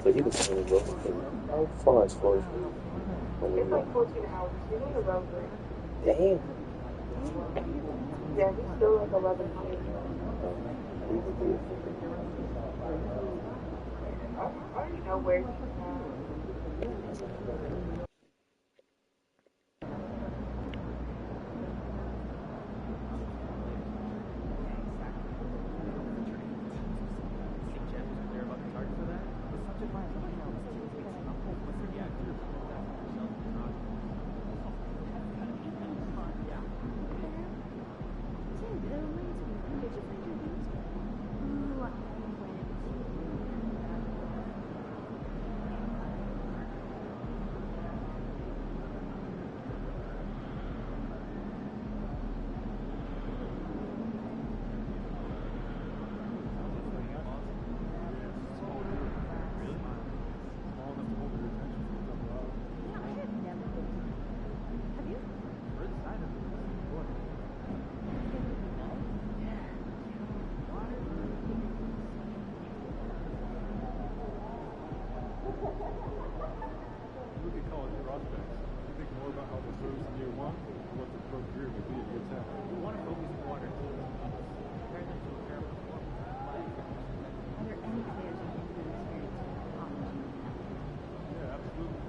But he was really good. How far as far as It's like 14 hours. He's on the road, right? damn. Yeah, he's still like 1100. I already know where he's at. Look at college prospects. You think more about how the service in year one or what the pro career would be at year 10. We want to focus more on our team's needs, compare them to a fair performance. Are there any players you think could experience opportunity? Yeah, absolutely.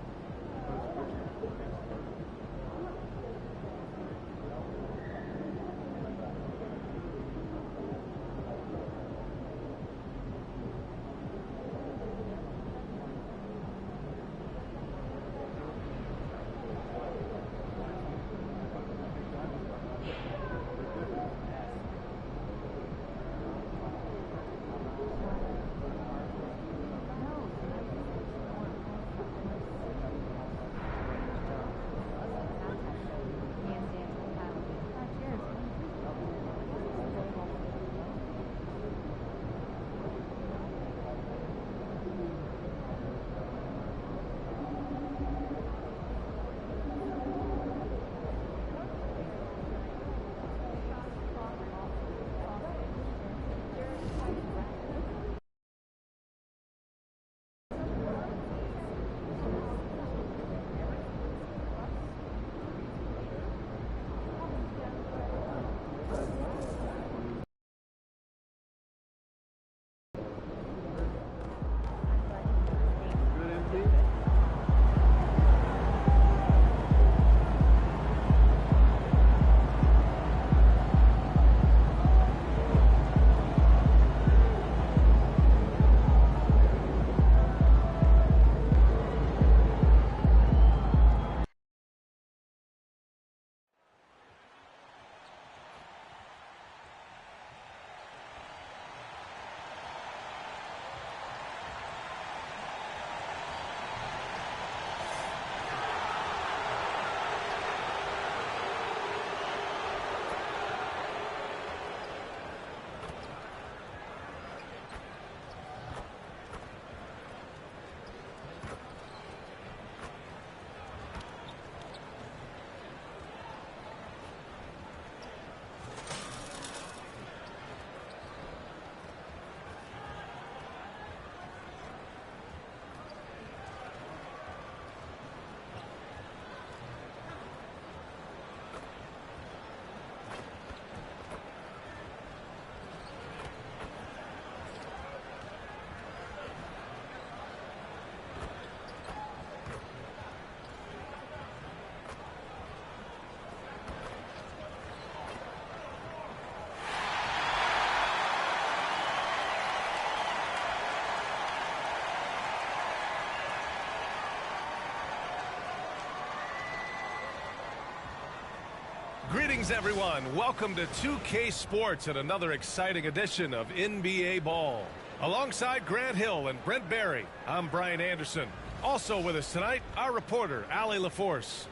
Greetings, everyone. Welcome to 2K Sports and another exciting edition of NBA Ball. Alongside Grant Hill and Brent Barry, I'm Brian Anderson. Also with us tonight, our reporter, Allie LaForce.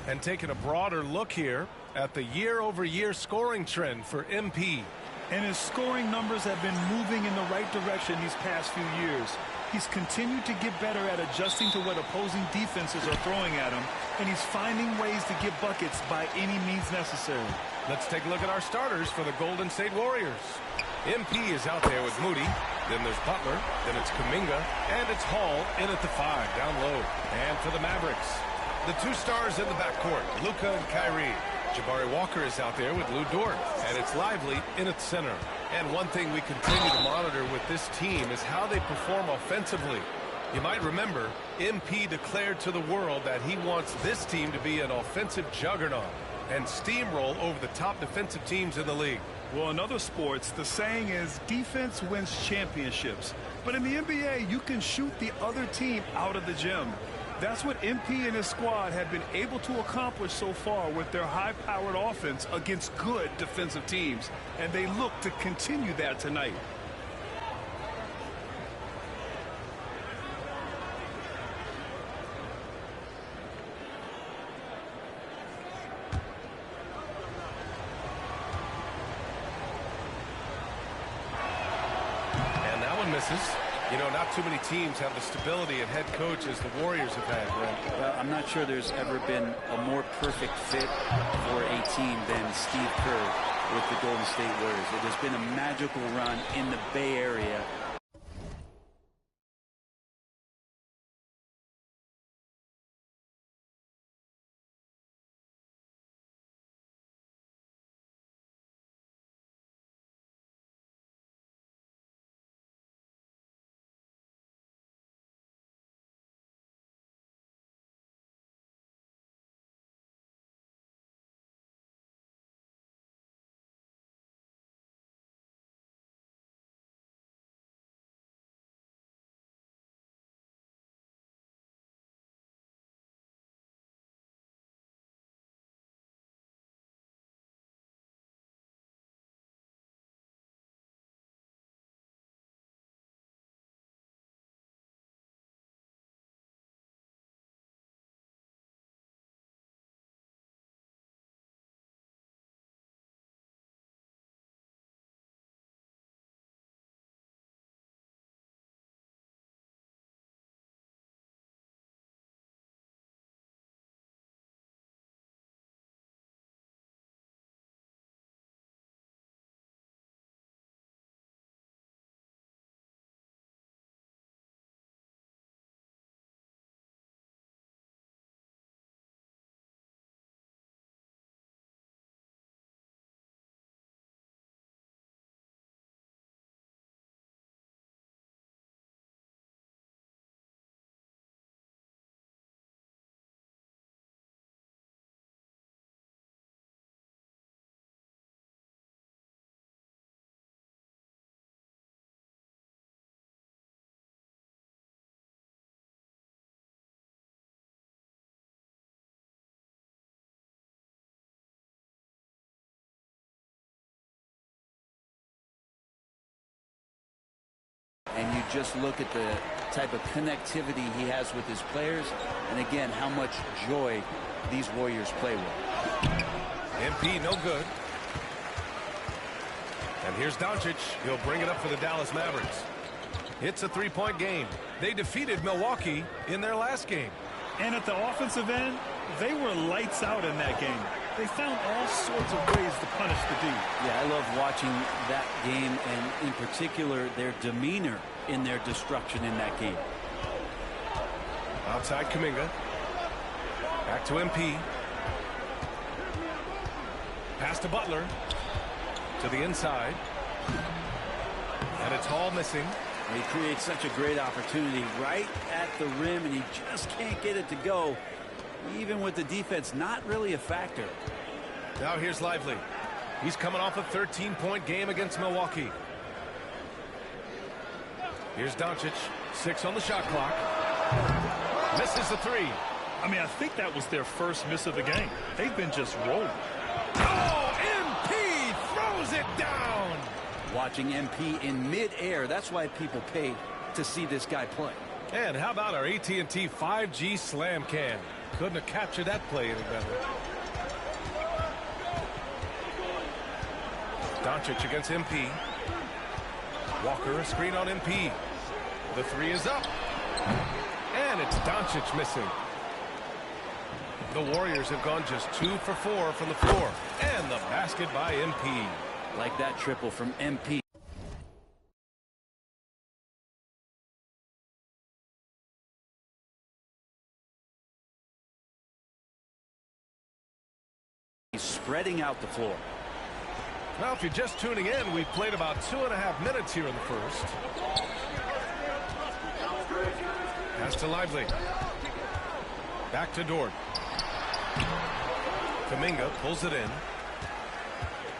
And taking a broader look here at the year-over-year scoring trend for MP. And his scoring numbers have been moving in the right direction these past few years. He's continued to get better at adjusting to what opposing defenses are throwing at him, and he's finding ways to get buckets by any means necessary. Let's take a look at our starters for the Golden State Warriors. MP is out there with Moody. Then there's Butler. Then it's Kuminga. And it's Hall in at the 5, down low. And for the Mavericks, the two stars in the backcourt, Luka and Kyrie. Jabari Walker is out there with Lou Dort. And it's Lively in at center. And one thing we continue to monitor with this team is how they perform offensively. You might remember, MP declared to the world that he wants this team to be an offensive juggernaut and steamroll over the top defensive teams in the league. Well, in other sports, the saying is defense wins championships. But in the NBA, you can shoot the other team out of the gym. That's what MP and his squad have been able to accomplish so far with their high-powered offense against good defensive teams. And they look to continue that tonight. Misses. You know, not too many teams have the stability and head coach as the Warriors have had, Brent. Well, I'm not sure there's ever been a more perfect fit for a team than Steve Kerr with the Golden State Warriors. It has been a magical run in the Bay Area. And you just look at the type of connectivity he has with his players, and again, how much joy these Warriors play with. MP no good. And here's Doncic. He'll bring it up for the Dallas Mavericks. It's a three-point game. They defeated Milwaukee in their last game. And at the offensive end, they were lights out in that game. They found all sorts of ways to punish the D. Yeah, I love watching that game, and in particular, their demeanor in their destruction in that game. Outside Kuminga. Back to MP. Pass to Butler. To the inside. And it's Hall missing. He creates such a great opportunity right at the rim, and he just can't get it to go. Even with the defense not really a factor. Now here's Lively. He's coming off a 13-point game against Milwaukee. Here's Doncic. 6 on the shot clock. Misses the 3. I mean, I think that was their first miss of the game. They've been just rolling. Oh, MP throws it down. Watching MP in midair, that's why people pay to see this guy play. And how about our AT&T 5G slam cam? Couldn't have captured that play any better. Doncic against MP. Walker, a screen on MP. The 3 is up. And it's Doncic missing. The Warriors have gone just 2 for 4 from the floor. And the basket by MP. Like that triple from MP. spreading out the floor. Well, if you're just tuning in, we've played about 2.5 minutes here in the first. Pass to Lively. Back to Dort. Kuminga pulls it in.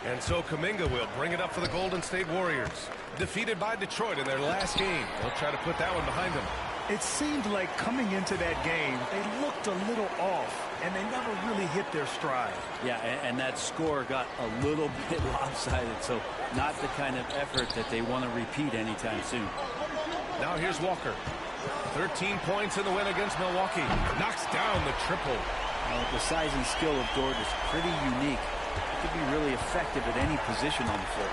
And so Kuminga will bring it up for the Golden State Warriors. Defeated by Detroit in their last game. They'll try to put that one behind them. It seemed like coming into that game, they looked a little off, and they never really hit their stride. Yeah, and that score got a little bit lopsided, so not the kind of effort that they want to repeat anytime soon. Now here's Walker. 13 points in the win against Milwaukee. Knocks down the triple. The size and skill of Dort is pretty unique. It could be really effective at any position on the floor.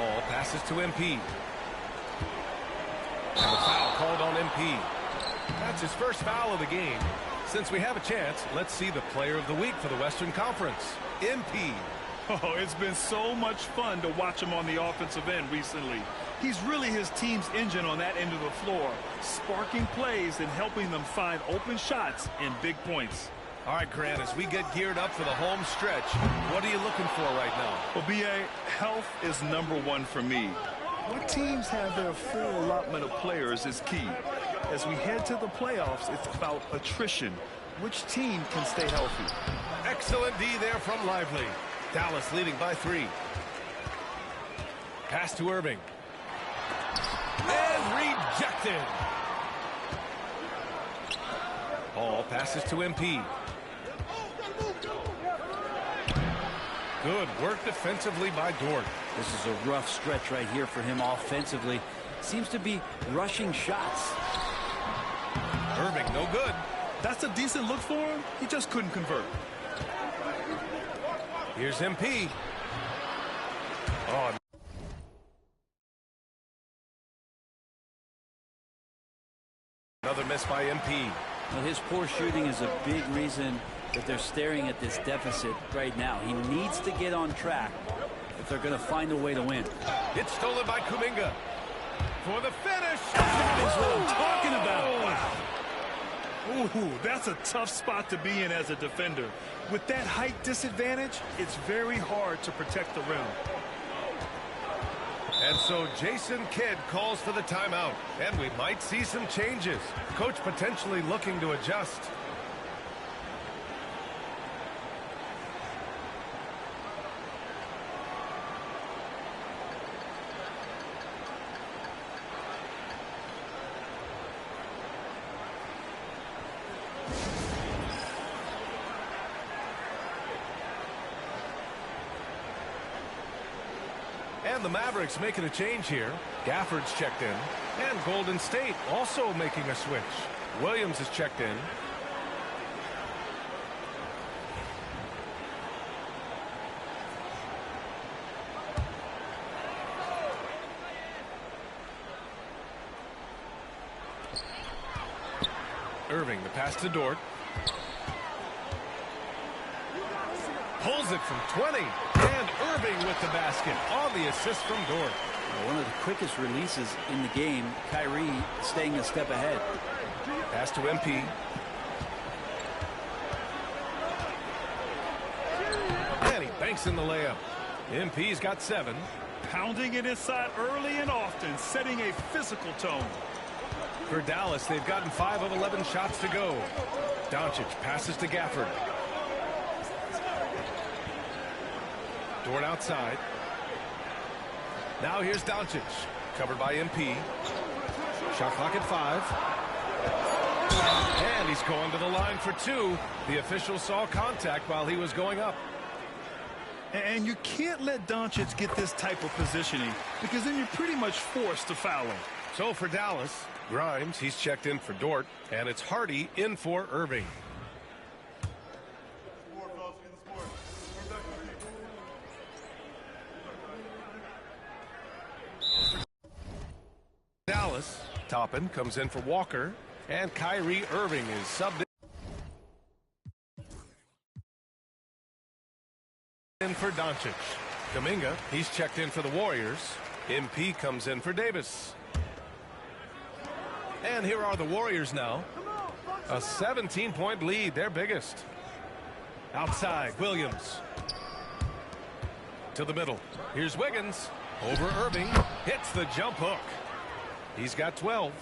All passes to MP. And the foul called on MP. That's his first foul of the game. Since we have a chance, let's see the player of the week for the Western Conference. MP. Oh, it's been so much fun to watch him on the offensive end recently. He's really his team's engine on that end of the floor, sparking plays and helping them find open shots and big points. All right, Grant, as we get geared up for the home stretch, what are you looking for right now? Well, B.A., health is #1 for me. What teams have their full allotment of players is key. As we head to the playoffs, it's about attrition. Which team can stay healthy? Excellent D there from Lively. Dallas leading by 3. Pass to Irving. And rejected. All passes to MP. Good work defensively by Dort. This is a rough stretch right here for him offensively. Seems to be rushing shots. Irving, no good. That's a decent look for him. He just couldn't convert. Here's MP. Oh, another miss by MP. Well, his poor shooting is a big reason that they're staring at this deficit right now. He needs to get on track if they're going to find a way to win. It's stolen by Kuminga. For the finish. That is what I'm talking about. Ooh, that's a tough spot to be in as a defender. With that height disadvantage, it's very hard to protect the rim. And so Jason Kidd calls for the timeout. And we might see some changes. Coach potentially looking to adjust. And the Mavericks making a change here. Gafford's checked in. And Golden State also making a switch. Williams is checked in. Irving, the pass to Dort. Pulls it from 20. And Irving with the basket on the assist from Dort. One of the quickest releases in the game. Kyrie staying a step ahead. Pass to MP. And he banks in the layup. MP's got 7. Pounding it inside early and often, setting a physical tone. For Dallas, they've gotten 5 of 11 shots to go. Doncic passes to Gafford. Dort outside. Now here's Doncic. Covered by MP. Shot clock at 5. And he's going to the line for 2. The official saw contact while he was going up. And you can't let Doncic get this type of positioning because then you're pretty much forced to foul him. So for Dallas, Grimes, he's checked in for Dort. And it's Hardy in for Irving. Dallas, Toppin comes in for Walker, and Kyrie Irving is subbed in for Doncic. Kuminga, he's checked in for the Warriors. MP comes in for Davis. And here are the Warriors now. A 17-point lead, their biggest. Outside, Williams. To the middle. Here's Wiggins. Over Irving. Hits the jump hook. He's got 12.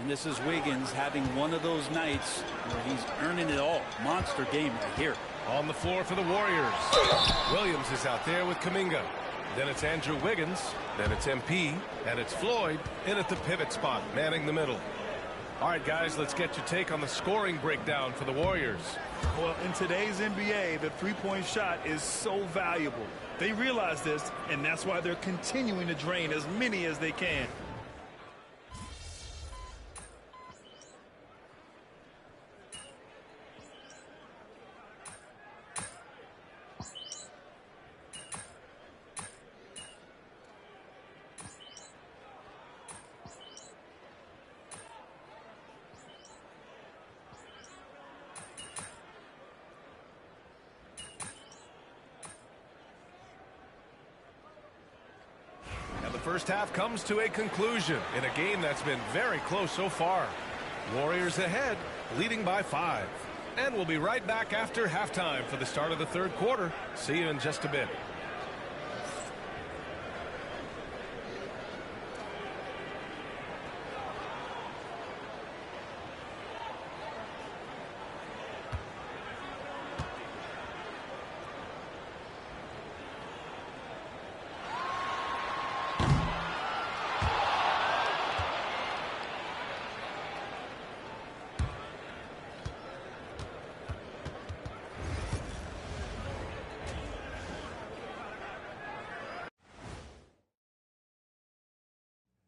And this is Wiggins having one of those nights where he's earning it all. Monster game right here. On the floor for the Warriors. Williams is out there with Kuminga. Then it's Andrew Wiggins. Then it's MP. And it's Floyd in at the pivot spot, manning the middle. All right, guys, let's get your take on the scoring breakdown for the Warriors. Well, in today's NBA, the three-point shot is so valuable. They realize this, and that's why they're continuing to drain as many as they can. First half comes to a conclusion in a game that's been very close so far. Warriors ahead, leading by 5. And we'll be right back after halftime for the start of the third quarter. See you in just a bit.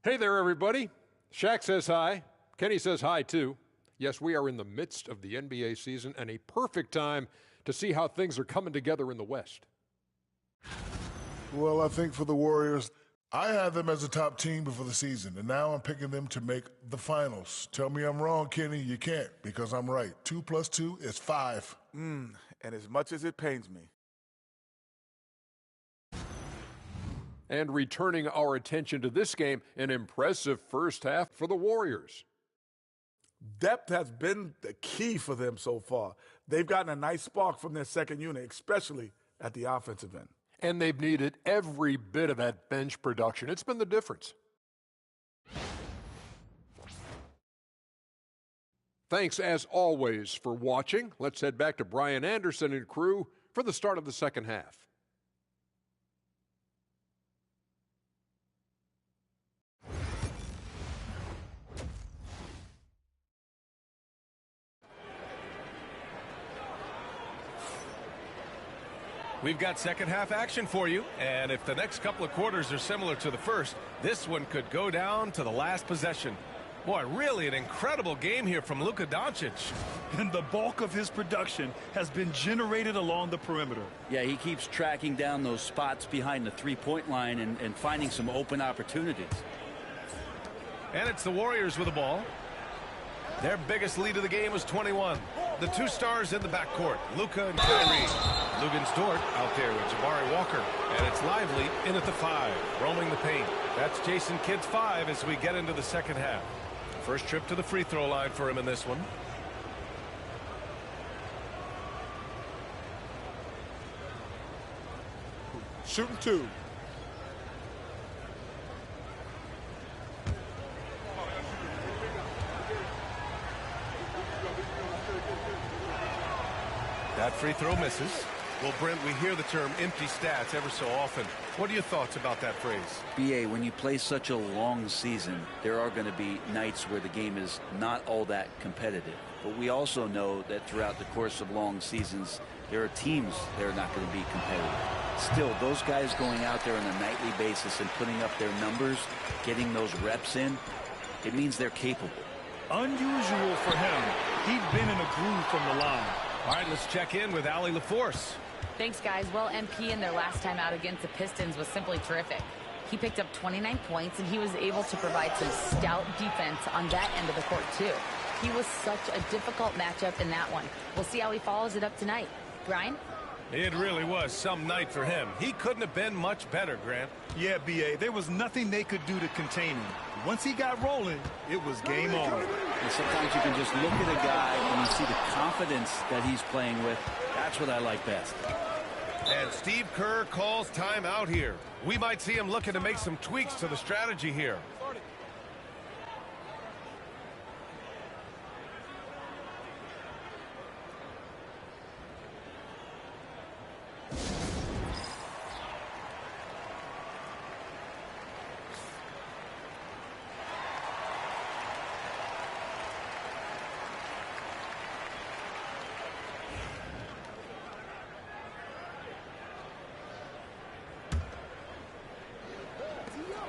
Hey there, everybody. Shaq says hi. Kenny says hi, too. Yes, we are in the midst of the NBA season and a perfect time to see how things are coming together in the West. Well, I think for the Warriors, I had them as a top team before the season, and now I'm picking them to make the finals. Tell me I'm wrong, Kenny. You can't, because I'm right. 2 + 2 is 5. And as much as it pains me. And returning our attention to this game, an impressive first half for the Warriors. Depth has been the key for them so far. They've gotten a nice spark from their second unit, especially at the offensive end. And they've needed every bit of that bench production. It's been the difference. Thanks, as always, for watching. Let's head back to Brian Anderson and crew for the start of the second half. We've got second half action for you, and if the next couple of quarters are similar to the first, this one could go down to the last possession. Boy, really an incredible game here from Luka Doncic. And the bulk of his production has been generated along the perimeter. Yeah, he keeps tracking down those spots behind the three-point line and finding some open opportunities. And it's the Warriors with the ball. Their biggest lead of the game was 21. The two stars in the backcourt, Luka and Kyrie. Lugens-Dort out there with Jabari Walker. And it's Lively in at the 5, roaming the paint. That's Jason Kidd's 5 as we get into the second half. First trip to the free throw line for him in this one. Shooting 2. That free throw misses. Well, Brent, we hear the term empty stats ever so often. What are your thoughts about that phrase? BA, when you play such a long season, there are going to be nights where the game is not all that competitive. But we also know that throughout the course of long seasons, there are teams that are not going to be competitive. Still, those guys going out there on a nightly basis and putting up their numbers, getting those reps in, it means they're capable. Unusual for him. He'd been in a groove from the line. All right, let's check in with Allie LaForce. Thanks, guys. Well, MP in their last time out against the Pistons was simply terrific. He picked up 29 points, and he was able to provide some stout defense on that end of the court, too. He was such a difficult matchup in that one. We'll see how he follows it up tonight. Brian? It really was some night for him. He couldn't have been much better, Grant. Yeah, B.A., there was nothing they could do to contain him. Once he got rolling, it was game on. And sometimes you can just look at a guy and you see the confidence that he's playing with. That's what I like best. And Steve Kerr calls timeout here. We might see him looking to make some tweaks to the strategy here.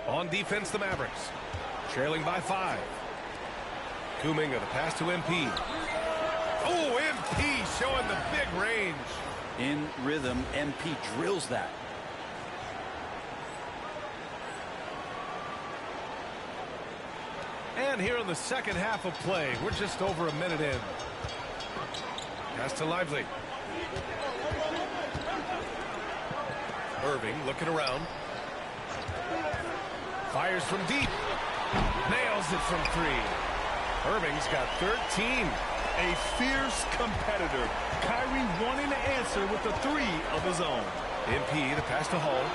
On defense, the Mavericks trailing by 5. Kuminga, the pass to MP. Oh, MP showing the big range. In rhythm, MP drills that. And here in the second half of play, we're just over a minute in. Pass to Lively. Irving looking around. Fires from deep. Nails it from 3. Irving's got 13. A fierce competitor. Kyrie wanting to answer with a 3 of his own. MP, the pass to Hall.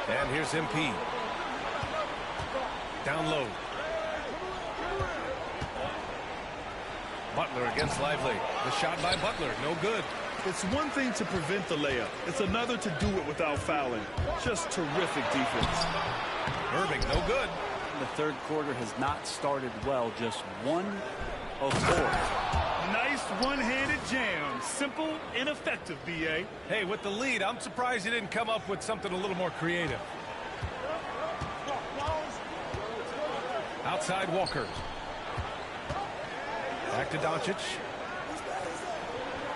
And here's MP. Down low. Butler against Lively. The shot by Butler, no good. It's one thing to prevent the layup. It's another to do it without fouling. Just terrific defense. Irving, no good. The third quarter has not started well. Just 1 of 4. Nice one-handed jam. Simple and effective, B.A. Hey, with the lead, I'm surprised he didn't come up with something a little more creative. Outside Walker. Back to Doncic.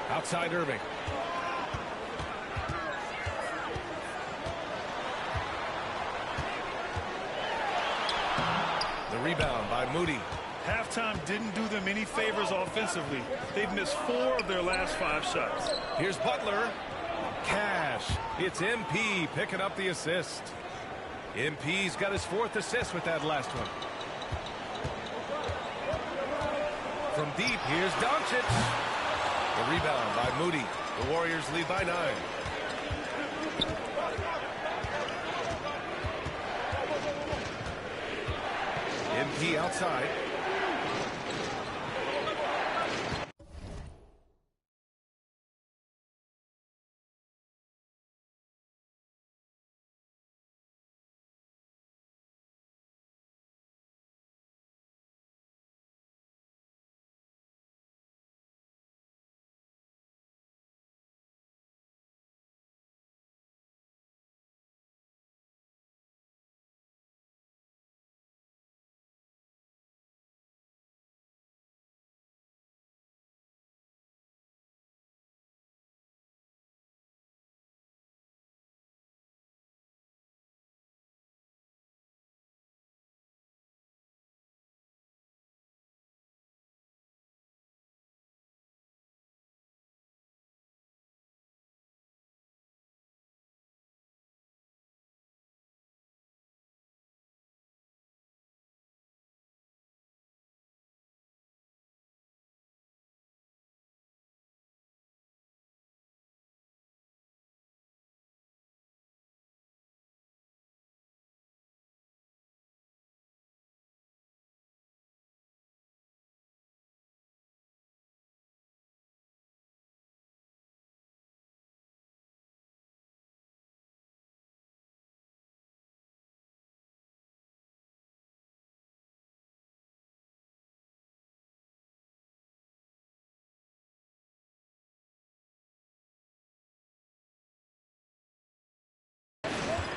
Outside Irving. The rebound by Moody. Halftime didn't do them any favors offensively. They've missed 4 of their last 5 shots. Here's Butler. Cash. It's MP picking up the assist. MP's got his 4th assist with that last one. From deep, here's Doncic. The rebound by Moody. The Warriors lead by 9. MP outside.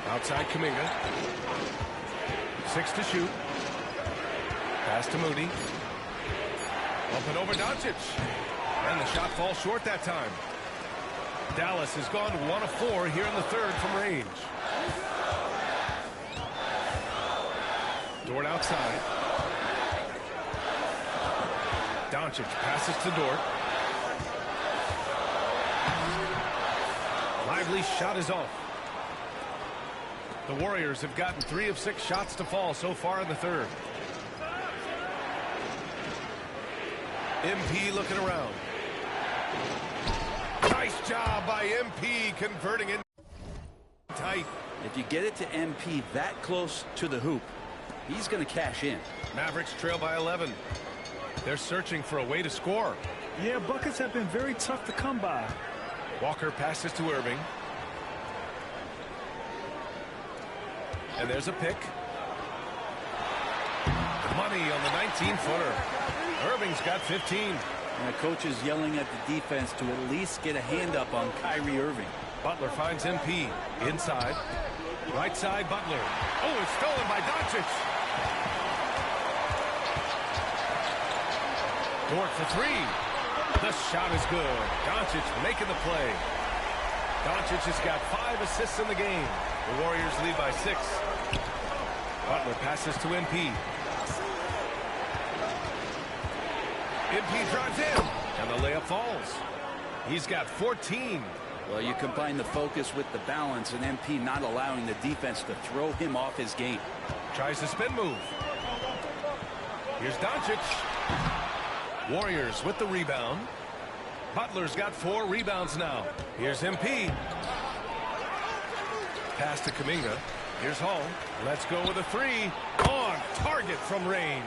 Outside Kuminga. 6 to shoot. Pass to Moody. Up and over Doncic. And the shot falls short that time. Dallas has gone 1 of 4 here in the third from range. Dort outside. Doncic passes to Dort. Lively's shot is off. The Warriors have gotten 3 of 6 shots to fall so far in the third. MP looking around. Nice job by MP converting it tight. If you get it to MP that close to the hoop, he's going to cash in. Mavericks trail by 11. They're searching for a way to score. Yeah, buckets have been very tough to come by. Walker passes to Irving. And there's a pick. Money on the 19-footer. Irving's got 15. And the coach is yelling at the defense to at least get a hand up on Kyrie Irving. Butler finds MP inside. Right side, Butler. Oh, it's stolen by Doncic. Dort for three. The shot is good. Doncic making the play. Doncic has got 5 assists in the game. The Warriors lead by 6. Butler passes to MP. MP drives in, and the layup falls. He's got 14. Well, you combine the focus with the balance, and MP not allowing the defense to throw him off his game. Tries the spin move. Here's Doncic. Warriors with the rebound. Butler's got 4 rebounds now. Here's MP. Pass to Kuminga. Here's Hall. Let's go with a 3. On target from range.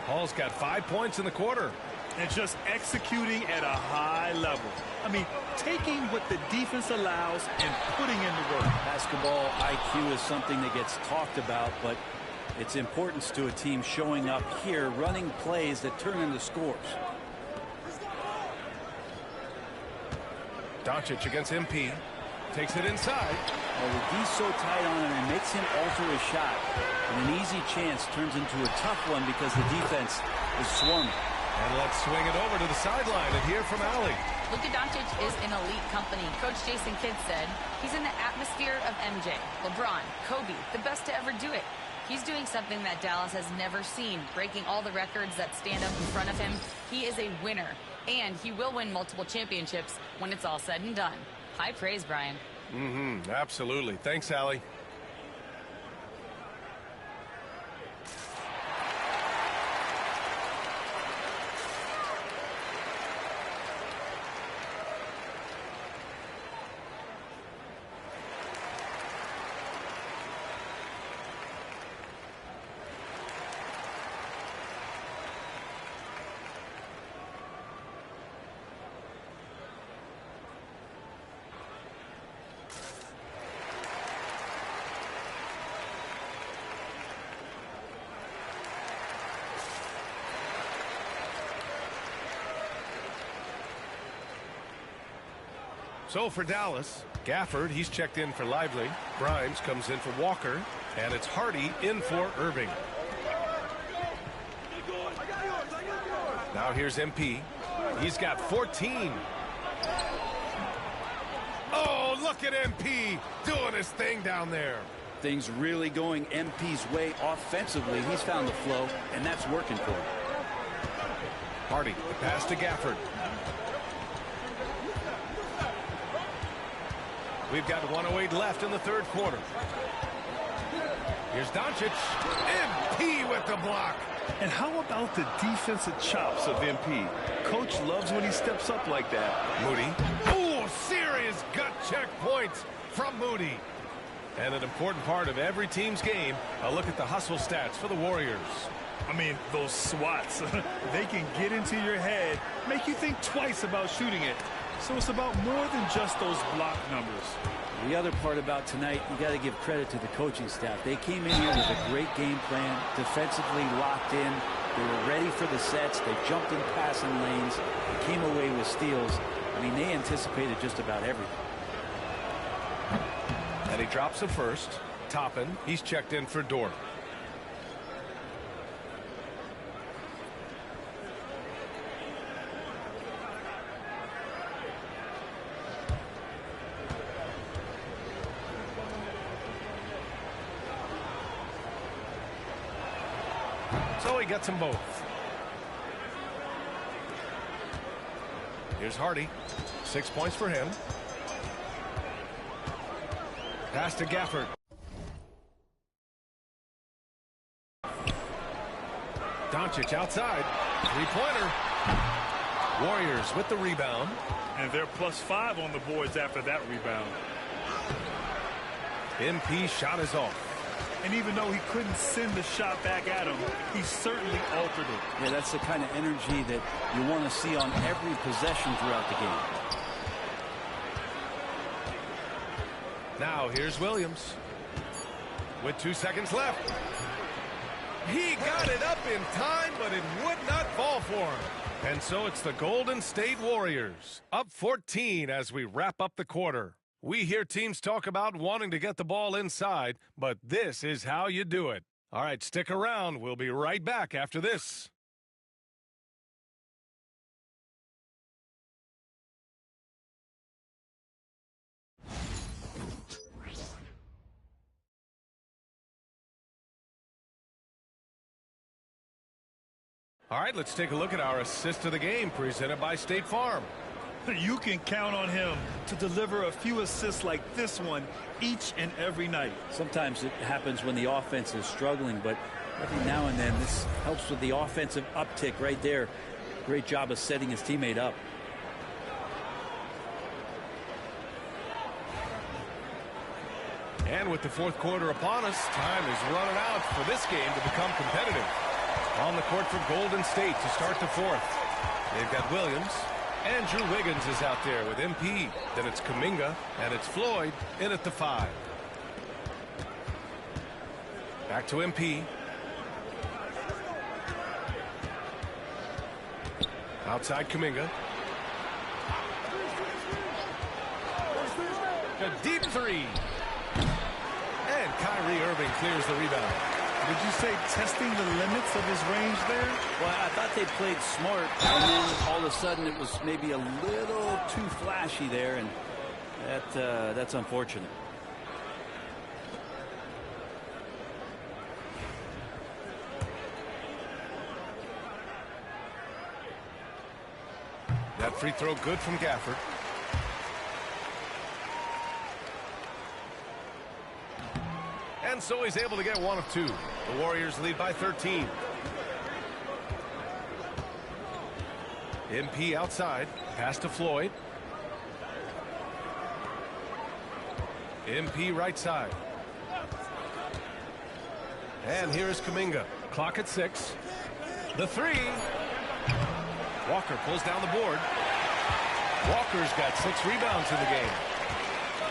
Hall's got 5 points in the quarter. And just executing at a high level. I mean, taking what the defense allows and putting in the work. Basketball IQ is something that gets talked about, but its importance to a team showing up here, running plays that turn into scores. Doncic against MP. Takes it inside. Well, the D's so tight on him, it makes him alter his shot. And an easy chance turns into a tough one because the defense is swarming. And let's swing it over to the sideline and hear from Allie. Luka Doncic is in elite company. Coach Jason Kidd said he's in the atmosphere of MJ, LeBron, Kobe, the best to ever do it. He's doing something that Dallas has never seen, breaking all the records that stand up in front of him. He is a winner, and he will win multiple championships when it's all said and done. High praise, Brian. Absolutely. Thanks, Allie. So for Dallas, Gafford, he's checked in for Lively. Grimes comes in for Walker. And it's Hardy in for Irving. Now here's MP. He's got 14. Oh, look at MP doing his thing down there. Things really going MP's way offensively. He's found the flow, and that's working for him. Hardy, the pass to Gafford. We've got 1:08 left in the third quarter. Here's Doncic. MP with the block. And how about the defensive chops of MP? Coach loves when he steps up like that. Moody. Oh, serious gut check points from Moody. And an important part of every team's game, a look at the hustle stats for the Warriors. I mean, those swats, they can get into your head, make you think twice about shooting it. So it's about more than just those block numbers. The other part about tonight, you got to give credit to the coaching staff. They came in here with a great game plan, defensively locked in. They were ready for the sets. They jumped in passing lanes. They came away with steals. I mean, they anticipated just about everything. And he drops the first. Toppin, he's checked in for Dort. So he gets them both. Here's Hardy. 6 points for him. Pass to Gafford. Doncic outside. Three-pointer. Warriors with the rebound. And they're +5 on the boards after that rebound. MP shot is off. And even though he couldn't send the shot back at him, he certainly altered it. Yeah, that's the kind of energy that you want to see on every possession throughout the game. Now here's Williams. With 2 seconds left. He got it up in time, but it would not fall for him. And so it's the Golden State Warriors, up 14 as we wrap up the quarter. We hear teams talk about wanting to get the ball inside, but this is how you do it. All right, stick around. We'll be right back after this. All right, let's take a look at our assist of the game presented by State Farm. You can count on him to deliver a few assists like this one each and every night. Sometimes it happens when the offense is struggling, but every now and then this helps with the offensive uptick right there. Great job of setting his teammate up. And with the fourth quarter upon us, time is running out for this game to become competitive. On the court for Golden State to start the fourth. They've got Williams. Andrew Wiggins is out there with MP. Then it's Kuminga, and it's Floyd in at the 5. Back to MP. Outside Kuminga. A deep three. And Kyrie Irving clears the rebound. Did you say testing the limits of his range there? Well, I thought they played smart, and then all of a sudden it was maybe a little too flashy there, and that's unfortunate. That free throw good from Gafford. And so he's able to get one of 2. The Warriors lead by 13. MP outside. Pass to Floyd. MP right side. And here's Kuminga. Clock at 6. The 3. Walker pulls down the board. Walker's got 6 rebounds in the game.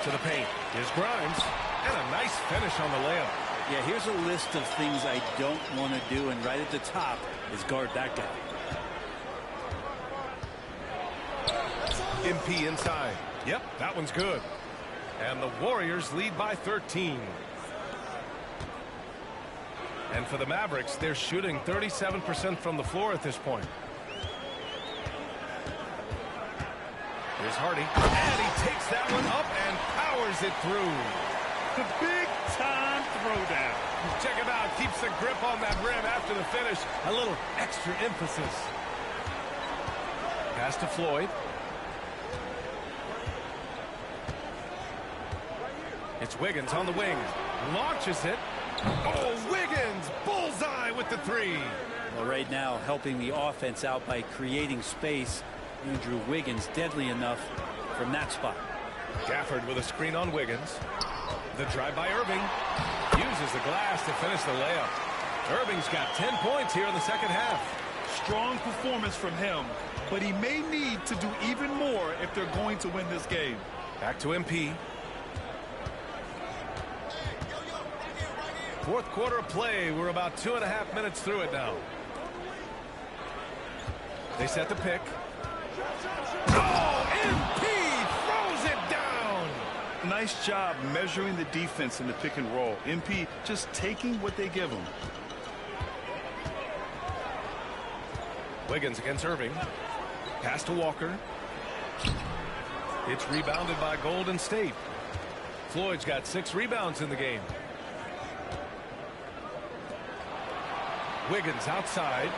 To the paint. Here's Grimes. And a nice finish on the layup. Yeah, here's a list of things I don't want to do, and right at the top is guard that guy. MP inside. Yep, that one's good. And the Warriors lead by 13. And for the Mavericks, they're shooting 37% from the floor at this point. Here's Hardy. And he takes that one up and powers it through. The big-time throwdown. Check him out. Keeps the grip on that rim after the finish. A little extra emphasis. Pass to Floyd. It's Wiggins on the wing. Launches it. Oh, Wiggins! Bullseye with the 3. Well, right now, helping the offense out by creating space. Andrew Wiggins deadly enough from that spot. Gafford with a screen on Wiggins. The drive by Irving. Uses the glass to finish the layup. Irving's got 10 points here in the second half. Strong performance from him, but he may need to do even more if they're going to win this game. Back to MP. Fourth quarter of play. We're about 2.5 minutes through it now. They set the pick. Oh, MP throws it down. Nice job measuring the defense in the pick and roll. MP just taking what they give him. Wiggins against Irving. Pass to Walker. It's rebounded by Golden State. Floyd's got 6 rebounds in the game. Wiggins outside.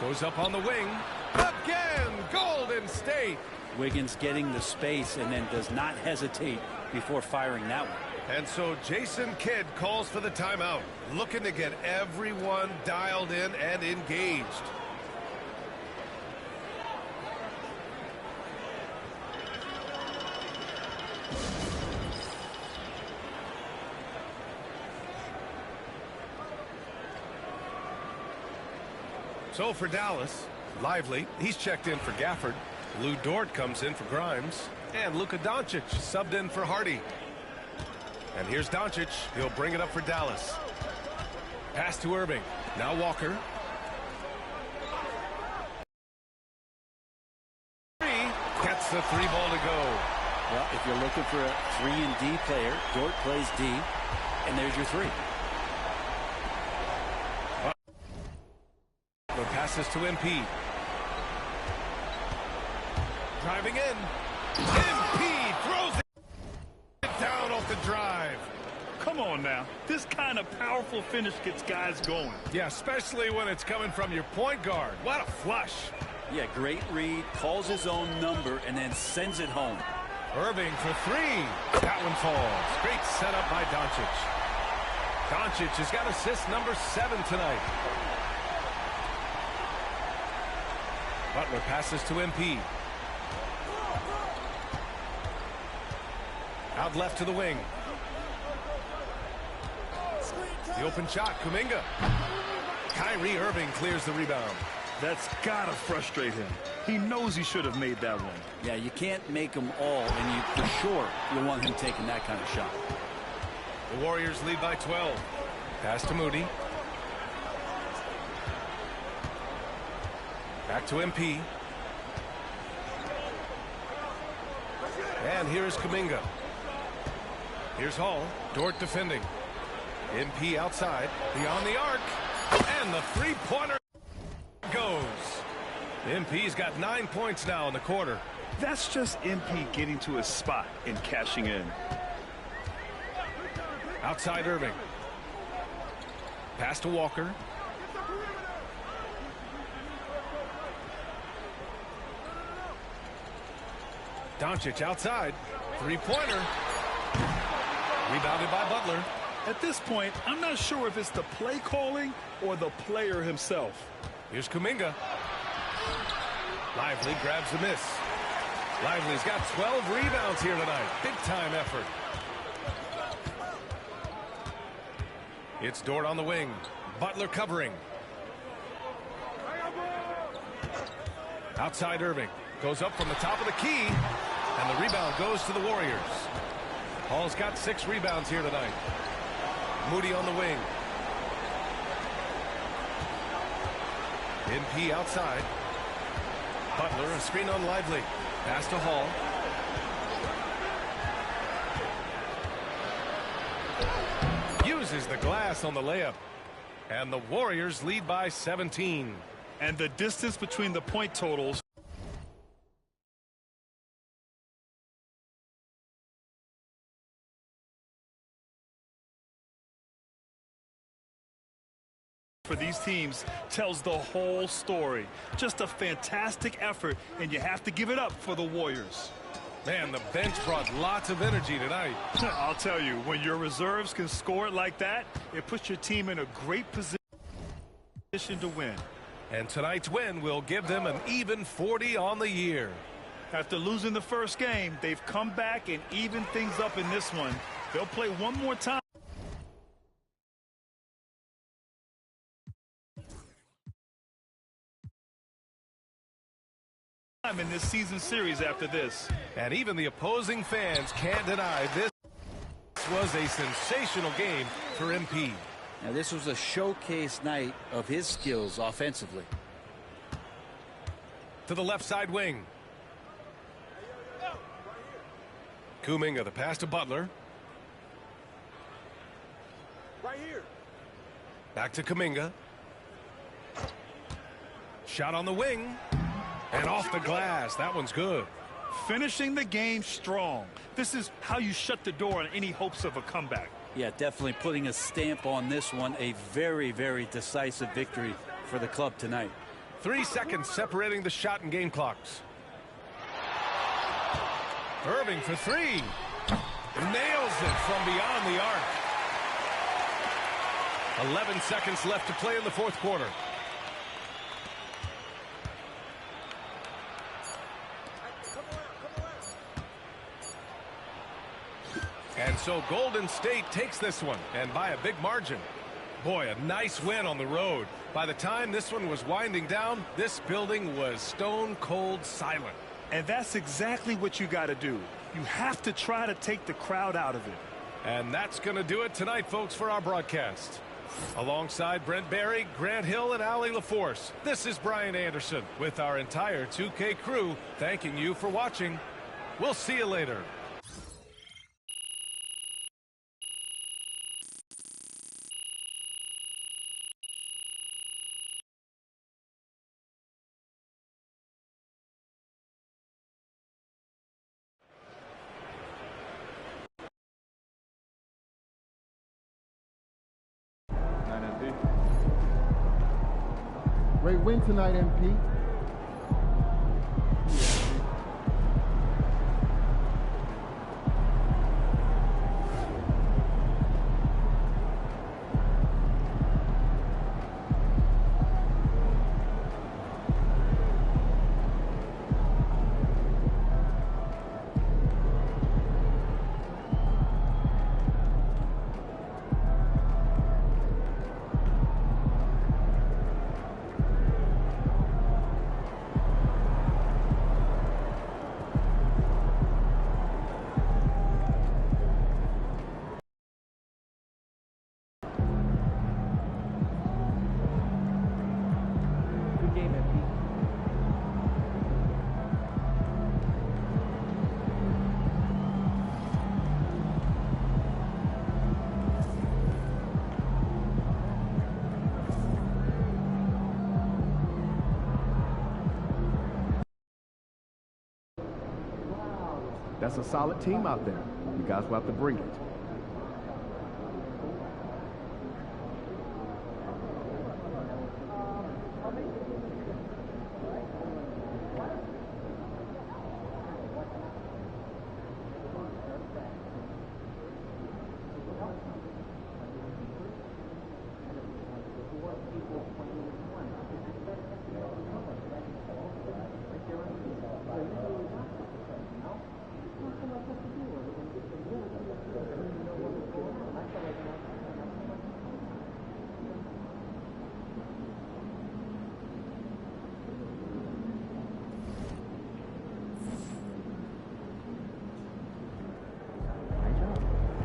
Goes up on the wing. Again, Golden State. Wiggins getting the space and then does not hesitate before firing that one. And so Jason Kidd calls for the timeout, looking to get everyone dialed in and engaged. So for Dallas, Lively, he's checked in for Gafford. Lou Dort comes in for Grimes. And Luka Doncic subbed in for Hardy. And here's Doncic. He'll bring it up for Dallas. Pass to Irving. Now Walker. Gets the three ball to go. Well, if you're looking for a 3 and D player, Dort plays D, and there's your 3. The passes to MP. Driving in. MP throws it down off the drive. Come on now. This kind of powerful finish gets guys going. Yeah, especially when it's coming from your point guard. What a flush. Yeah, great read, calls his own number, and then sends it home. Irving for 3. That one falls. Great setup by Doncic. Doncic has got assist number 7 tonight. Butler passes to MP. Out left to the wing. The open shot, Kuminga. Kyrie Irving clears the rebound. That's gotta frustrate him. He knows he should have made that one. Yeah, you can't make them all, and you for sure you want him taking that kind of shot. The Warriors lead by 12. Pass to Moody. Back to MP. And here's Kuminga. Here's Hall. Dort defending. MP outside. Beyond the arc. And the three-pointer goes. MP's got 9 points now in the quarter. That's just MP getting to his spot and cashing in. Outside Irving. Pass to Walker. Doncic outside. Three-pointer. Rebounded by Butler. At this point, I'm not sure if it's the play calling or the player himself. Here's Kuminga. Lively grabs the miss. Lively's got 12 rebounds here tonight. Big-time effort. It's Dort on the wing. Butler covering. Outside Irving. Goes up from the top of the key. And the rebound goes to the Warriors. Hall's got 6 rebounds here tonight. Moody on the wing. MP outside. Butler, a screen on Lively. Pass to Hall. Uses the glass on the layup. And the Warriors lead by 17. And the distance between the point totals for these teams tells the whole story. Just a fantastic effort, and you have to give it up for the Warriors. Man, the bench brought lots of energy tonight. I'll tell you, when your reserves can score it like that, it puts your team in a great position to win. And tonight's win will give them an even 40 on the year. After losing the first game, they've come back and evened things up in this one. They'll play one more time in this season series after this. And even the opposing fans can't deny this was a sensational game for MP. Now, this was a showcase night of his skills offensively. To the left side wing. Kuminga, the pass to Butler. Right here. Back to Kuminga. Shot on the wing. And off the glass. That one's good. Finishing the game strong. This is how you shut the door on any hopes of a comeback. Yeah, definitely putting a stamp on this one. A very, very decisive victory for the club tonight. 3 seconds separating the shot and game clocks. Irving for 3. Nails it from beyond the arc. 11 seconds left to play in the fourth quarter. And so Golden State takes this one, and by a big margin. Boy, a nice win on the road. By the time this one was winding down, this building was stone cold silent. And that's exactly what you got to do. You have to try to take the crowd out of it. And that's going to do it tonight, folks, for our broadcast. Alongside Brent Barry, Grant Hill, and Allie LaForce, this is Brian Anderson with our entire 2K crew thanking you for watching. We'll see you later. Great win tonight, MP. That's a solid team out there. You guys will have to bring it.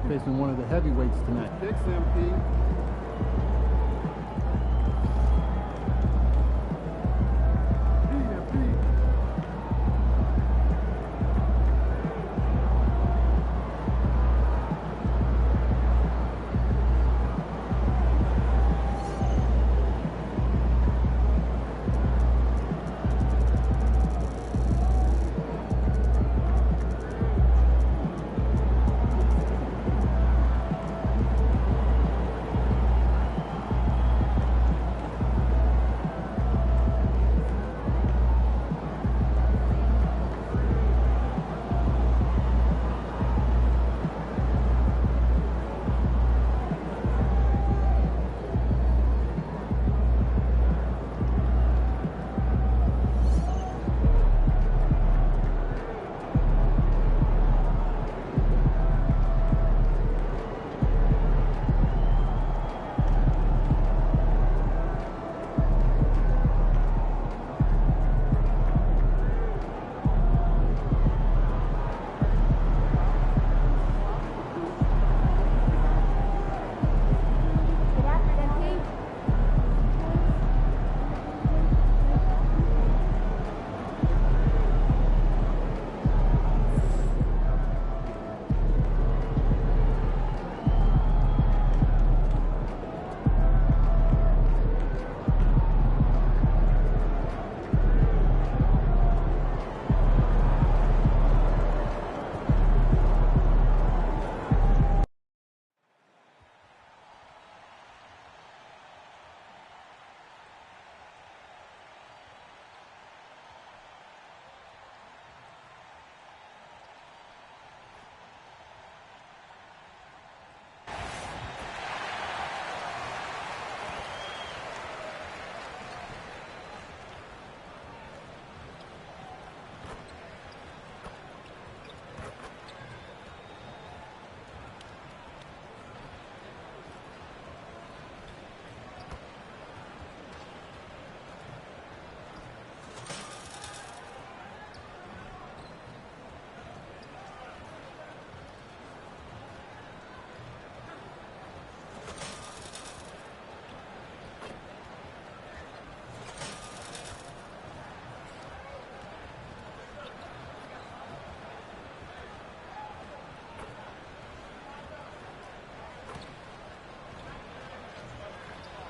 Facing one of the heavyweights tonight. 6 MP.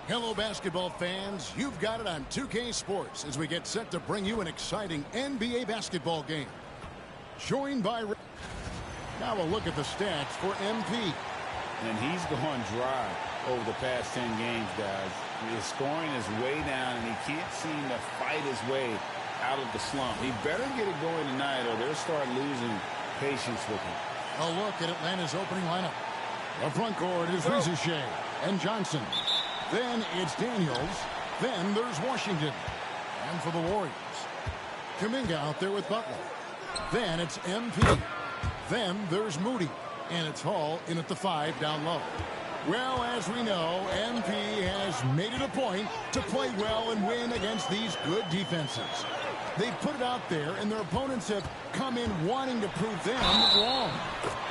Hello, basketball fans. You've got it on 2K Sports as we get set to bring you an exciting NBA basketball game. Joined by... Now a look at the stats for MP. And he's gone dry over the past 10 games, guys. His scoring is way down, and he can't seem to fight his way out of the slump. He better get it going tonight, or they'll start losing patience with him. A look at Atlanta's opening lineup. The front court is Rizachet and Johnson. Then it's Daniels. Then there's Washington. And for the Warriors, Kuminga out there with Butler. Then it's MP. Then there's Moody. And it's Hall in at the 5 down low. Well, as we know, MP has made it a point to play well and win against these good defenses. They put it out there, and their opponents have come in wanting to prove them wrong.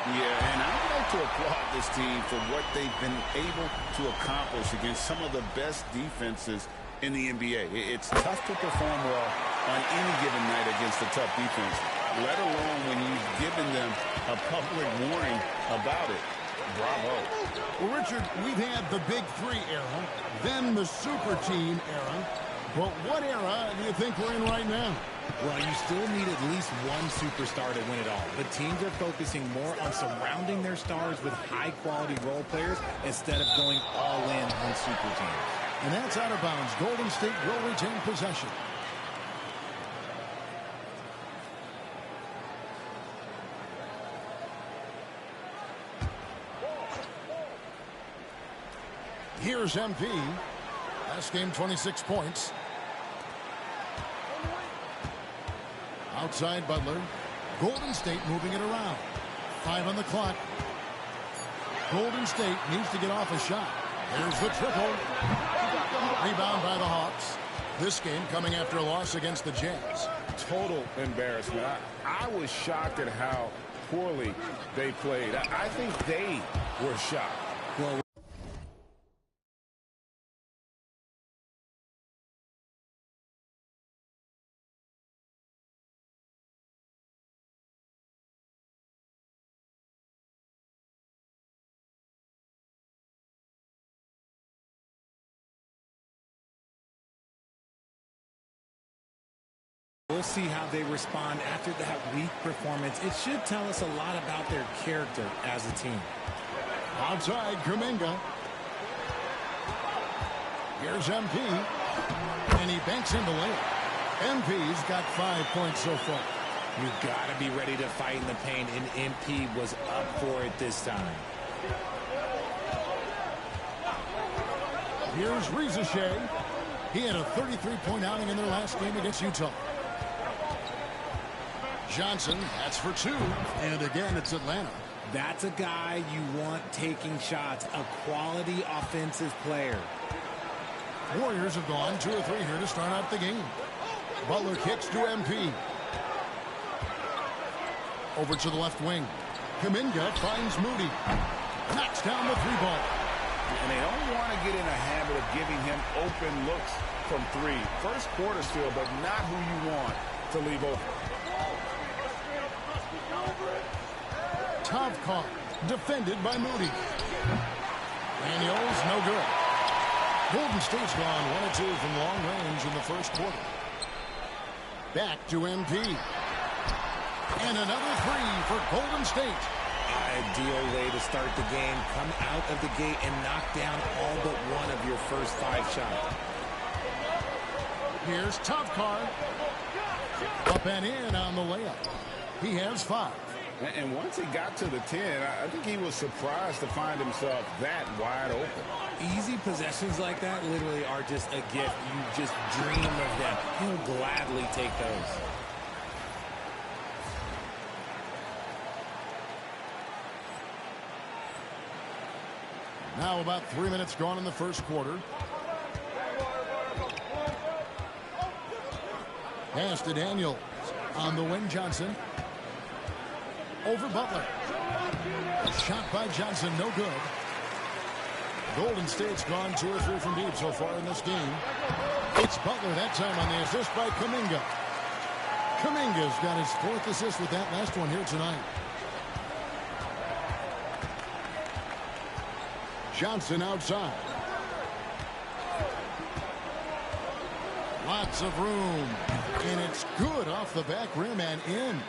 Yeah, and I'd like to applaud this team for what they've been able to accomplish against some of the best defenses in the NBA. It's tough to perform well on any given night against a tough defense, let alone when you've given them a public warning about it. Bravo. Well, Richard, we've had the Big Three era, then the Super Team era. But what era do you think we're in right now? Well, you still need at least one superstar to win it all. But teams are focusing more on surrounding their stars with high-quality role players instead of going all in on super teams. And that's out of bounds. Golden State will retain possession. Here's MP. Last game, 26 points. Outside Butler. Golden State moving it around. 5 on the clock. Golden State needs to get off a shot. There's the triple. Rebound by the Hawks. This game coming after a loss against the Jazz. Total embarrassment. I was shocked at how poorly they played. I think they were shocked. Well, we'll see how they respond after that weak performance. It should tell us a lot about their character as a team. Outside, Kuminga. Here's MP. And he banks in the layup. MP's got 5 points so far. You've got to be ready to fight in the paint, and MP was up for it this time. Here's Rizachet. He had a 33-point outing in their last game against Utah. Johnson, that's for 2. And again, it's Atlanta. That's a guy you want taking shots, a quality offensive player. Warriors have gone 2 or 3 here to start out the game. Butler kicks to MP. Over to the left wing. Kuminga finds Moody. Knocks down the 3-ball. And they don't want to get in a habit of giving him open looks from 3. First quarter still, but not who you want to leave open. Top caught. Defended by Moody. Daniels, no good. Golden State's gone 1 or 2 from long range in the first quarter. Back to MP. And another 3 for Golden State. Ideal way to start the game. Come out of the gate and knock down all but one of your first 5 shots. Here's Topcar. Up and in on the layup. He has 5. And once he got to the 10, I think he was surprised to find himself that wide open. Easy possessions like that literally are just a gift. You just dream of them. He'll gladly take those. Now about 3 minutes gone in the first quarter. Pass to Daniels. On the wing, Johnson. Over Butler. A shot by Johnson, no good. Golden State's gone 2 or 3 from deep so far in this game. It's Butler that time on the assist by Kuminga. Kuminga's got his 4th assist with that last one here tonight. Johnson outside. Lots of room. And it's good off the back rim and in.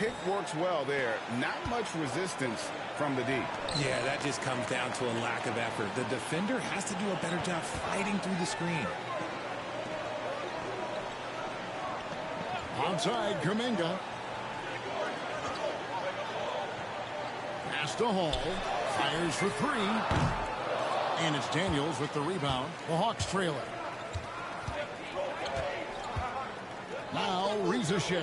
pick works well there. Not much resistance from the D. Yeah, that just comes down to a lack of effort. The defender has to do a better job fighting through the screen. Outside, Kuminga. Pass to Hall. Fires for three. And it's Daniels with the rebound. The Hawks trail it. Now, Reza Shea.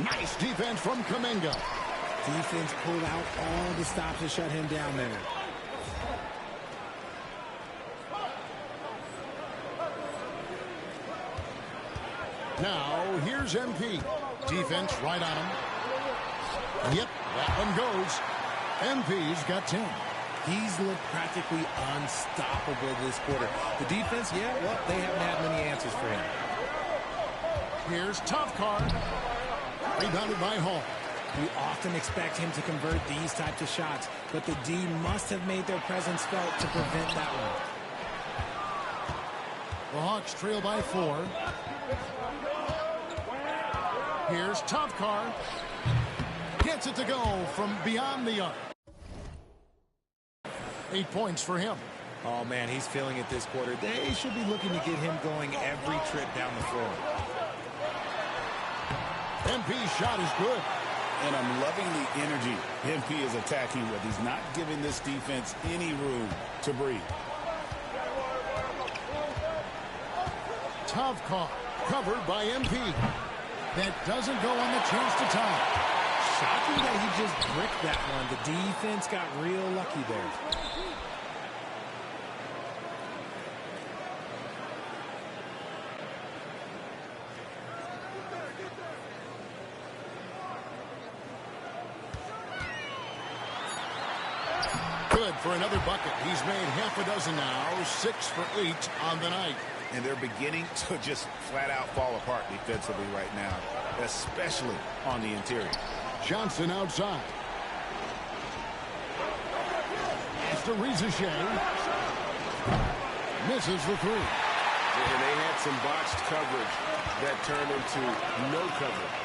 Nice defense from Kuminga. Defense pulled out all the stops to shut him down there. Now, here's MP. Defense right on him. Yep, that one goes. MP's got 10. He's looked practically unstoppable this quarter. The defense, yeah, well, they haven't had many answers for him. Here's Tough Card. Rebounded by Hall. We often expect him to convert these types of shots, but the D must have made their presence felt to prevent that one. The Hawks trail by 4. Here's Tough Card. Gets it to go from beyond the arc. 8 points for him. Oh, man, he's feeling it this quarter. They should be looking to get him going every trip down the floor. MP's shot is good. And I'm loving the energy MP is attacking with. He's not giving this defense any room to breathe. Tough call. Covered by MP. That doesn't go on the chance to tie. Shocking that he just bricked that one. The defense got real lucky there. Good for another bucket. He's made half a dozen now. 6 for 8 on the night. And they're beginning to just flat out fall apart defensively right now, especially on the interior. Johnson outside. It's to Reza Shea. Misses the three. And they had some botched coverage that turned into no coverage.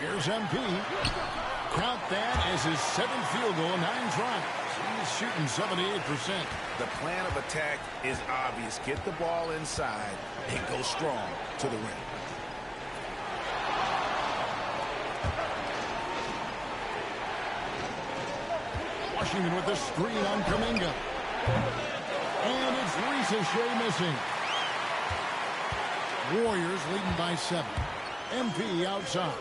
Here's MP. Count that as his 7th field goal, 9 tries. He's shooting 78%. The plan of attack is obvious. Get the ball inside and go strong to the rim. Washington with the screen on Kuminga. And it's Reza Shea missing. Warriors leading by 7. MP outside.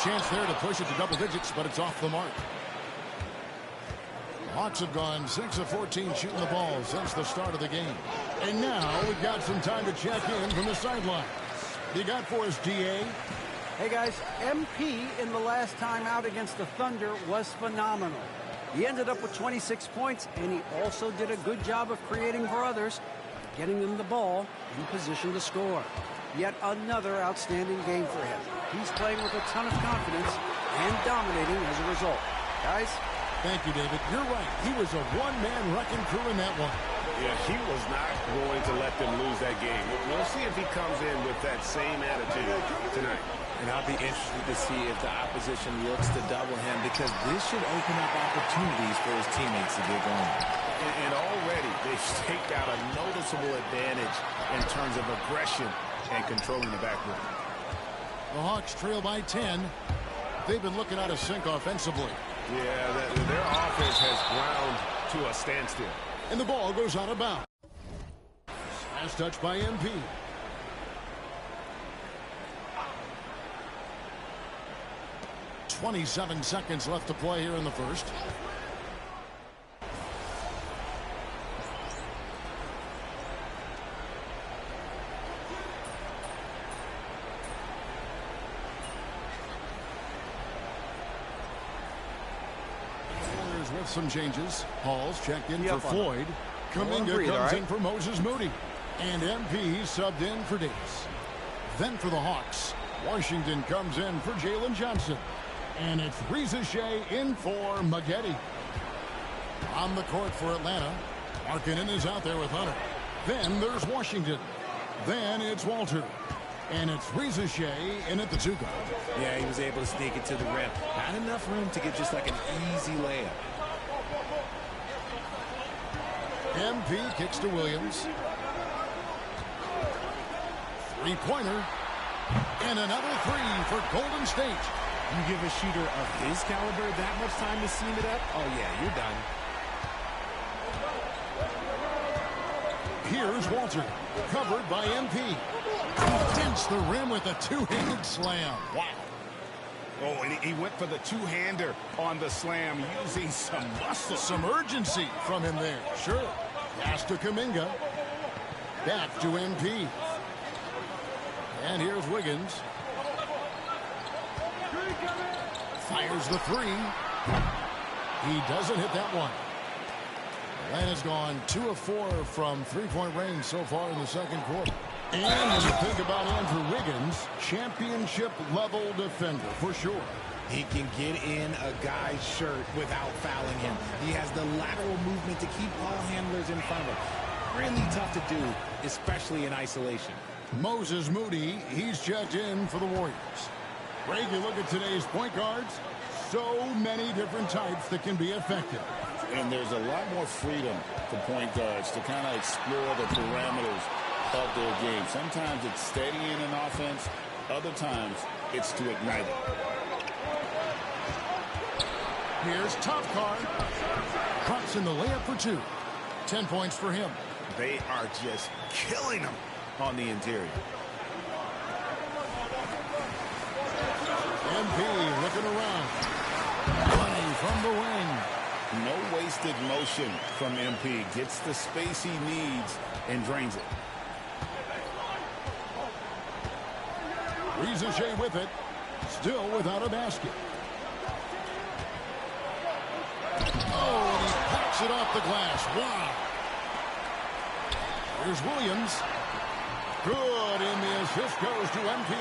Chance there to push it to double digits, but it's off the mark. Hawks have gone 6 of 14 shooting the ball since the start of the game. And now we've got some time to check in from the sidelines. You got for us, DA? Hey, guys, MP in the last time out against the Thunder was phenomenal. He ended up with 26 points, and he also did a good job of creating for others, getting them the ball in position to score. Yet another outstanding game for him. He's playing with a ton of confidence and dominating as a result. Guys? Thank you, David. You're right. He was a one-man wrecking crew in that one. Yeah, he was not going to let them lose that game. We'll see if he comes in with that same attitude tonight. And I'll be interested to see if the opposition looks to double him, because this should open up opportunities for his teammates to get going. And already they've staked out a noticeable advantage in terms of aggression and controlling the backboard. The Hawks trail by 10. They've been looking out of sync offensively. Yeah, their offense has ground to a standstill. And the ball goes out of bounds. Last touch by MP. 27 seconds left to play here in the first. Warriors with some changes. Hall's checked in for Floyd. Kuminga comes in for Moses Moody. And MP subbed in for Davis. Then for the Hawks, Washington comes in for Jalen Johnson. And it's Reza Shea in for Maggette. On the court for Atlanta, Markkanen is out there with Hunter. Then there's Washington. Then it's Walter. And it's Reza Shea in at the 2 guard. Yeah, he was able to sneak it to the rim. Not enough room to get just like an easy layup. MP kicks to Williams. Three-pointer. And another 3 for Golden State. You give a shooter of his caliber that much time to seam it up? Oh, yeah, you're done. Here's Walter, covered by MP. He dents the rim with a two-handed slam. Wow. Oh, and he went for the two-hander on the slam, using some muscle. Some urgency from him there. Sure. Pass to Kuminga. Back to MP. And here's Wiggins. Fires the 3. He doesn't hit that one. Atlanta's gone 2 of 4 from three-point range so far in the second quarter. And when you think about Andrew Wiggins, championship-level defender for sure. He can get in a guy's shirt without fouling him. He has the lateral movement to keep ball handlers in front of him. Really tough to do, especially in isolation. Moses Moody, he's checked in for the Warriors. Greg, you look at today's point guards, so many different types that can be effective. And there's a lot more freedom for point guards to kind of explore the parameters of their game. Sometimes it's steadying an offense. Other times it's to ignite it. Here's Topcar. Drops in the layup for 2. 10 points for him. They are just killing them on the interior. MP looking around. Money from the wing. No wasted motion from MP. Gets the space he needs and drains it. Reza Shea with it. Still without a basket. Oh, and he packs it off the glass. Wow. Here's Williams. Good, and the assist goes to MP.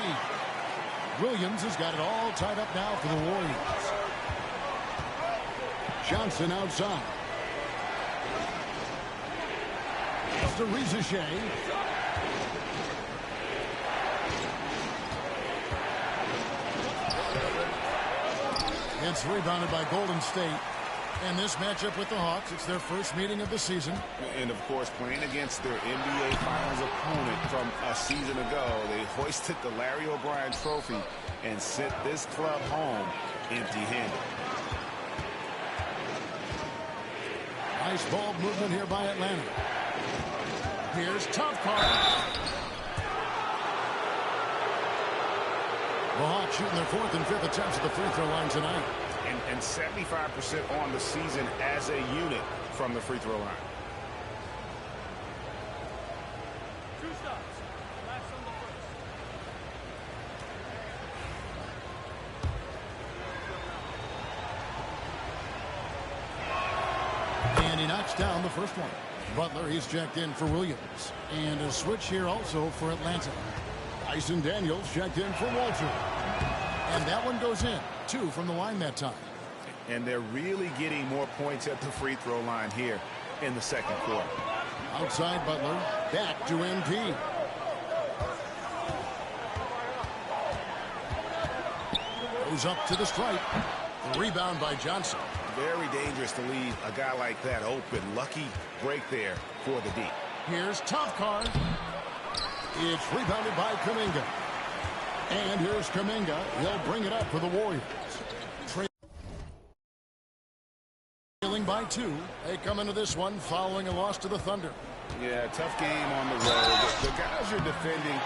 Williams has got it all tied up now for the Warriors. Johnson outside. It's to Reza Shea. It's rebounded by Golden State. And this matchup with the Hawks, it's their first meeting of the season. And, of course, playing against their NBA Finals opponent from a season ago, they hoisted the Larry O'Brien Trophy and sent this club home empty-handed. Nice ball movement here by Atlanta. Here's Topcar. The Hawks shooting their 4th and 5th attempts at the free throw line tonight. And 75% on the season as a unit from the free throw line. 2 stops. Last on the first. And he knocks down the first one. Butler, he's checked in for Williams. And a switch here also for Atlanta. Dyson Daniels checked in for Walter. And that one goes in. 2 from the line that time. And they're really getting more points at the free throw line here in the second quarter. Outside Butler. Back to MP. Goes up to the stripe. The rebound by Johnson. Very dangerous to leave a guy like that open. Lucky break there for the D. Here's Topcar. It's rebounded by Kuminga. And here's Kuminga. He'll bring it up for the Warriors. Trailing by 2. They come into this one following a loss to the Thunder. Yeah, tough game on the road. The guys are defending,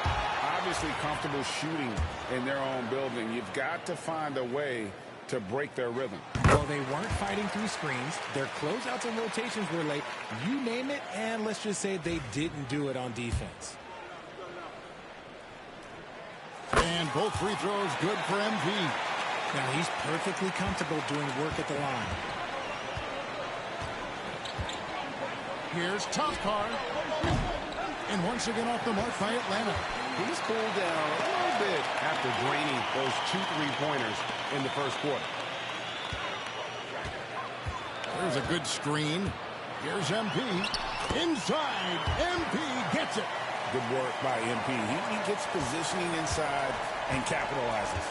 obviously comfortable shooting in their own building. You've got to find a way to break their rhythm. Well, they weren't fighting through screens. Their closeouts and rotations were late. You name it, and let's just say they didn't do it on defense. And both free throws good for MP. Now he's perfectly comfortable doing work at the line. Here's Topcar. And once again off the mark by Atlanta. He's cooled down a little bit after draining those 2 3-pointers in the first quarter. There's a good screen. Here's MP. Inside. MP gets it. Good work by MP. He gets positioning inside and capitalizes.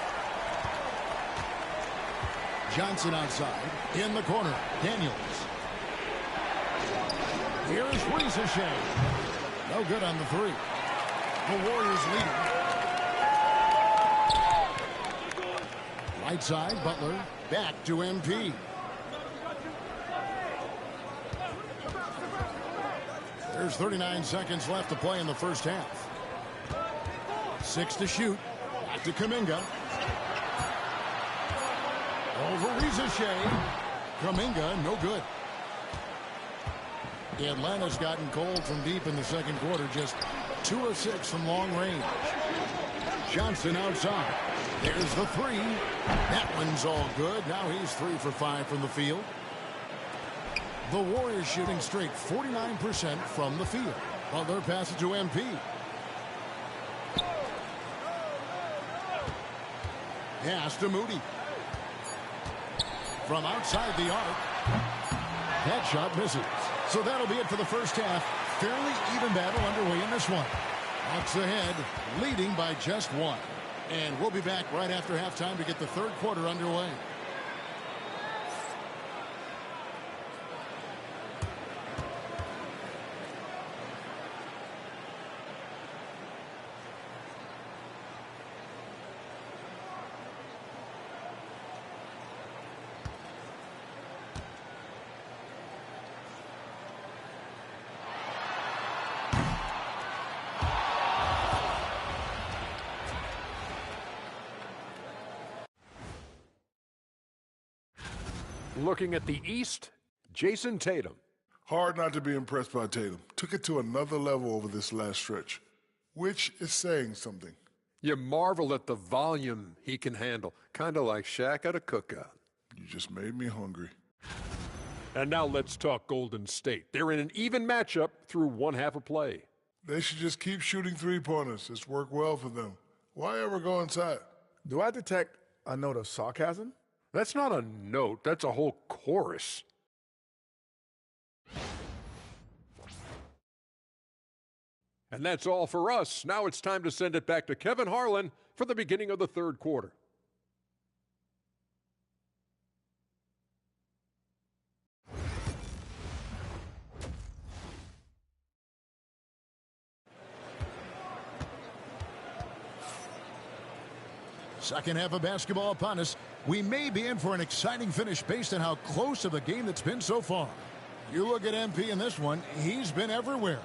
Johnson outside. In the corner. Daniels. Here's Rizashea. No good on the three. The Warriors leading. Right side, Butler. Back to MP. There's 39 seconds left to play in the first half. 6 to shoot. Back to Kuminga. Over Rizashea. Kuminga, no good. Atlanta's gotten cold from deep in the second quarter. Just 2 of 6 from long range. Johnson outside. There's the three. That one's all good. Now he's 3 for 5 from the field. The Warriors shooting straight 49% from the field. Butler passes to MP. Pass to Moody. From outside the arc. That shot misses. So that'll be it for the first half. Fairly even battle underway in this one. Hawks ahead, leading by just 1. And we'll be back right after halftime to get the third quarter underway. Looking at the East, Jason Tatum. Hard not to be impressed by Tatum. Took it to another level over this last stretch, which is saying something. You marvel at the volume he can handle, kind of like Shaq at a cookout. You just made me hungry. And now let's talk Golden State. They're in an even matchup through one half of play. They should just keep shooting three-pointers. It's worked well for them. Why ever go inside? Do I detect a note of sarcasm? That's not a note. That's a whole chorus. And that's all for us. Now it's time to send it back to Kevin Harlan for the beginning of the third quarter. Second half of basketball upon us. We may be in for an exciting finish based on how close of the game that's been so far. You look at MP in this one, he's been everywhere.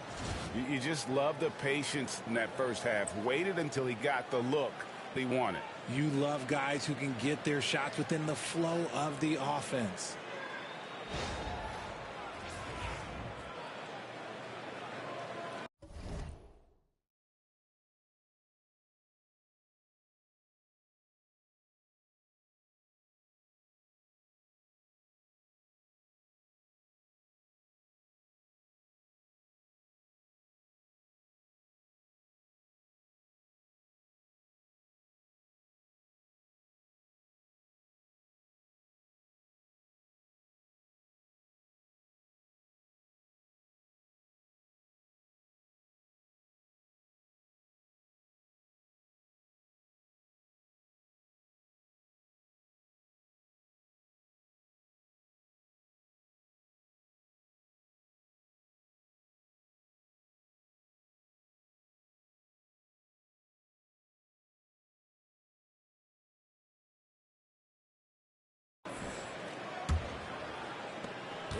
You just love the patience in that first half. Waited until he got the look he wanted. You love guys who can get their shots within the flow of the offense.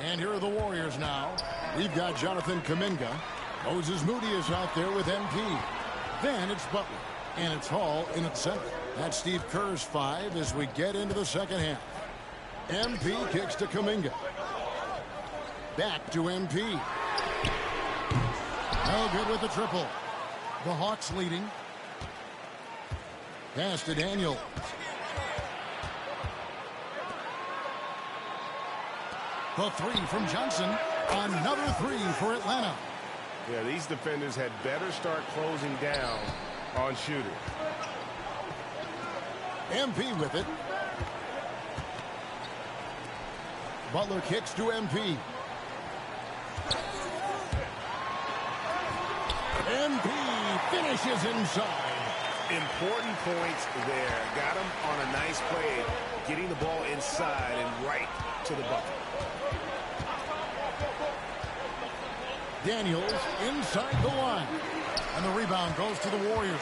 And here are the Warriors now. We've got Jonathan Kuminga. Moses Moody is out there with MP. Then it's Butler. And it's Hall in at center. That's Steve Kerr's 5 as we get into the second half. MP kicks to Kuminga. Back to MP. No good with the triple. The Hawks leading. Pass to Daniel. The 3 from Johnson. Another 3 for Atlanta. Yeah, these defenders had better start closing down on shooters. MP with it. Butler kicks to MP. MP finishes inside. Important points there. Got him on a nice play, getting the ball inside and right to the bucket. Daniels inside the line. And the rebound goes to the Warriors.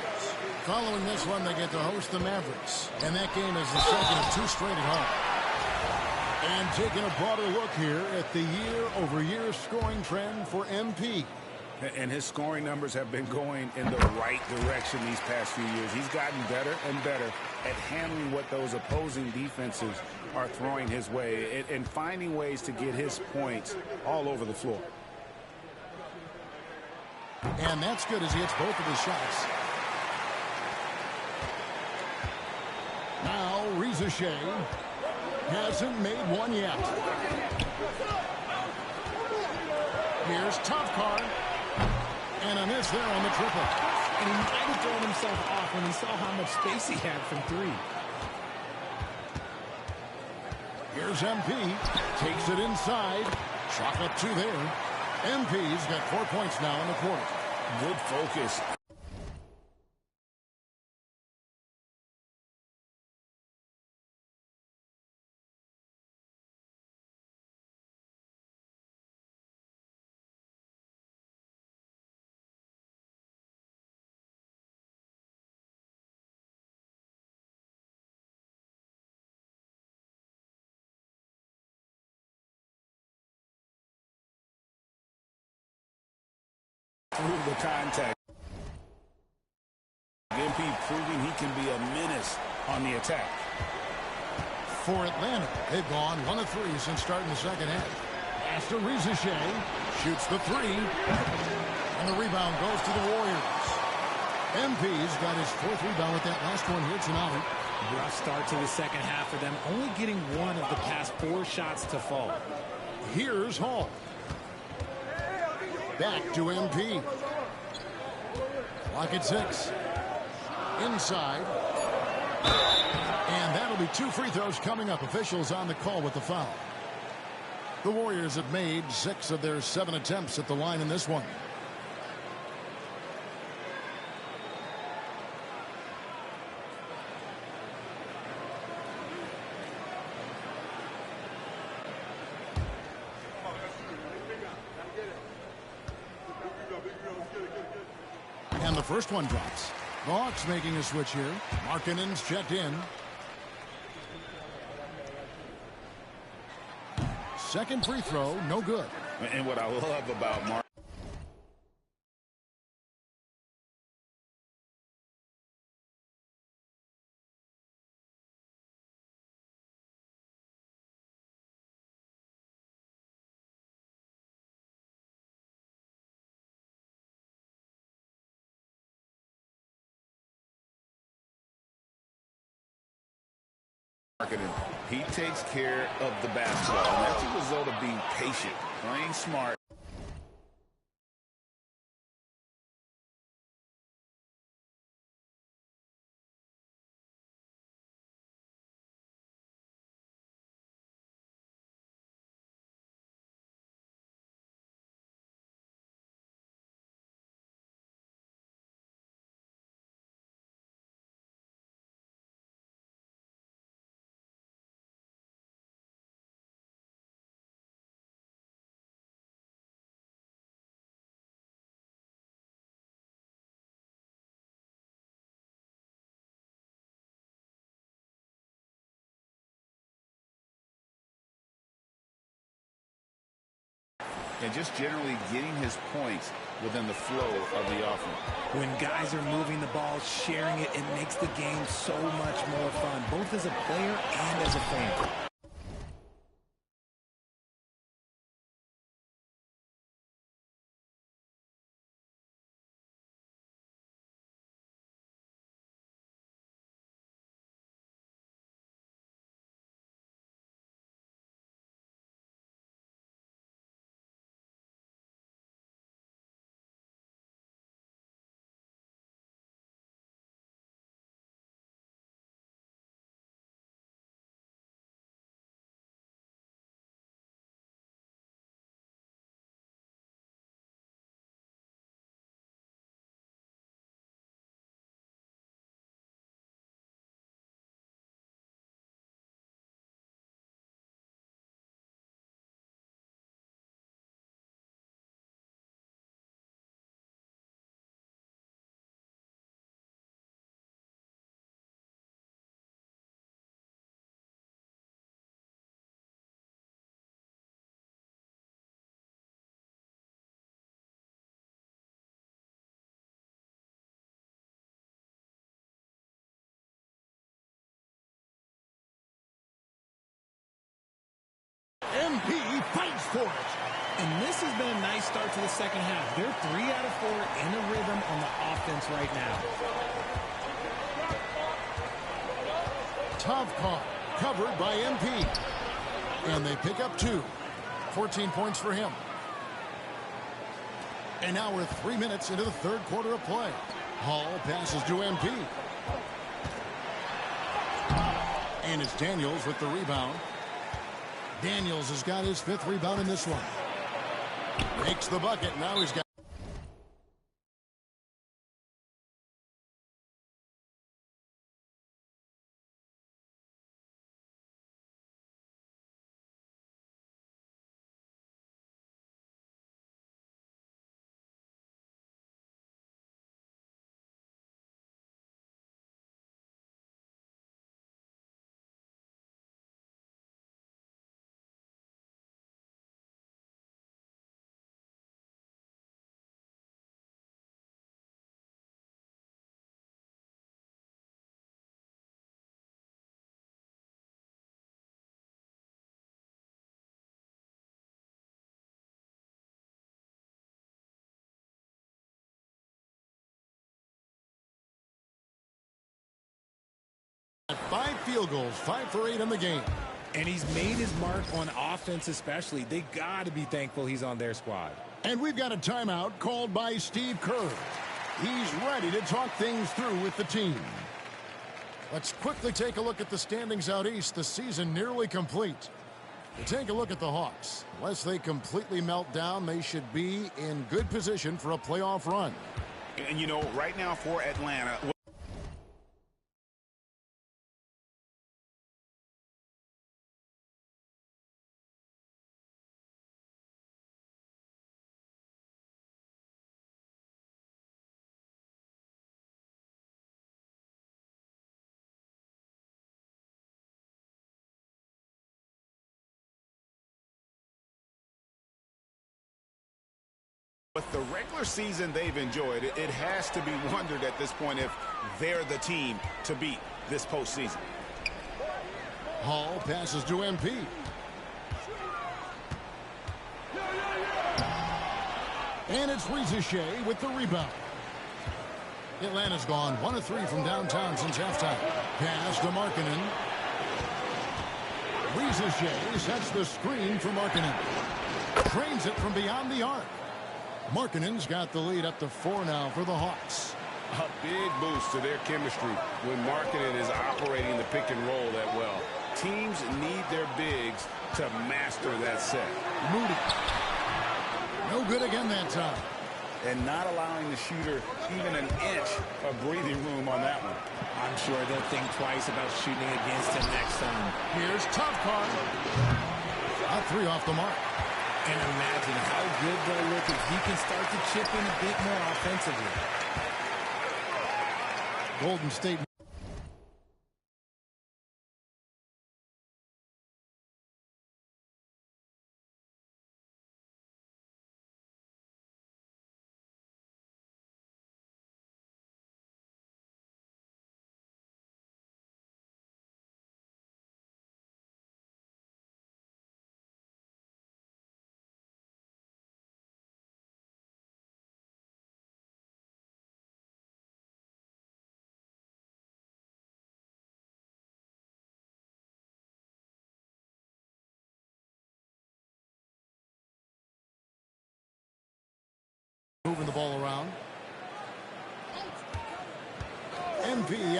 Following this one, they get to host the Mavericks. And that game is the second of 2 straight at home. And taking a broader look here at the year-over-year scoring trend for MP. And his scoring numbers have been going in the right direction these past few years. He's gotten better and better at handling what those opposing defenses are throwing his way and finding ways to get his points all over the floor. And that's good as he hits both of his shots. Now, Reza Shea hasn't made one yet. Here's Topcar. And a miss there on the triple. And he might have thrown himself off when he saw how much space he had from 3. Here's MP. Takes it inside. Chalk up 2 there. MP's got 4 points now in the quarter. Good focus. Through the contact. MP proving he can be a menace on the attack. For Atlanta, they've gone 1 of 3 since starting the second half. Pass to Reza Shea. Shoots the 3. And the rebound goes to the Warriors. MP's got his 4th rebound with that last one here tonight. Rough start to the second half for them, only getting 1 of the past 4 shots to fall. Here's Hall. Back to MP. Clock at 6. Inside. And that'll be 2 free throws coming up. Officials on the call with the foul. The Warriors have made 6 of their 7 attempts at the line in this one. And the first one drops. The Hawks making a switch here. Markkanen's checked in. Second free throw, no good. And what I love about Mark. He takes care of the basketball, and that's a result of being patient, playing smart. and just generally getting his points within the flow of the offense. When guys are moving the ball, sharing it, it makes the game so much more fun, both as a player and as a fan. MP fights for it. And this has been a nice start to the second half. They're 3 out of 4 in a rhythm on the offense right now. Tough call, covered by MP. And they pick up 2. 14 points for him. And now we're 3 minutes into the third quarter of play. Hall passes to MP. And it's Daniels with the rebound. Daniels has got his 5th rebound in this one. Makes the bucket. Now he's got... Five field goals, 5 for 8 in the game. And he's made his mark on offense especially. They got to be thankful he's on their squad. And we've got a timeout called by Steve Kerr. He's ready to talk things through with the team. Let's quickly take a look at the standings out east. The season nearly complete. We take a look at the Hawks. Unless they completely melt down, they should be in good position for a playoff run. And, you know, right now for Atlanta... With the regular season they've enjoyed, it has to be wondered at this point if they're the team to beat this postseason. Hall passes to MP. And it's Shea with the rebound. Atlanta's gone 1 of 3 from downtown since halftime. Pass to Markkanen. Shea sets the screen for Markkanen. Trains it from beyond the arc. Markkanen's got the lead up to 4 now for the Hawks. A big boost to their chemistry when Markkanen is operating the pick and roll that well. Teams need their bigs to master that set. Moody. No good again that time. And not allowing the shooter even an inch of breathing room on that one. I'm sure they'll think twice about shooting against him next time. Here's Topcon. A 3 off the mark. And imagine how good they'll look if he can start to chip in a bit more offensively. Golden State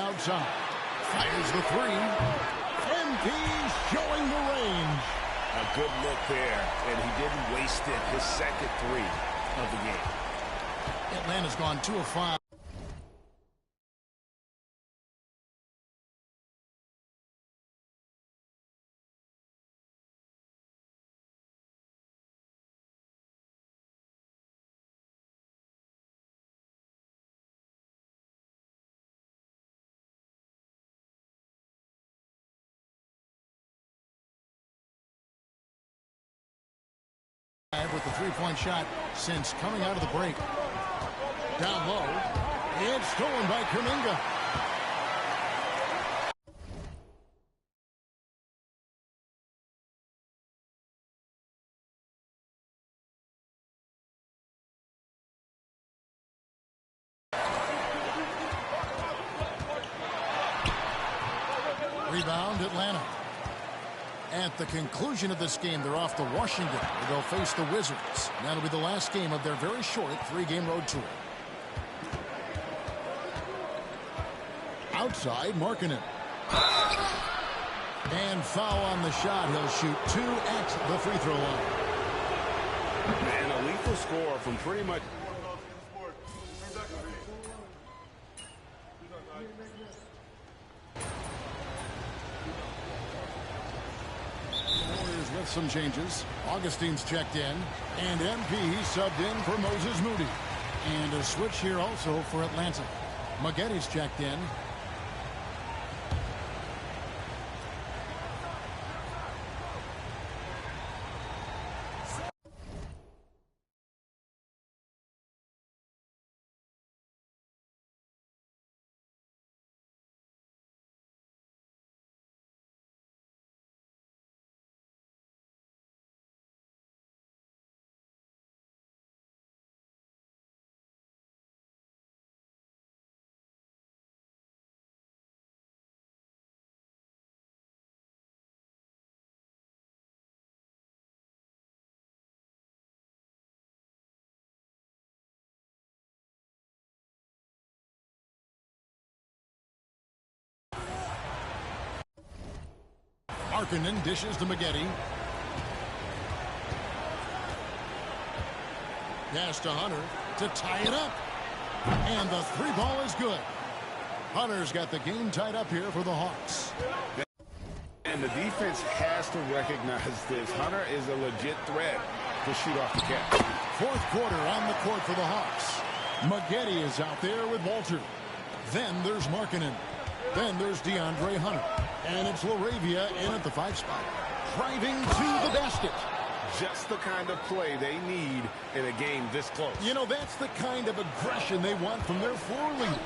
outside. Fires the three. MP showing the range. A good look there, and he didn't waste it. His second three of the game. Atlanta's gone 2 of 5. With the three-point shot since coming out of the break. Down low. It's stolen by Kuminga. Rebound, Atlanta. At the conclusion of this game, they're off to Washington, where they'll face the Wizards. That'll be the last game of their very short 3-game road tour. Outside, Markkanen. And foul on the shot. He'll shoot 2 at the free throw line. And a lethal score from pretty much... With some changes. Augustine's checked in, and MP subbed in for Moses Moody. And a switch here also for Atlanta. Maggetti's checked in. Markkanen dishes to Maggetti. Pass to Hunter to tie it up. And the 3 ball is good. Hunter's got the game tied up here for the Hawks. And the defense has to recognize this. Hunter is a legit threat to shoot off the catch. Fourth quarter on the court for the Hawks. Maggetti is out there with Walter. Then there's Markkanen. Then there's DeAndre Hunter. And it's LaRavia in at the 5 spot. Driving to the basket. Just the kind of play they need in a game this close. You know, that's the kind of aggression they want from their floor leader.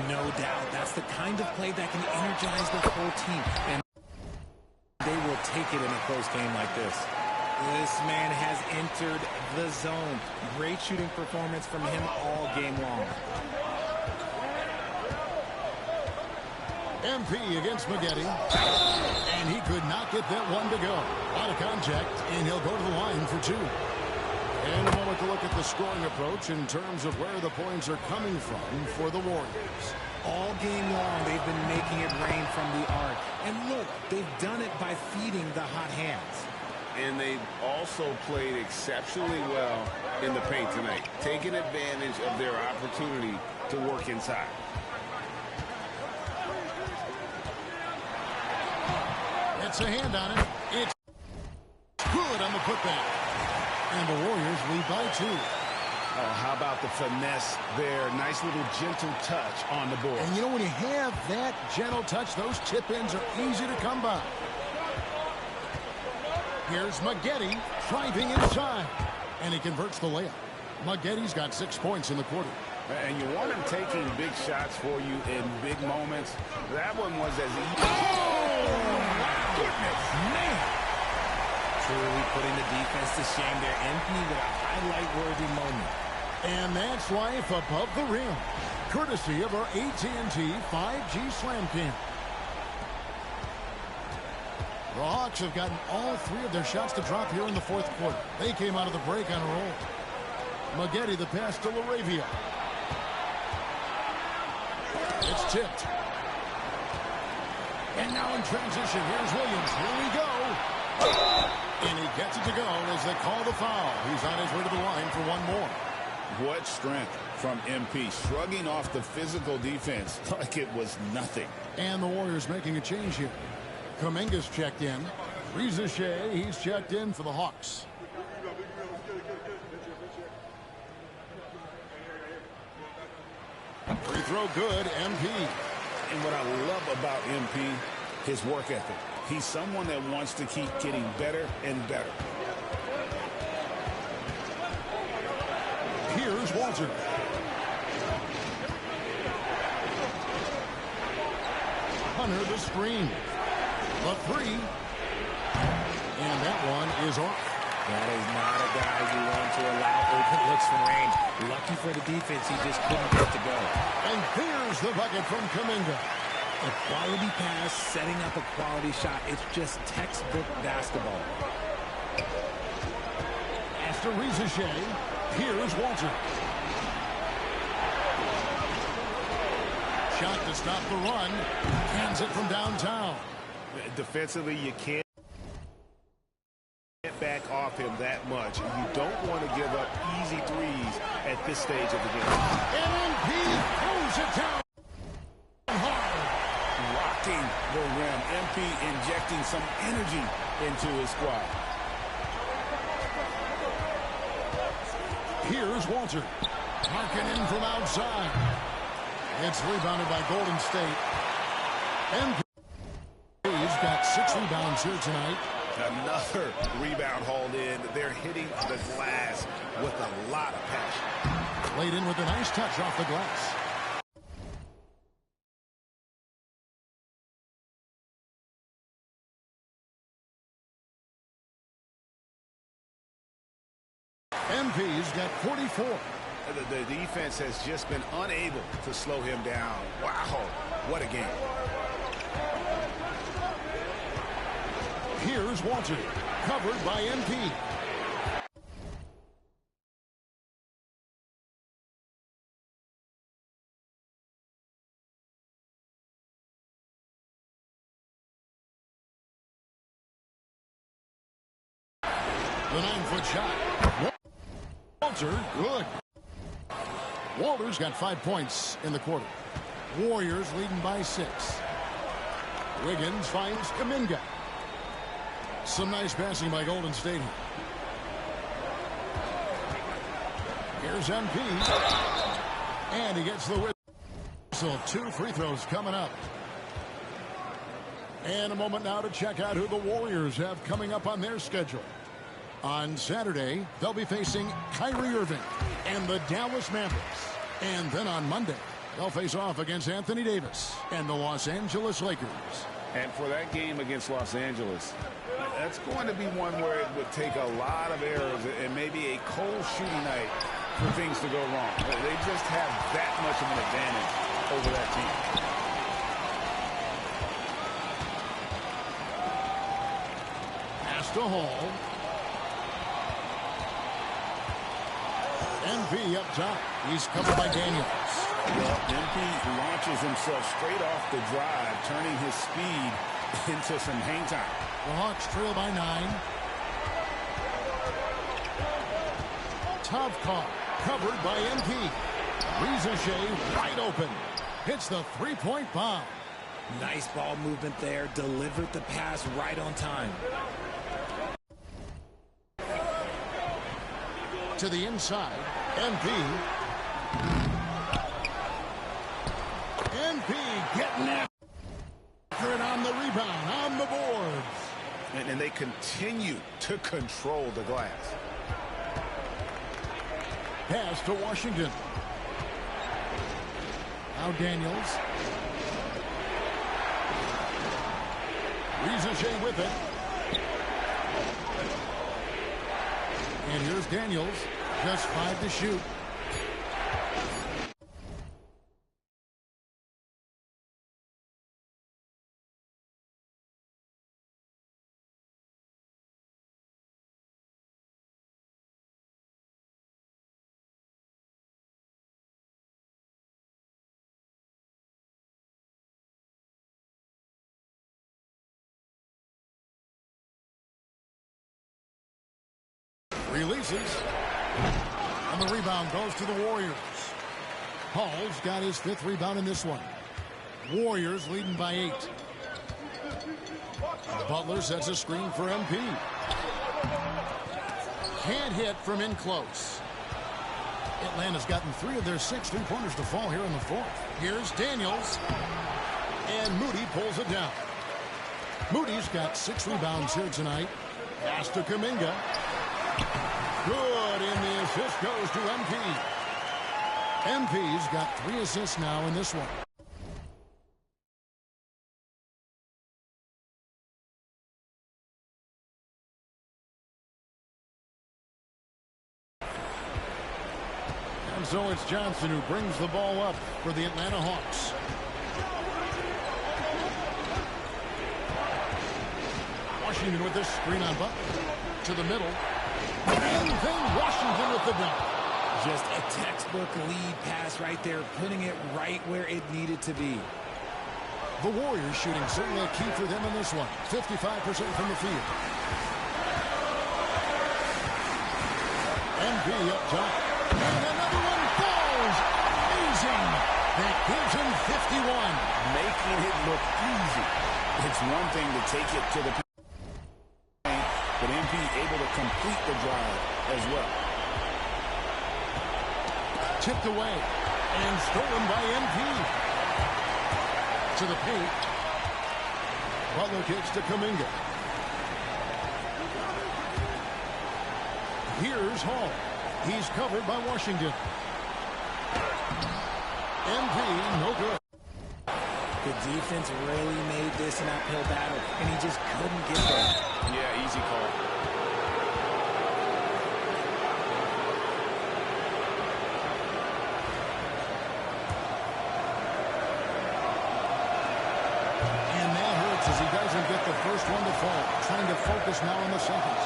No doubt. That's the kind of play that can energize the whole team. And they will take it in a close game like this. This man has entered the zone. Great shooting performance from him all game long. MP against Maggetti. And he could not get that one to go. Out of contact, and he'll go to the line for 2. And a moment to look at the scoring approach in terms of where the points are coming from for the Warriors. All game long, they've been making it rain from the arc. And look, they've done it by feeding the hot hands. And they've also played exceptionally well in the paint tonight, taking advantage of their opportunity to work inside. It's a hand on it. It's good on the putback. And the Warriors lead by 2. Oh, how about the finesse there? Nice little gentle touch on the board. And you know, when you have that gentle touch, those chip-ins are easy to come by. Here's Maggetti driving inside. And he converts the layup. Maggetti's got 6 points in the quarter. And you want him taking big shots for you in big moments. That one was as easy. Oh, my goodness, man. Truly putting the defense to shame there. Anthony with a highlight-worthy moment. And that's life above the rim. Courtesy of our AT&T 5G Slam Cam. The Hawks have gotten all 3 of their shots to drop here in the fourth quarter. They came out of the break on a roll. Maggetti the pass to LaRavia. It's tipped. And now in transition, here's Williams. Here we go. And he gets it to go as they call the foul. He's on his way to the line for one more. What strength from MP, shrugging off the physical defense like it was nothing. And the Warriors making a change here. Kuminga's checked in. Reza Shea, he's checked in for the Hawks. Free throw good, MP. And what I love about MP, his work ethic. He's someone that wants to keep getting better and better. Here's Walter. Hunter the screen. The three. And that one is off. That is not a guy you want to allow open looks from range. Lucky for the defense, he just couldn't get to go. And here's the bucket from Kuminga. A quality pass, setting up a quality shot. It's just textbook basketball. After Reza Shea, here's Walter. Shot to stop the run. Hands it from downtown. Defensively, you can't get back off him that much. You don't want to give up easy threes at this stage of the game. And MP throws it down hard. Rocking the rim. MP injecting some energy into his squad. Here's Walter. Marking in from outside. It's rebounded by Golden State. MP's got 6 rebounds here tonight. Another rebound hauled in. They're hitting the glass with a lot of passion. Laid in with a nice touch off the glass. MP's got 44. The defense has just been unable to slow him down. Wow, what a game. Here's Walter, covered by MP. The 9-foot shot. Walter, good. Walter's got 5 points in the quarter. Warriors leading by 6. Wiggins finds Kuminga. Some nice passing by Golden State. Here's MP. And he gets the whistle. 2 free throws coming up. And a moment now to check out who the Warriors have coming up on their schedule. On Saturday, they'll be facing Kyrie Irving and the Dallas Mavericks. And then on Monday, they'll face off against Anthony Davis and the Los Angeles Lakers. And for that game against Los Angeles, that's going to be one where it would take a lot of errors and maybe a cold shooting night for things to go wrong. They just have that much of an advantage over that team. Pass to Hall. MP up top. He's covered by Daniels. Well, MP launches himself straight off the drive, turning his speed into some hang time. The Hawks trail by 9. Tough call. Covered by MP. Reza Shea wide open. Hits the three-point bomb. Nice ball movement there. Delivered the pass right on time. To the inside. MP. MP getting after it on the rebound, on the boards. And they continue to control the glass. Pass to Washington. Now Daniels. Reza Shea with it. And here's Daniels. Just 5 to shoot. Releases. And the rebound goes to the Warriors. Hall's got his 5th rebound in this one. Warriors leading by 8. Butler sets a screen for MP. Can't hit from in close. Atlanta's gotten 3 of their 6 3-pointers to fall here in the 4th. Here's Daniels. And Moody pulls it down. Moody's got 6 rebounds here tonight. Pass to Kuminga. Good, and the assist goes to MP. MP's got 3 assists now in this one. And so it's Johnson who brings the ball up for the Atlanta Hawks. Washington with this screen on Butler. To the middle. And then Washington with the dunk. Just a textbook lead pass right there, putting it right where it needed to be. The Warriors shooting certainly a key for them in this one. 55% from the field. MP up top. And another one falls. Amazing. That gives him 51. Making it look easy. It's one thing to take it to the paint, but MP able to complete the drive as well. Tipped away and stolen by MP. To the paint. Butler kicks to Kuminga. Here's Hall. He's covered by Washington. MP, no good. The defense really made this an uphill battle, and he just couldn't get there. Yeah, easy call. And that hurts as he doesn't get the first one to fall. Trying to focus now on the second.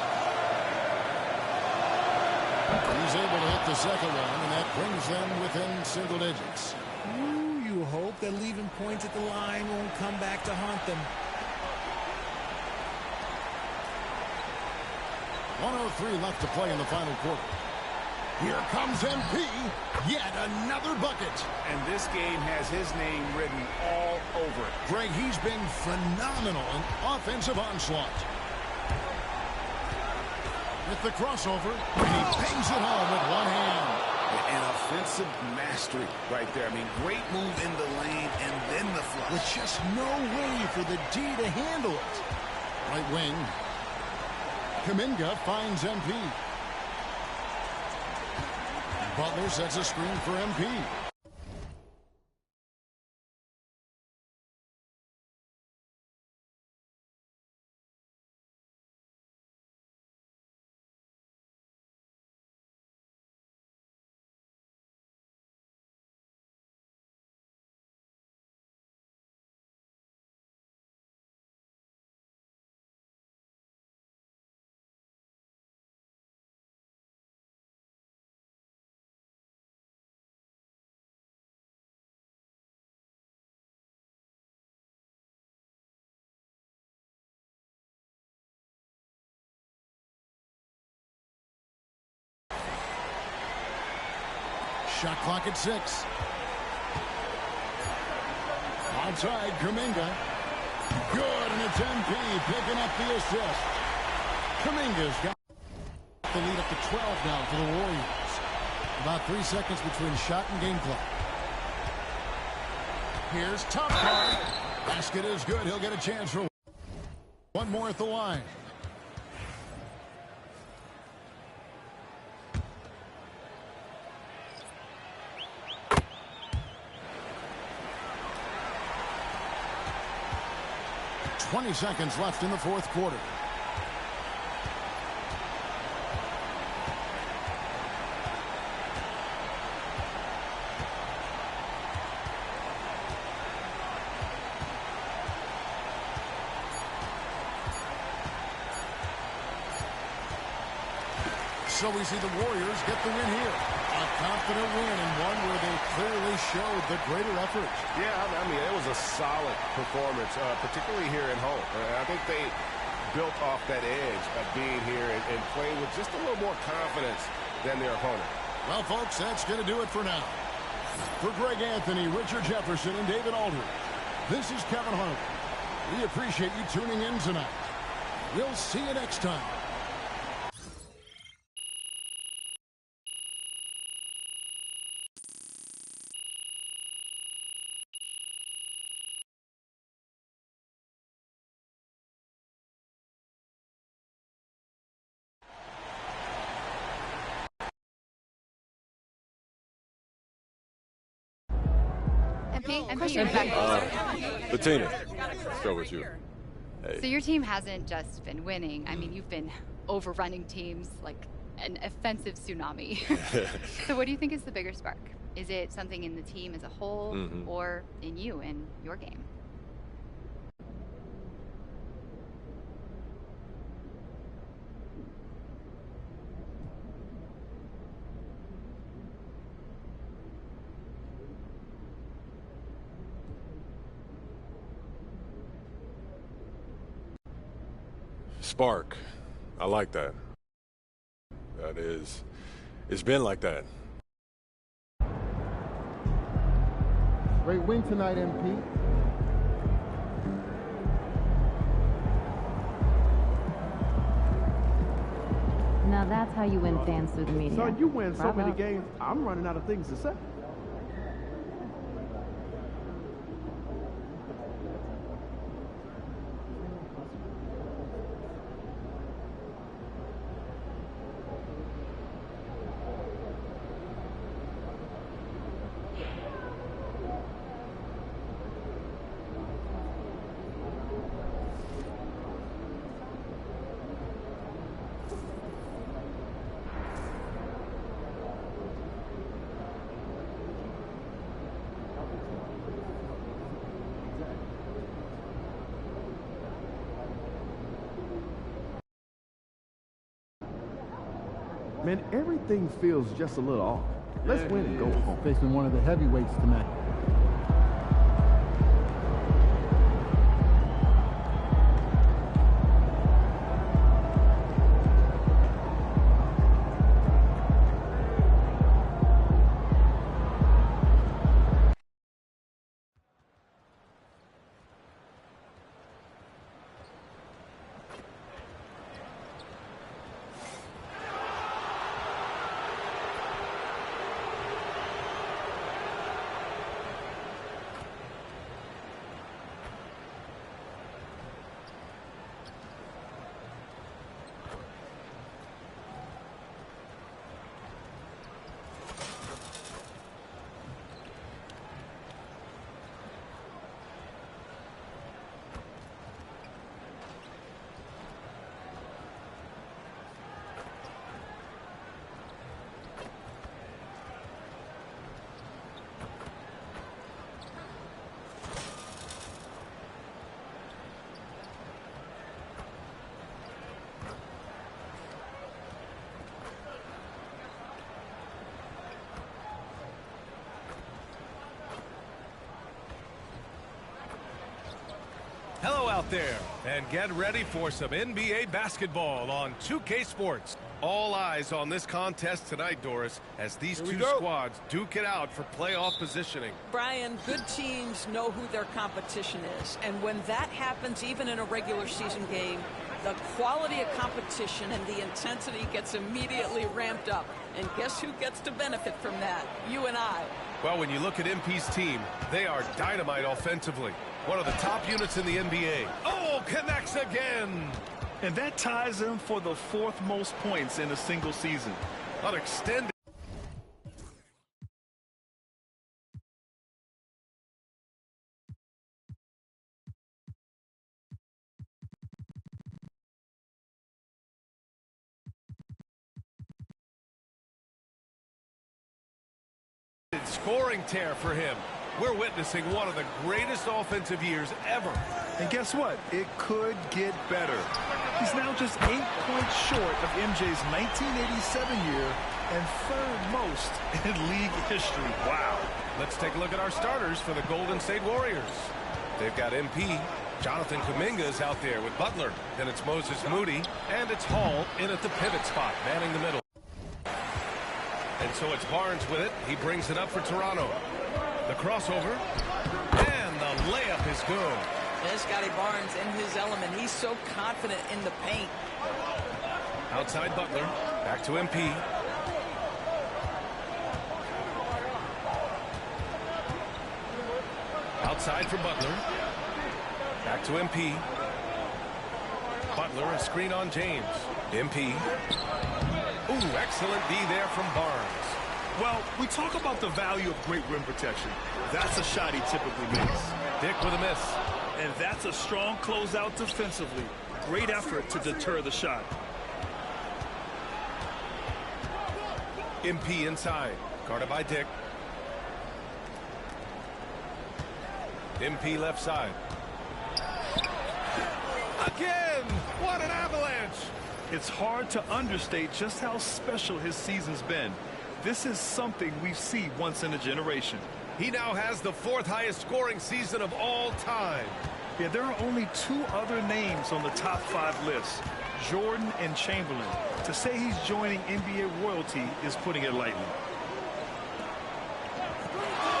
He's able to hit the second one, and that brings them within single digits. Ooh, you hope that leaving points at the line won't come back to haunt them. 1:03 left to play in the final quarter. Here comes MP. Yet another bucket. And this game has his name written all over it. Greg, he's been phenomenal in offensive onslaught. With the crossover, and he bangs it home with one hand. An offensive mastery right there. I mean, great move in the lane and then the flush. With just no way for the D to handle it. Right wing. Kuminga finds MP. Butler sets a screen for MP. Shot clock at 6. Outside, Kuminga. Good, and it's MP picking up the assist. Kuminga's got the lead up to 12 now for the Warriors. About 3 seconds between shot and game clock. Here's tough card. Basket is good. He'll get a chance for one more at the line. .20 seconds left in the fourth quarter. So we see the Warriors get the win here. A confident win and one where they clearly showed the greater effort. Yeah, I mean, it was a solid performance, particularly here at home. I think they built off that edge by being here and playing with just a little more confidence than their opponent. Well, folks, that's going to do it for now. For Greg Anthony, Richard Jefferson, and David Aldridge, this is Kevin Harlan. We appreciate you tuning in tonight. We'll see you next time. Bettina, let's go with you. Hey. So your team hasn't just been winning. I mean, you've been overrunning teams like an offensive tsunami. So what do you think is the bigger spark? Is it something in the team as a whole or in you and your game? Spark. I like that. That is, it's been like that. Great win tonight, MP. Now that's how you win fans through the media. Son, you win so Bravo. many games, I'm running out of things to say. Man, everything feels just a little off. Let's win and go home. Facing one of the heavyweights tonight. Hello out there, and get ready for some NBA basketball on 2K Sports. All eyes on this contest tonight, Doris, as these two squads duke it out for playoff positioning. Brian, good teams know who their competition is, and when that happens, even in a regular season game, the quality of competition and the intensity gets immediately ramped up. And guess who gets to benefit from that? You and I. Well, when you look at MP's team, they are dynamite offensively. One of the top units in the NBA. Oh, connects again. And that ties him for the 4th most points in a single season. Unextended. Scoring tear for him. We're witnessing one of the greatest offensive years ever. And guess what? It could get better. He's now just 8 points short of MJ's 1987 year and 3rd most in league history. Wow. Let's take a look at our starters for the Golden State Warriors. They've got MP, Jonathan Kuminga's out there with Butler. Then it's Moses Moody, and it's Hall in at the pivot spot, manning the middle. And so it's Barnes with it. He brings it up for Toronto. The crossover, and the layup is good. There's Scotty Barnes in his element. He's so confident in the paint. Outside Butler, back to MP. Outside for Butler. Back to MP. Butler, a screen on James. MP. Ooh, excellent D there from Barnes. Well, we talk about the value of great rim protection. That's a shot he typically makes. Dick with a miss. And that's a strong closeout defensively. Great effort to deter the shot. MP inside. Guarded by Dick. MP left side. Again! What an avalanche! It's hard to understate just how special his season's been. This is something we see once in a generation. He now has the 4th highest scoring season of all time. Yeah, there are only 2 other names on the top 5 list, Jordan and Chamberlain. To say he's joining NBA royalty is putting it lightly.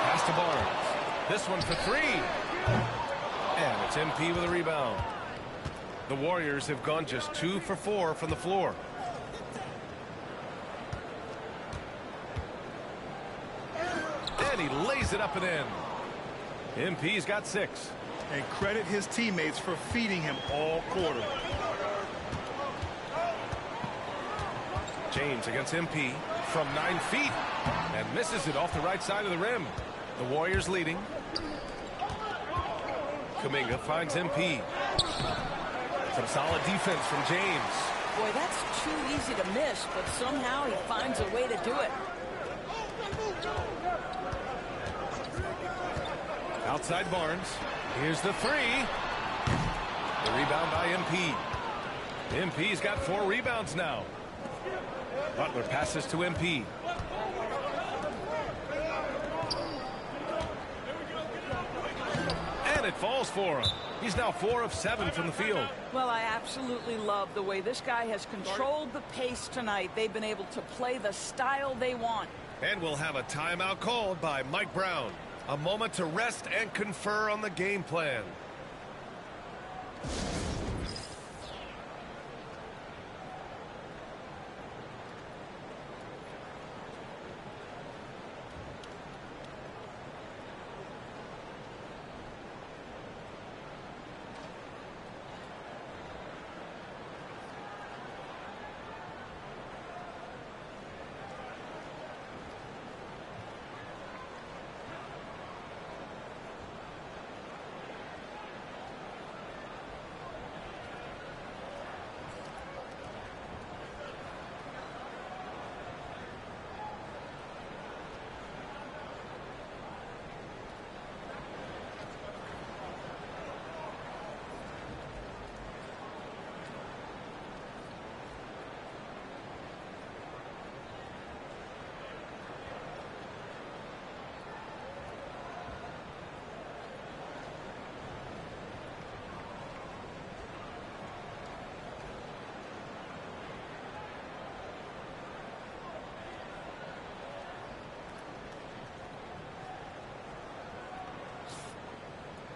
Pass to Barnes. This one for 3. And it's MP with a rebound. The Warriors have gone just 2 for 4 from the floor. And he lays it up and in. MP's got 6. And credit his teammates for feeding him all quarter. James against MP from 9 feet and misses it off the right side of the rim. The Warriors leading. Kuminga finds MP. Some solid defense from James. Boy, that's too easy to miss, but somehow he finds a way to do it. Outside Barnes. Here's the 3. The rebound by MP. MP's got 4 rebounds now. Butler passes to MP. And it falls for him. He's now 4 of 7 from the field. Well, I absolutely love the way this guy has controlled the pace tonight. They've been able to play the style they want. And we'll have a timeout called by Mike Brown. A moment to rest and confer on the game plan.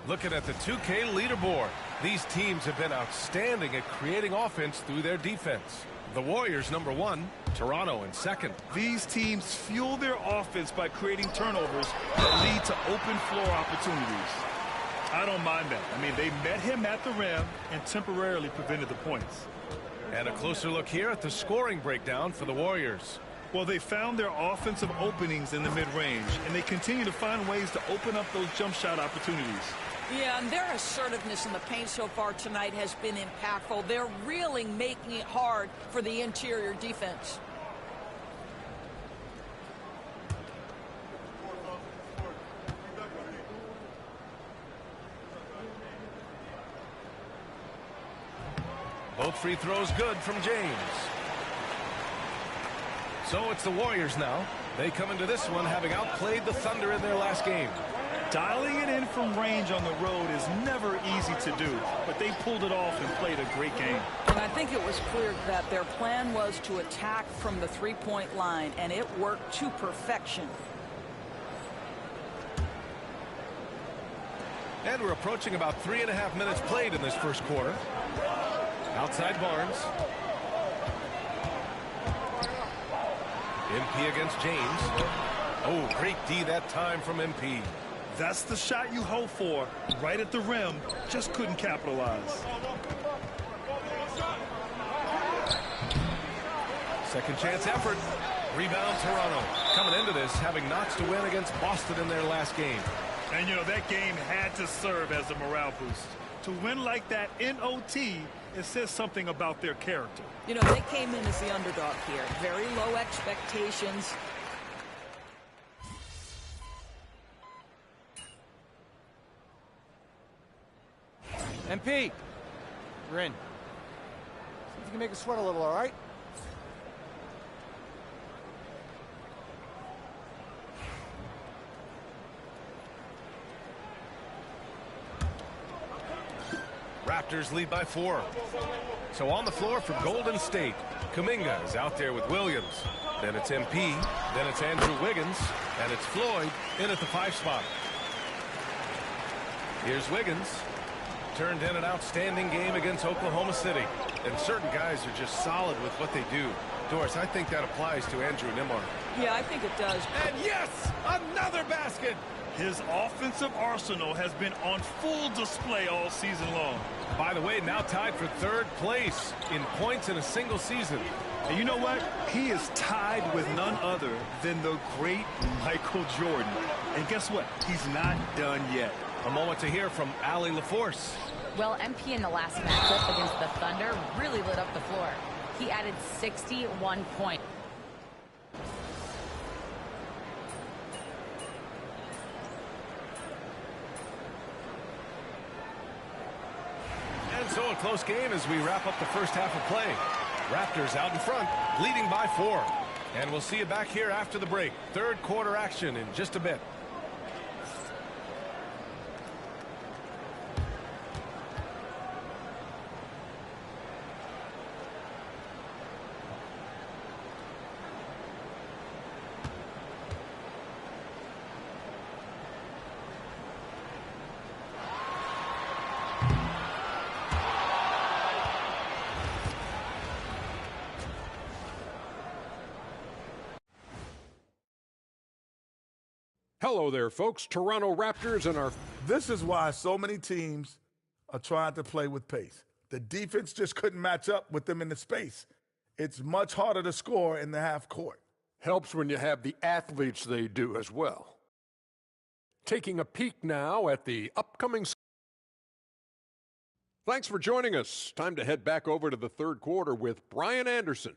Looking at the 2K leaderboard, these teams have been outstanding at creating offense through their defense. The Warriors #1, Toronto in 2nd. These teams fuel their offense by creating turnovers that lead to open floor opportunities. I don't mind that. I mean, they met him at the rim and temporarily prevented the points. And a closer look here at the scoring breakdown for the Warriors. Well, they found their offensive openings in the mid-range, and they continue to find ways to open up those jump shot opportunities. Yeah, and their assertiveness in the paint so far tonight has been impactful. They're really making it hard for the interior defense. Both free throws good from James. So it's the Warriors now. They come into this one having outplayed the Thunder in their last game. Dialing it in from range on the road is never easy to do, but they pulled it off and played a great game. And I think it was clear that their plan was to attack from the three-point line, and it worked to perfection. And we're approaching about 3.5 minutes played in this first quarter. Outside Barnes. MP against James. Oh, great D that time from MP. That's the shot you hope for. Right at the rim. Just couldn't capitalize. Second chance effort. Rebound Toronto. Coming into this, having notched a win against Boston in their last game. And, you know, that game had to serve as a morale boost. To win like that in OT, it says something about their character. You know, they came in as the underdog here. Very low expectations. MP, you're in. See if you can make us sweat a little, all right? Raptors lead by 4. So on the floor for Golden State, Kuminga is out there with Williams. Then it's MP. Then it's Andrew Wiggins. And it's Floyd in at the 5 spot. Here's Wiggins. Turned in an outstanding game against Oklahoma City. And certain guys are just solid with what they do. Doris, I think that applies to Andrew Nembhard. Yeah, I think it does. And yes, another basket. His offensive arsenal has been on full display all season long. By the way, now tied for 3rd place in points in a single season. And you know what? He is tied with none other than the great Michael Jordan. And guess what? He's not done yet. A moment to hear from Allie LaForce. Well, MP in the last matchup against the Thunder really lit up the floor. He added 61 points. And so a close game as we wrap up the first half of play. Raptors out in front, leading by 4. And we'll see you back here after the break. 3rd quarter action in just a bit. Hello there, folks. Toronto Raptors and our... This is why so many teams are trying to play with pace. The defense just couldn't match up with them in the space. It's much harder to score in the half court. Helps when you have the athletes they do as well. Taking a peek now at the upcoming... Thanks for joining us. Time to head back over to the 3rd quarter with Brian Anderson.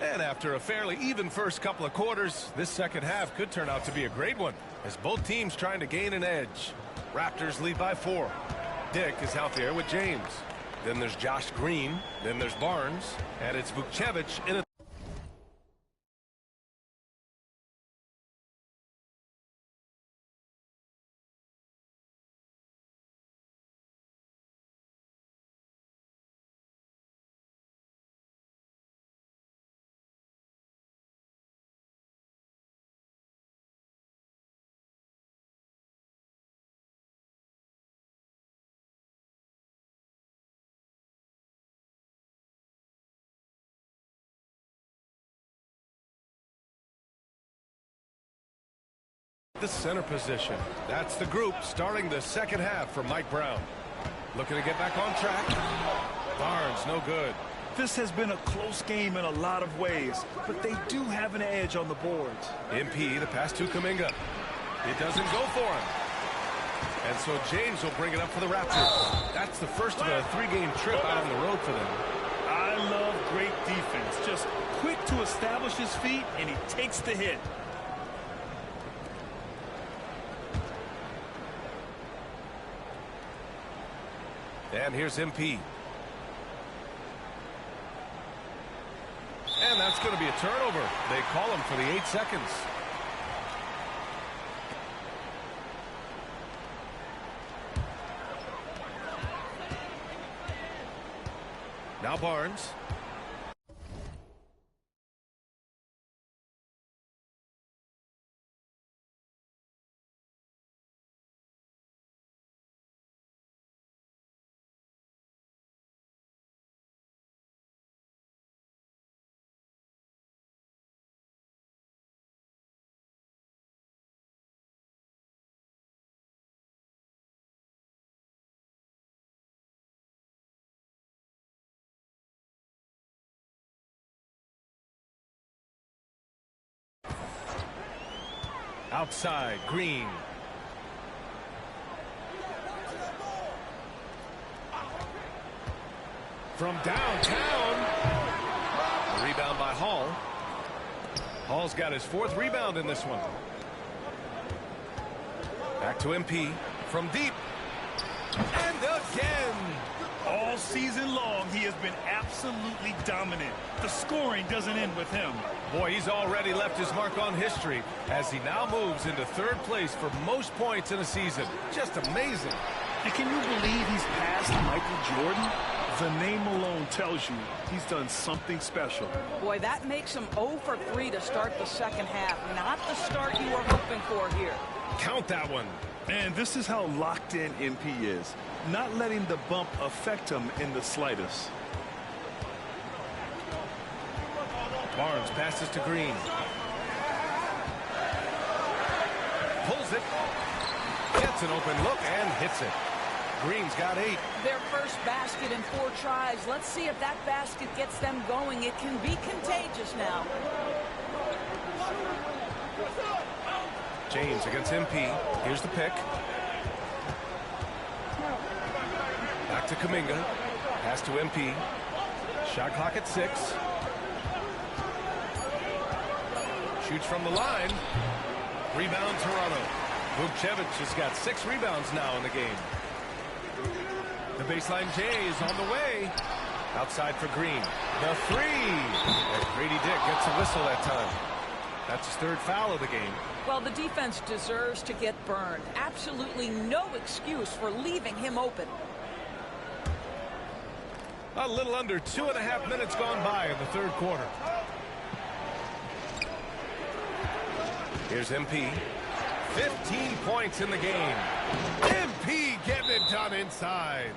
And after a fairly even first couple of quarters, this second half could turn out to be a great one, as both teams trying to gain an edge. Raptors lead by 4. Dick is out there with James. Then there's Josh Green. Then there's Barnes. And it's Vukcevic in it. The center position. That's the group starting the second half for Mike Brown. Looking to get back on track. Barnes, no good. This has been a close game in a lot of ways, but they do have an edge on the boards. MP, the pass to Kuminga. It doesn't go for him. And so James will bring it up for the Raptors. That's the first of a 3-game trip out on the road for them. I love great defense. Just quick to establish his feet, and he takes the hit. And here's MP. And that's going to be a turnover. They call him for the 8 seconds. Now Barnes. Outside, Green. From downtown. A rebound by Hall. Hall's got his 4th rebound in this one. Back to MP. From deep. And again. All season long, he has been absolutely dominant. The scoring doesn't end with him. Boy, he's already left his mark on history as he now moves into 3rd place for most points in a season. Just amazing. And can you believe he's passed Michael Jordan? The name alone tells you he's done something special. Boy, that makes him 0 for 3 to start the second half. Not the start you were hoping for here. Count that one. And this is how locked in MP is. Not letting the bump affect him in the slightest. Barnes passes to Green. Pulls it. Gets an open look and hits it. Green's got 8. Their first basket in 4 tries. Let's see if that basket gets them going. It can be contagious now. James against MP. Here's the pick. Back to Kuminga. Pass to MP. Shot clock at 6. Shoots from the line. Rebound Toronto. Vukcevic has got 6 rebounds now in the game. The baseline J is on the way. Outside for Green. The 3. And Grady Dick gets a whistle that time. That's his 3rd foul of the game. Well, the defense deserves to get burned. Absolutely no excuse for leaving him open. A little under 2.5 minutes gone by in the 3rd quarter. Here's MP. 15 points in the game. MP getting it done inside.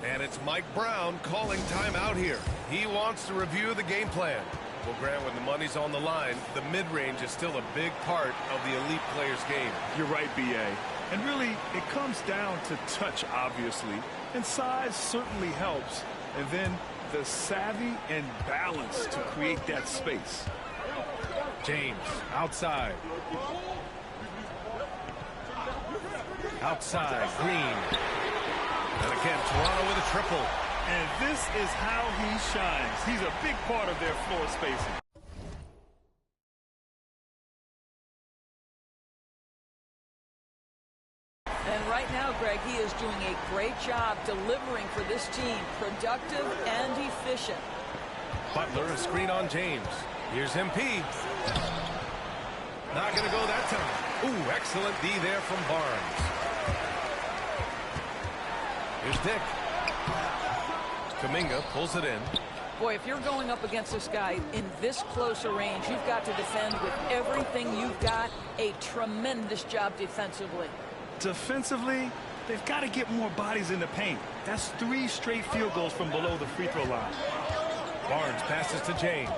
And it's Mike Brown calling timeout here. He wants to review the game plan. Well, Grant, when the money's on the line, the mid-range is still a big part of the elite player's game. You're right, B.A. And really, it comes down to touch, obviously. And size certainly helps. And then the savvy and balance to create that space. James, outside. Outside, Green. And again, Toronto with a triple. And this is how he shines. He's a big part of their floor spacing. And right now, Greg, he is doing a great job delivering for this team. Productive and efficient. Butler, a screen on James. Here's MP. Not going to go that time. Ooh, excellent D there from Barnes. Here's Dick. Kuminga pulls it in. Boy, if you're going up against this guy in this close a range, you've got to defend with everything you've got. A tremendous job defensively. Defensively, they've got to get more bodies in the paint. That's 3 straight field goals from below the free throw line. Barnes passes to James.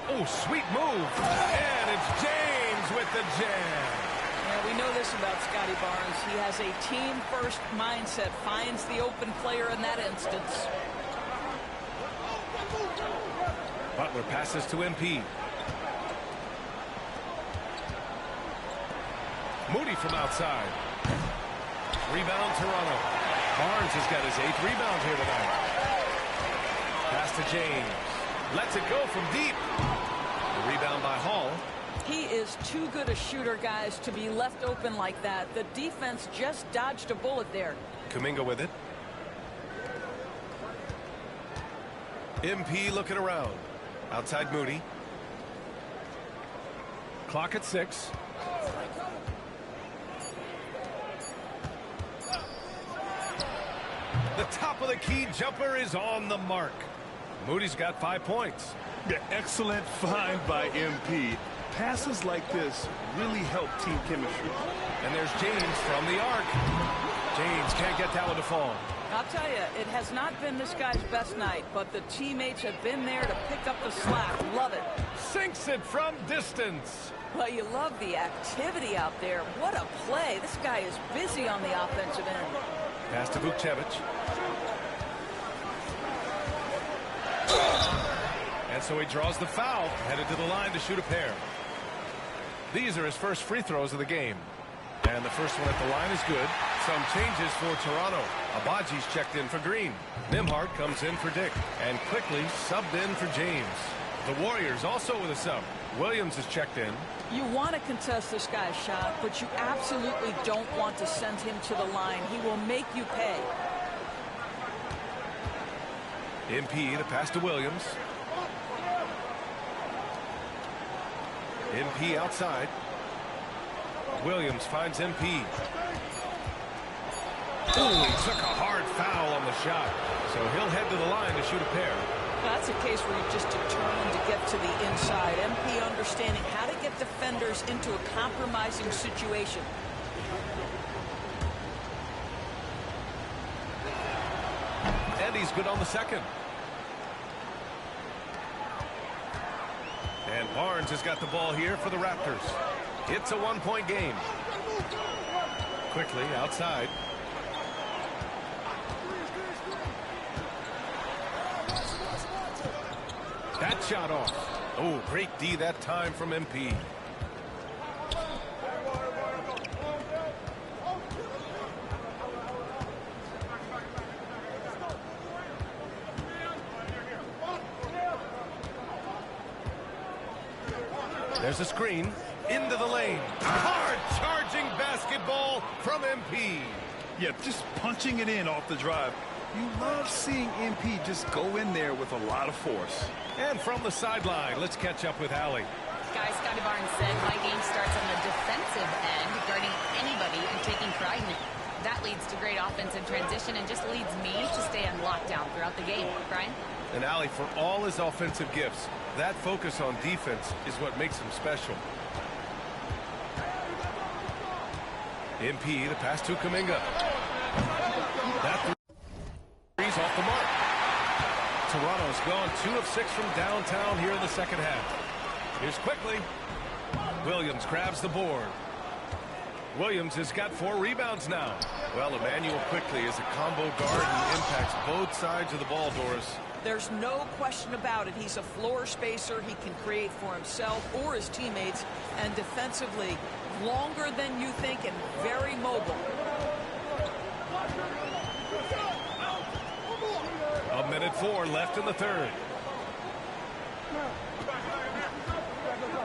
Oh, sweet move. And it's James with the jam. Yeah, we know this about Scotty Barnes. He has a team-first mindset, finds the open player in that instance. Butler passes to MP. Moody from outside. Rebound Toronto. Barnes has got his 8th rebound here tonight. Pass to James. Lets it go from deep. The rebound by Hall. He is too good a shooter, guys, to be left open like that. The defense just dodged a bullet there. Kuminga with it. MP looking around. Outside Moody. Clock at 6. The top of the key jumper is on the mark. Moody's got 5 points. Yeah, excellent find by MP. Passes like this really help team chemistry. And there's James from the arc. James can't get that one to fall. I'll tell you, it has not been this guy's best night, but the teammates have been there to pick up the slack. Love it. Sinks it from distance. Well, you love the activity out there. What a play. This guy is busy on the offensive end. Pass to Vukcevic. And so he draws the foul, headed to the line to shoot a pair. These are his first free throws of the game. And the first one at the line is good. Some changes for Toronto. Abaji's checked in for Green. Nimhart comes in for Dick. And quickly subbed in for James. The Warriors also with a sub. Williams is checked in. You want to contest this guy's shot, but you absolutely don't want to send him to the line. He will make you pay. MP, the pass to Williams. MP outside. Williams finds MP. Ooh, he took a hard foul on the shot. So he'll head to the line to shoot a pair. That's a case where you're just determined to get to the inside. MP understanding how to get defenders into a compromising situation. And he's good on the second. And Barnes has got the ball here for the Raptors. It's a 1-point game. Quickly outside. That shot off. Oh, great D that time from MP. There's a screen into the lane. Hard charging basketball from MP. Yeah, just punching it in off the drive. You love seeing MP just go in there with a lot of force. And from the sideline, let's catch up with Allie. Guys, Scotty Barnes said, my game starts on the defensive end, guarding anybody and taking pride in it. That leads to great offensive transition and just leads me to stay on lockdown throughout the game. Brian? And Allie, for all his offensive gifts, that focus on defense is what makes him special. MP, the pass to Kuminga. That three's off the mark. Toronto's gone 2 of 6 from downtown here in the second half. Here's quickly. Williams grabs the board. Williams has got 4 rebounds now. Well, Emmanuel quickly is a combo guard who impacts both sides of the ball, Doris. There's no question about it. He's a floor spacer. He can create for himself or his teammates. And defensively, longer than you think and very mobile. A minute 4 left in the third.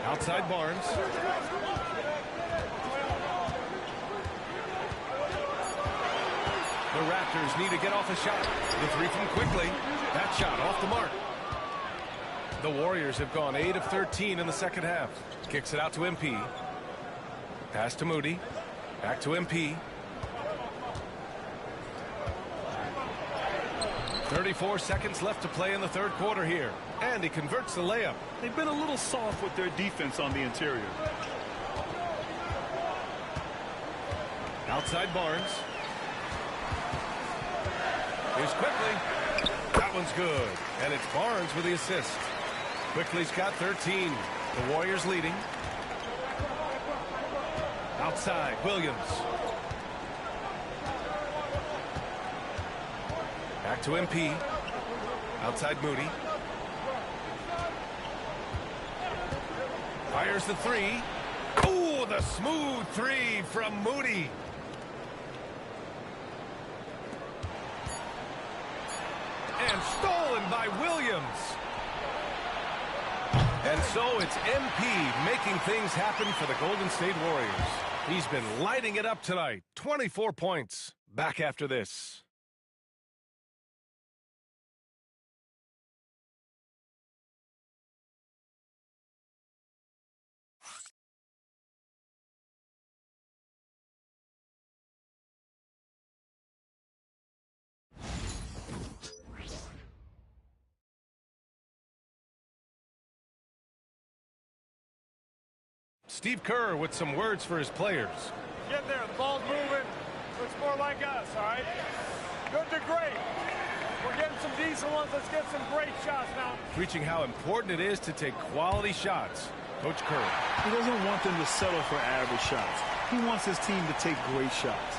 Outside Barnes. The Raptors need to get off a shot. The 3 from quickly. That shot off the mark. The Warriors have gone 8 of 13 in the second half. Kicks it out to MP. Pass to Moody. Back to MP. 34 seconds left to play in the third quarter here. And he converts the layup. They've been a little soft with their defense on the interior. Outside Barnes. Here's Quickly. That one's good. And it's Barnes with the assist. Quickly's got 13. The Warriors leading. Outside, Williams. Back to MP. Outside Moody. Fires the three. Oh, the smooth three from Moody. And stolen by Williams. And so it's MP making things happen for the Golden State Warriors. He's been lighting it up tonight. 24 points. Back after this. Steve Kerr with some words for his players. Get there. The ball's moving. Looks more like us, all right? Good to great. We're getting some decent ones. Let's get some great shots now. Preaching how important it is to take quality shots. Coach Kerr. He doesn't want them to settle for average shots. He wants his team to take great shots.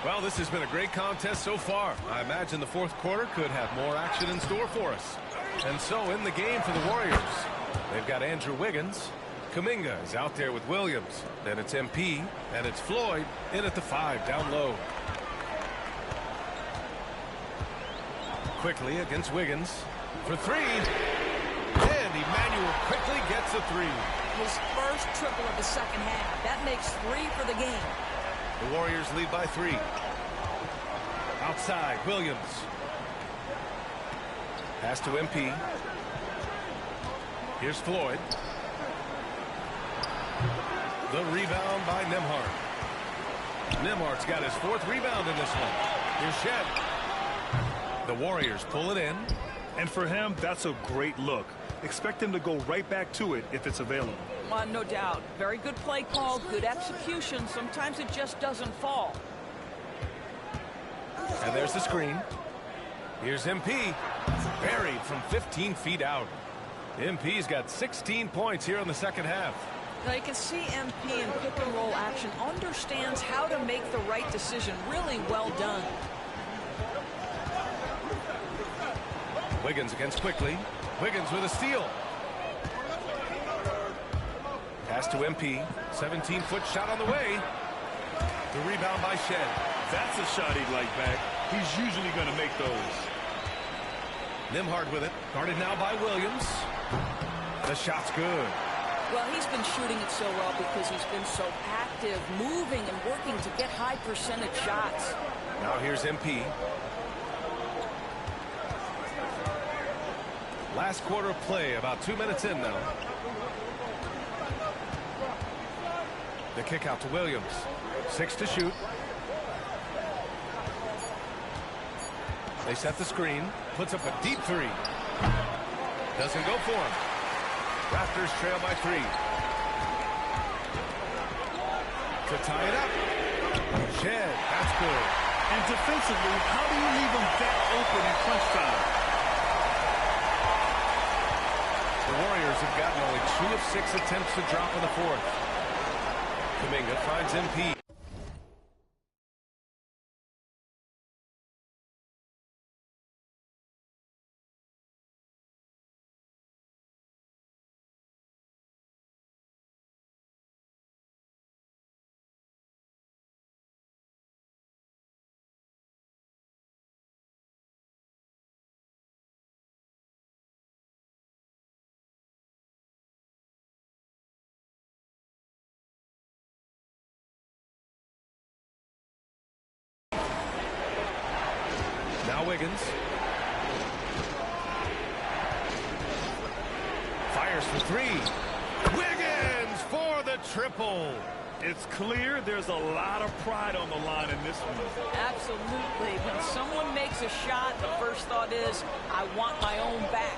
Well, this has been a great contest so far. I imagine the fourth quarter could have more action in store for us. And so in the game for the Warriors, they've got Andrew Wiggins. Kuminga is out there with Williams. Then it's MP, and it's Floyd in at the 5 down low. Quickly against Wiggins for 3. And Emmanuel quickly gets a 3. His first triple of the second half. That makes 3 for the game. The Warriors lead by 3. Outside, Williams. Pass to MP. Here's Floyd. The rebound by Nembhard. Nembhard's got his 4th rebound in this one. Here's Shed. The Warriors pull it in. And for him, that's a great look. Expect him to go right back to it if it's available. No doubt. Very good play call, good execution. Sometimes it just doesn't fall. And there's the screen. Here's MP. Buried from 15 feet out. MP's got 16 points here in the second half. Now you can see MP in pick and roll action understands how to make the right decision. Really well done. Wiggins against Quickly. Wiggins with a steal. Pass to MP. 17-foot shot on the way. The rebound by Shed. That's a shot he'd like back. He's usually going to make those. Nembhard with it. Guarded now by Williams. The shot's good. Well, he's been shooting it so well because he's been so active, moving and working to get high percentage shots. Now here's MP. Last quarter of play, about 2 minutes in now. The kick out to Williams. 6 to shoot. They set the screen. Puts up a deep 3. Doesn't go for him. Raptors trail by 3. To tie it up. Shed. That's good. And defensively, how do you leave them that open in crunch time? The Warriors have gotten only 2 of 6 attempts to drop in the 4th. Kuminga finds MP. Now Wiggins. Fires for 3. Wiggins for the triple. It's clear there's a lot of pride on the line in this one. Absolutely. When someone makes a shot, the first thought is, I want my own back.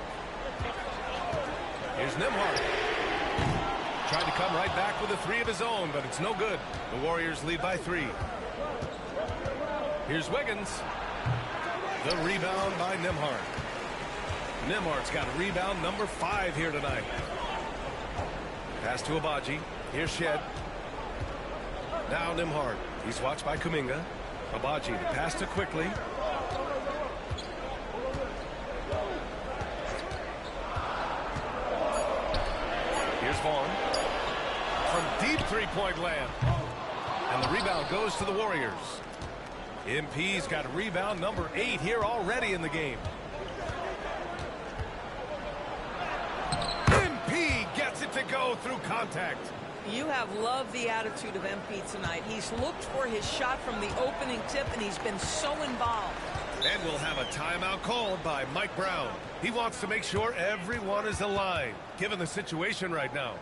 Here's Nembhard. Tried to come right back with a 3 of his own, but it's no good. The Warriors lead by 3. Here's Wiggins. The rebound by Nembhard. Nembhard's got rebound number 5 here tonight. Pass to Abaji. Here's Shed. Now Nembhard. He's watched by Kuminga. Abaji, the pass to Quickly. Here's Vaughn. From deep three-point land. And the rebound goes to the Warriors. MP's got rebound number 8 here already in the game. MP gets it to go through contact. You have loved the attitude of MP tonight. He's looked for his shot from the opening tip, and he's been so involved. And we'll have a timeout called by Mike Brown. He wants to make sure everyone is aligned, given the situation right now.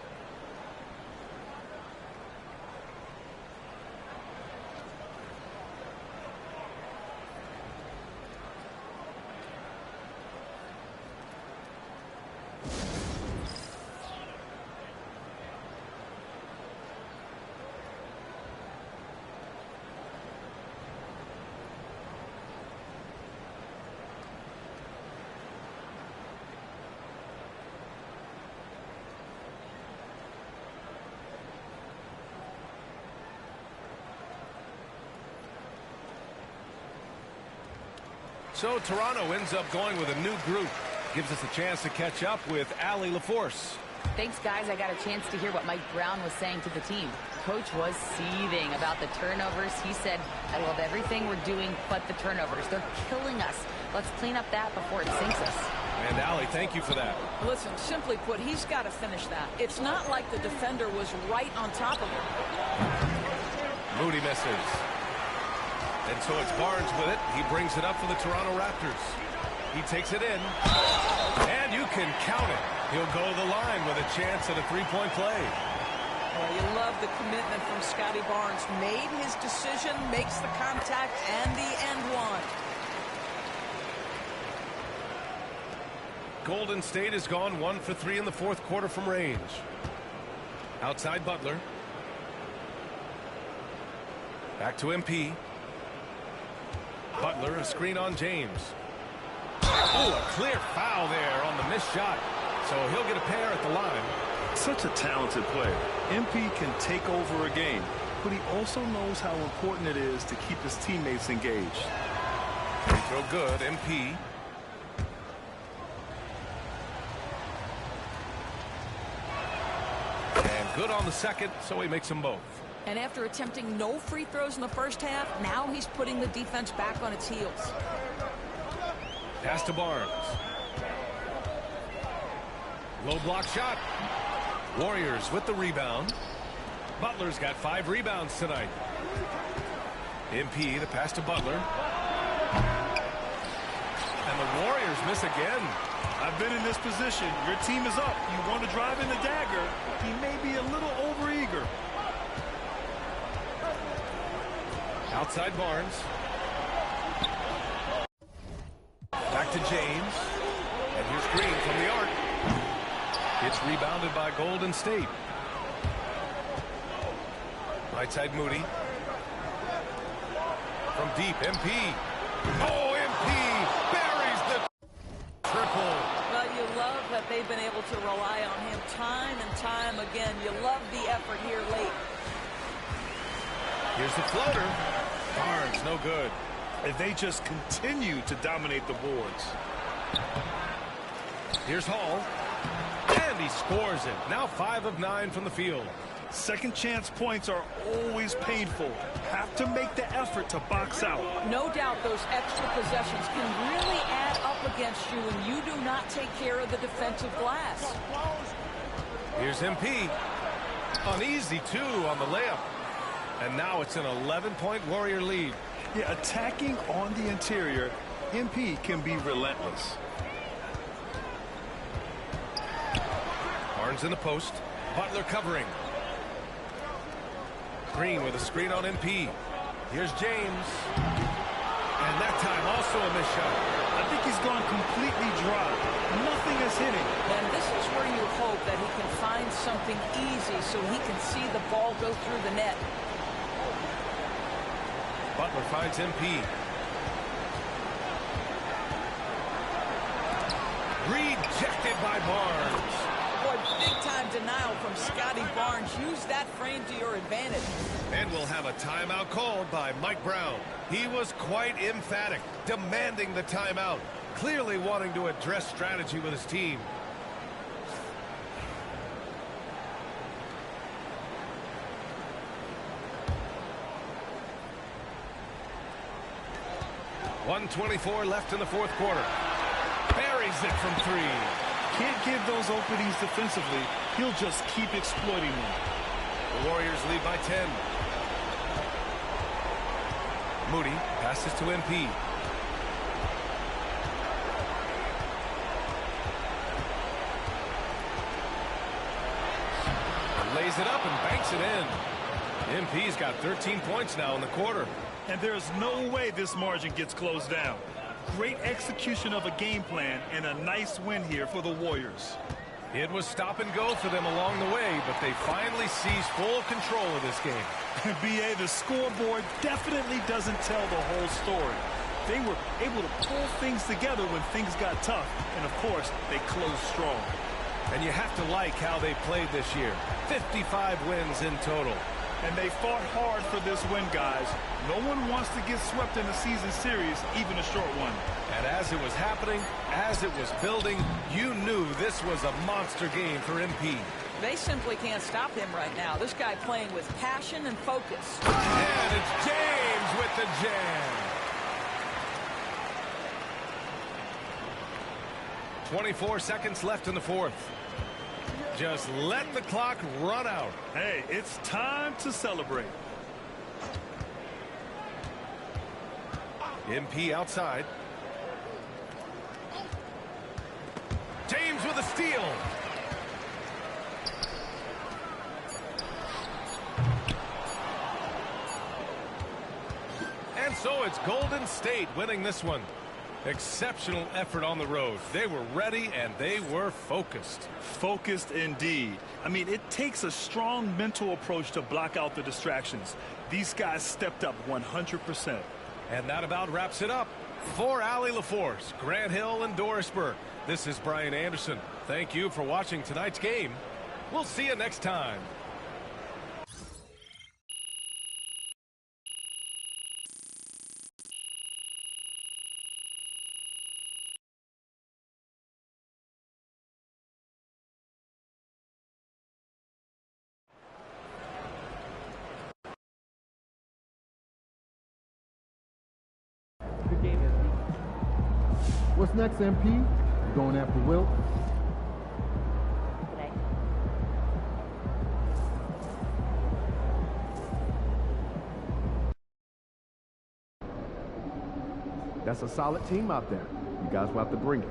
So Toronto ends up going with a new group. Gives us a chance to catch up with Allie LaForce. Thanks, guys. I got a chance to hear what Mike Brown was saying to the team. Coach was seething about the turnovers. He said, I love everything we're doing but the turnovers. They're killing us. Let's clean up that before it sinks us. And Allie, thank you for that. Listen, simply put, he's got to finish that. It's not like the defender was right on top of him. Moody misses. And so it's Barnes with it. He brings it up for the Toronto Raptors. He takes it in. And you can count it. He'll go to the line with a chance at a three-point play. Well, you love the commitment from Scotty Barnes. Made his decision, makes the contact, and the end one. Golden State has gone 1 for 3 in the fourth quarter from range. Outside Butler. Back to MP. Butler, a screen on James. Oh, a clear foul there on the missed shot. So he'll get a pair at the line. Such a talented player. MP can take over a game, but he also knows how important it is to keep his teammates engaged. Free throw good, MP. And good on the second, so he makes them both. And after attempting no free throws in the first half, now he's putting the defense back on its heels. Pass to Barnes. Low block shot. Warriors with the rebound. Butler's got 5 rebounds tonight. MP, the pass to Butler. And the Warriors miss again. I've been in this position. Your team is up. You want to drive in the dagger. He may be a little overeager. Outside Barnes. Back to James. And here's Green from the arc. It's rebounded by Golden State. Right side Moody. From deep, MP. Oh, MP buries the triple. Well, you love that they've been able to rely on him time and time again. You love the effort here late. Here's the floater. Barnes, no good. And they just continue to dominate the boards. Here's Hall. And he scores it. Now 5 of 9 from the field. Second chance points are always painful. Have to make the effort to box out. No doubt those extra possessions can really add up against you when you do not take care of the defensive glass. Here's MP. Uneasy, too, on the layup. And now it's an 11-point Warrior lead. Yeah, attacking on the interior, MP can be relentless. Barnes in the post. Butler covering. Green with a screen on MP. Here's James. And that time also a missed shot. I think he's gone completely dry. Nothing is hitting. And this is where you hope that he can find something easy so he can see the ball go through the net. Butler finds MP. Rejected by Barnes. Boy, big-time denial from Scotty Barnes. Use that frame to your advantage. And we'll have a timeout called by Mike Brown. He was quite emphatic, demanding the timeout, clearly wanting to address strategy with his team. 1:24 left in the fourth quarter. Buries it from three. Can't give those openings defensively. He'll just keep exploiting them. The Warriors lead by 10. Moody passes to MP. Lays it up and banks it in. MP's got 13 points now in the quarter. And there's no way this margin gets closed down. Great execution of a game plan and a nice win here for the Warriors. It was stop and go for them along the way, but they finally seized full control of this game. BA, the scoreboard definitely doesn't tell the whole story. They were able to pull things together when things got tough, and of course, they closed strong. And you have to like how they played this year. 55 wins in total. And they fought hard for this win, guys. No one wants to get swept in a season series, even a short one. And as it was happening, as it was building, you knew this was a monster game for MP. They simply can't stop him right now. This guy playing with passion and focus. And it's James with the jam. 24 seconds left in the fourth. Just let the clock run out. Hey, it's time to celebrate. MP outside. James with a steal. And so it's Golden State winning this one. Exceptional effort on the road. They were ready and they were focused. Focused indeed. I mean, it takes a strong mental approach to block out the distractions. These guys stepped up 100%. And that about wraps it up. For Allie LaForce, Grant Hill, and Doris Burke, this is Brian Anderson. Thank you for watching tonight's game. We'll see you next time. What's next, MP? You going after Wilt? That's a solid team out there. You guys will have to bring it.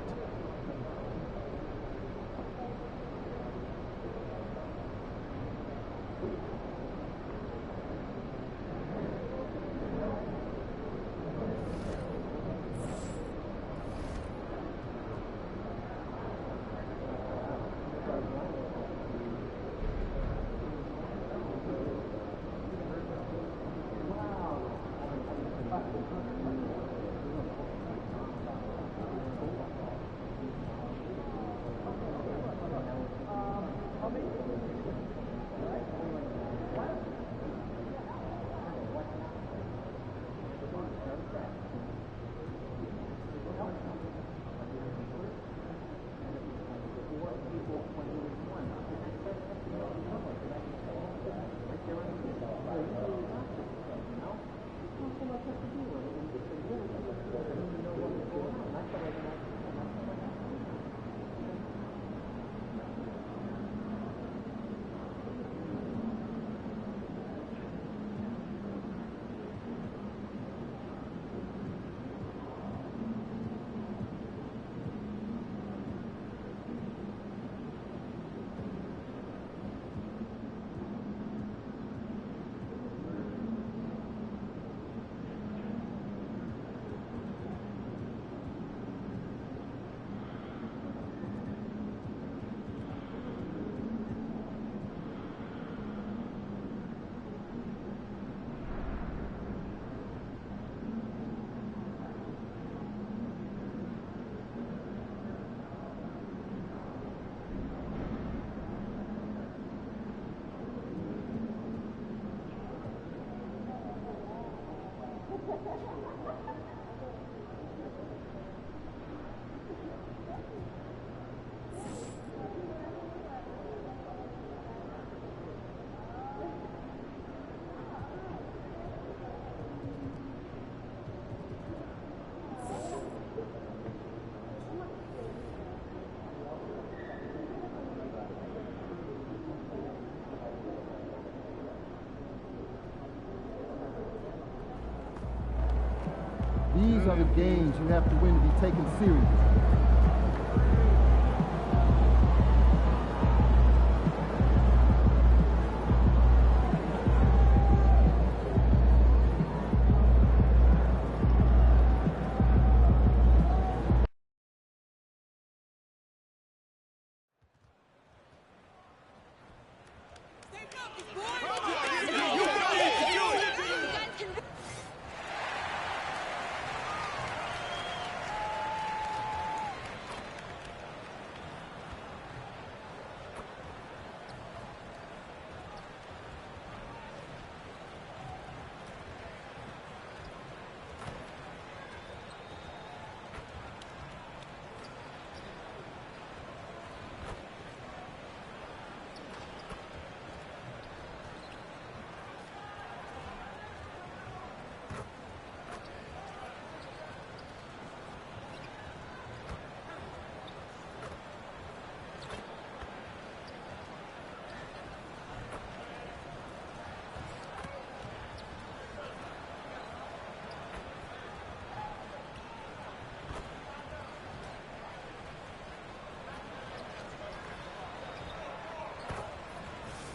These are the games you have to win to be taken serious.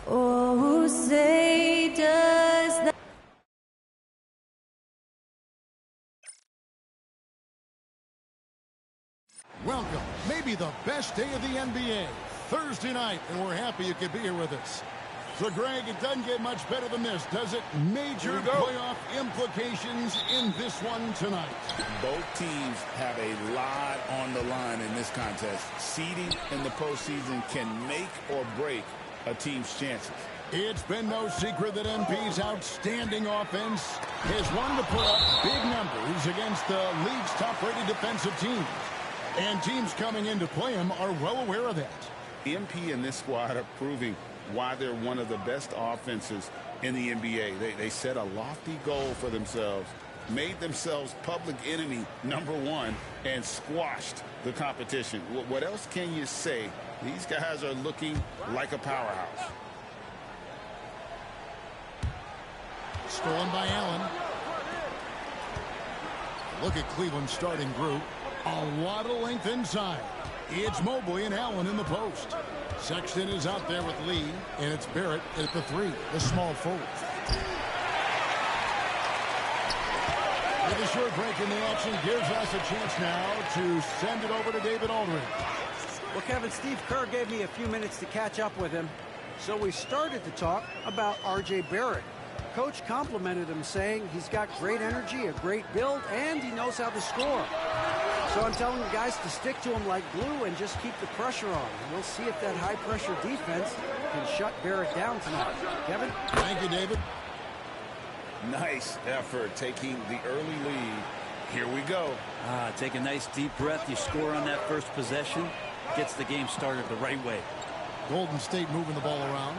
Oh, who say does that? Welcome, maybe the best day of the NBA, Thursday night, and we're happy you could be here with us. So, Greg, it doesn't get much better than this, does it? Major playoff implications in this one tonight. Both teams have a lot on the line in this contest. Seeding in the postseason can make or break a team's chances. It's been no secret that MP's outstanding offense has wanted to put up big numbers against the league's top-rated defensive teams. And teams coming in to play him are well aware of that. MP and this squad are proving why they're one of the best offenses in the NBA. They set a lofty goal for themselves, made themselves public enemy #1, and squashed the competition. What else can you say? These guys are looking like a powerhouse. Stolen by Allen. Look at Cleveland's starting group. A lot of length inside. It's Mobley and Allen in the post. Sexton is out there with Lee, and it's Barrett at the 3, the small forward. With a short break in the action, gives us a chance now to send it over to David Aldridge. Well, Kevin, Steve Kerr gave me a few minutes to catch up with him, so we started to talk about R.J. Barrett. Coach complimented him, saying he's got great energy, a great build, and he knows how to score. So I'm telling the guys to stick to him like glue and just keep the pressure on. We'll see if that high-pressure defense can shut Barrett down tonight. Kevin? Thank you, David. Nice effort taking the early lead. Here we go. Take a nice deep breath. You score on that first possession. Gets the game started the right way. Golden State moving the ball around.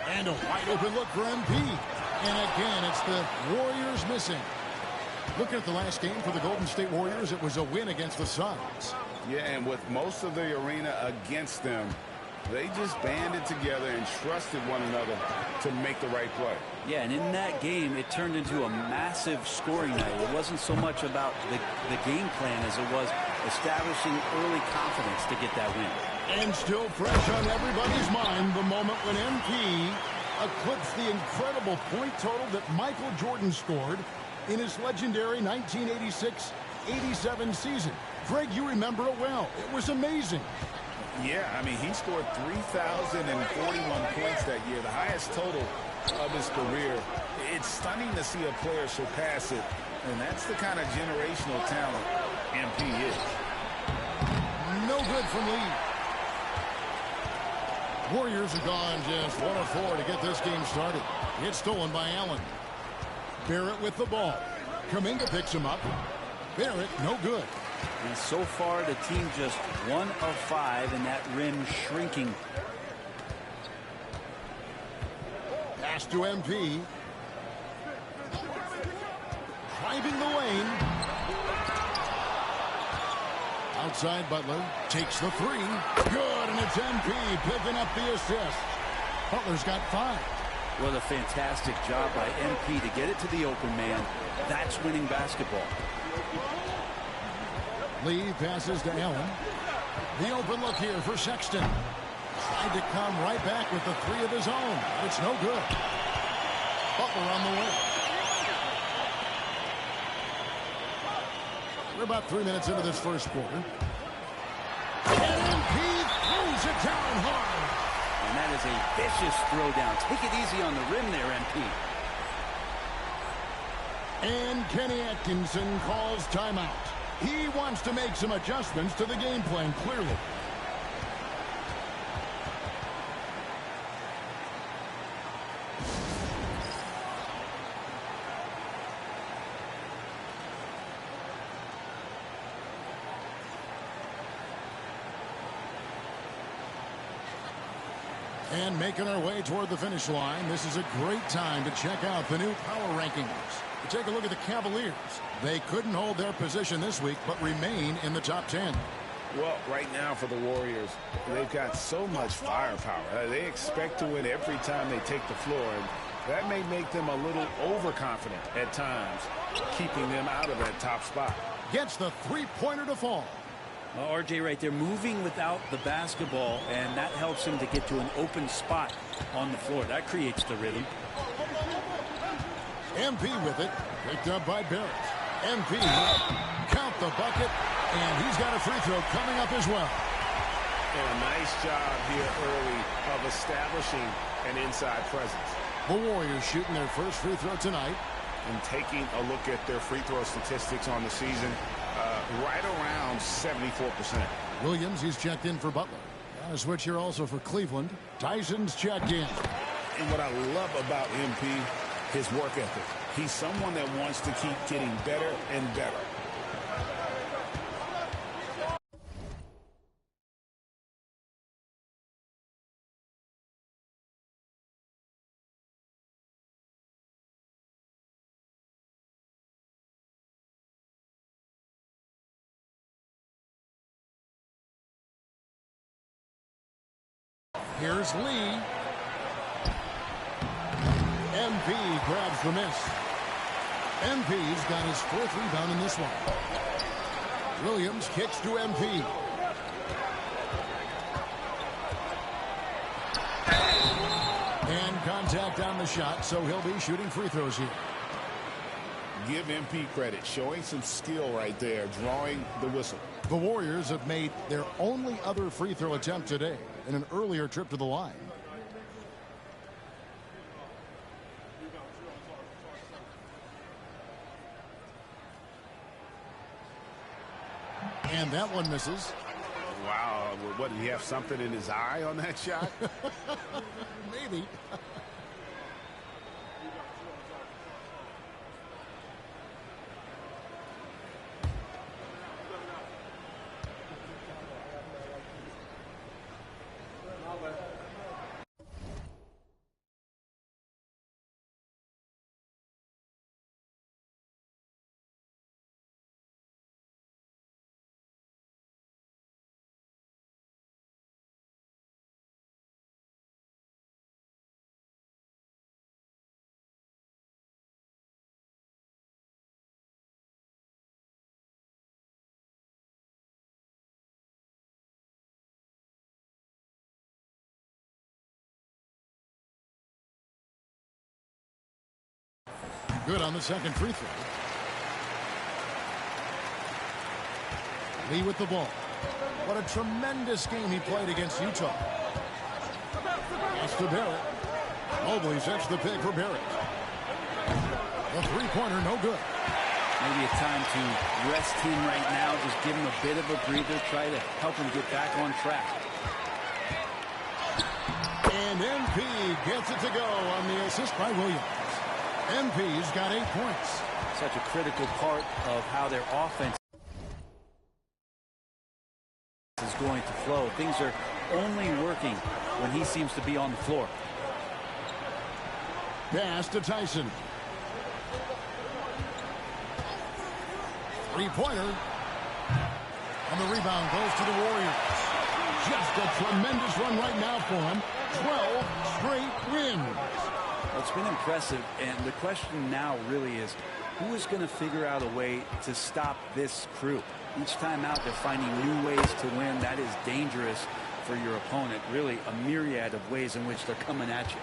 And a wide open look for MP. And again, it's the Warriors missing. Looking at the last game for the Golden State Warriors, it was a win against the Suns. Yeah, and with most of the arena against them, they just banded together and trusted one another to make the right play. Yeah, and in that game, it turned into a massive scoring night. It wasn't so much about the game plan as it was establishing early confidence to get that win. And still fresh on everybody's mind, the moment when MP eclipsed the incredible point total that Michael Jordan scored in his legendary 1986-87 season. Greg, you remember it well. It was amazing. Yeah, I mean, he scored 3,041 points that year, the highest total of his career. It's stunning to see a player surpass it, and that's the kind of generational talent MP is. No good from Lee. Warriors are gone just 1 of 4 to get this game started. It's stolen by Allen. Barrett with the ball. Kuminga picks him up. Barrett, no good. And so far, the team just 1 of 5, and that rim shrinking. Pass to MP. Driving the lane. Outside Butler. Takes the 3. Good, and it's MP picking up the assist. Butler's got 5. What a fantastic job by MP to get it to the open man. That's winning basketball. Lee passes to Allen. The open look here for Sexton. Tried to come right back with the three of his own. It's no good. Butler on the way. We're about 3 minutes into this first quarter. And he throws it down hard. And that is a vicious throwdown. Take it easy on the rim there, MP. And Kenny Atkinson calls timeout. He wants to make some adjustments to the game plan, clearly. And making our way toward the finish line, this is a great time to check out the new power rankings. Take a look at the Cavaliers. They couldn't hold their position this week, but remain in the top 10. Well, right now for the Warriors, they've got so much firepower. They expect to win every time they take the floor, and that may make them a little overconfident at times, keeping them out of that top spot. Gets the three-pointer to fall. Well, RJ right there, moving without the basketball, and that helps him to get to an open spot on the floor. That creates the rhythm. MP with it, picked up by Barrett. MP, count the bucket, and he's got a free throw coming up as well. And a nice job here early of establishing an inside presence. The Warriors shooting their first free throw tonight. And taking a look at their free throw statistics on the season, right around 74%. Williams, he's checked in for Butler. Got a switch here also for Cleveland. Tyson's checked in. And what I love about MP, his work ethic. He's someone that wants to keep getting better and better. Here's Lee. MP grabs the miss. MP's got his fourth rebound in this one. Williams kicks to MP. And contact on the shot, so he'll be shooting free throws here. Give MP credit, showing some skill right there, drawing the whistle. The Warriors have made their only other free throw attempt today in an earlier trip to the line. And that one misses. Wow, what, did he have something in his eye on that shot? Maybe. Good on the second free throw. Lee with the ball. What a tremendous game he played against Utah. Pass to Barrett. Mobley sets the pick for Barrett. The three-pointer, no good. Maybe a time to rest him right now. Just give him a bit of a breather. Try to help him get back on track. And MP gets it to go on the assist by Williams. MP's got 8 points. Such a critical part of how their offense is going to flow. Things are only working when he seems to be on the floor. Pass to Tyson. Three-pointer. And the rebound goes to the Warriors. Just a tremendous run right now for him. 12 straight wins. Well, it's been impressive, and the question now really is, who is going to figure out a way to stop this crew? Each time out, they're finding new ways to win. That is dangerous for your opponent. Really, a myriad of ways in which they're coming at you.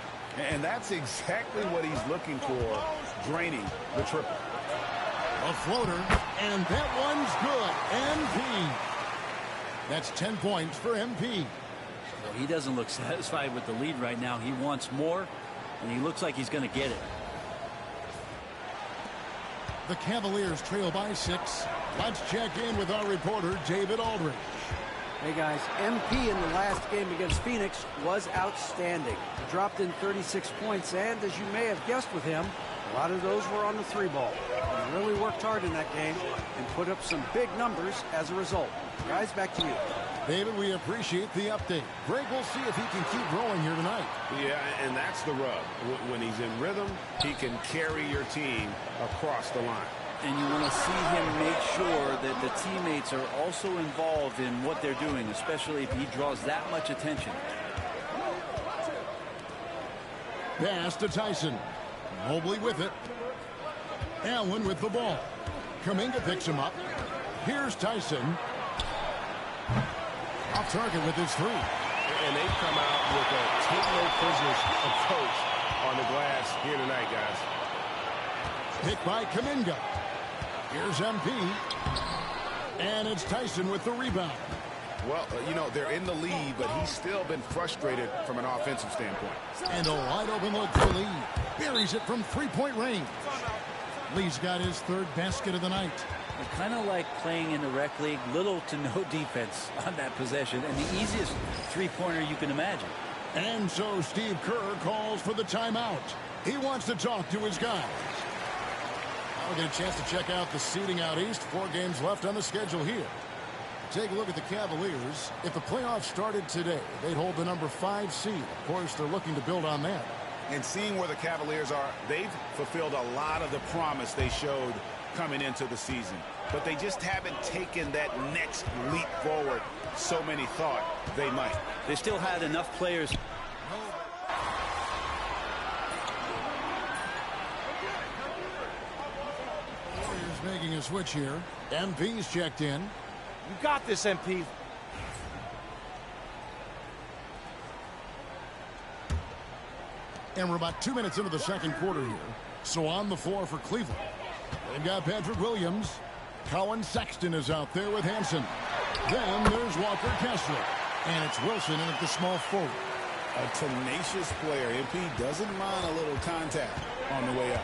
And that's exactly what he's looking for, draining the triple. A floater, and that one's good. MP. That's 10 points for MP. Well, he doesn't look satisfied with the lead right now. He wants more, and he looks like he's going to get it. The Cavaliers trail by 6. Let's check in with our reporter, David Aldridge. Hey guys, MP in the last game against Phoenix was outstanding. He dropped in 36 points, and as you may have guessed with him, a lot of those were on the 3-ball. He really worked hard in that game and put up some big numbers as a result. Guys, back to you. David, we appreciate the update. Greg, we'll see if he can keep growing here tonight. Yeah, and that's the rub. When he's in rhythm, he can carry your team across the line. And you want to see him make sure that the teammates are also involved in what they're doing, especially if he draws that much attention. Pass to Tyson. Mobley with it. Allen with the ball. Kuminga picks him up. Here's Tyson. Off target with his 3. And they've come out with a take-no-prisoners approach on the glass here tonight, guys. Hit by Kuminga. Here's MP. And it's Tyson with the rebound. Well, you know, they're in the lead, but he's still been frustrated from an offensive standpoint. And a wide open look for Lee. Buries it from 3-point range. Lee's got his 3rd basket of the night. Kind of like playing in the rec league, little to no defense on that possession, and the easiest 3-pointer you can imagine. And so Steve Kerr calls for the timeout. He wants to talk to his guys. Now we'll get a chance to check out the seeding out east. 4 games left on the schedule here. Take a look at the Cavaliers. If the playoffs started today, they'd hold the number 5 seed. Of course, they're looking to build on that. And seeing where the Cavaliers are, they've fulfilled a lot of the promise they showed coming into the season. But they just haven't taken that next leap forward so many thought they might. They still had enough players. Warriors making a switch here. MP's checked in. You got this, MP. And we're about 2 minutes into the second quarter here. So on the floor for Cleveland, they've got Patrick Williams. Colin Sexton is out there with Hansen. Then there's Walker Kessler. And it's Wilson in at the small forward. A tenacious player. MP doesn't mind a little contact on the way up.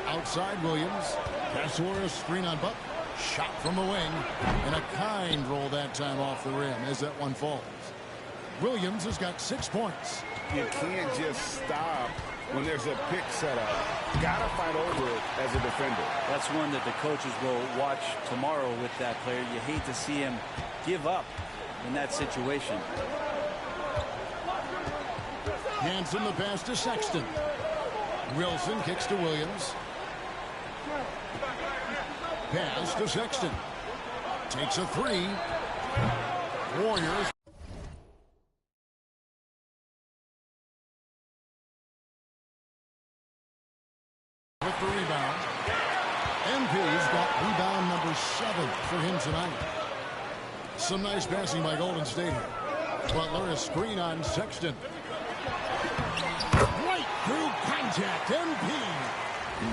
Outside Williams. Kessler, a screen on Butler. Shot from the wing. And a kind roll that time off the rim as that one falls. Williams has got 6 points. You can't just stop when there's a pick set up. Gotta fight over it as a defender. That's one that the coaches will watch tomorrow with that player. You hate to see him give up in that situation. Hansen the pass to Sexton. Wilson kicks to Williams. Pass to Sexton. Takes a 3. Warriors. With the rebound. MP's got rebound number 7 for him tonight. Some nice passing by Golden State here. Butler, a screen on Sexton. Right through contact. MP.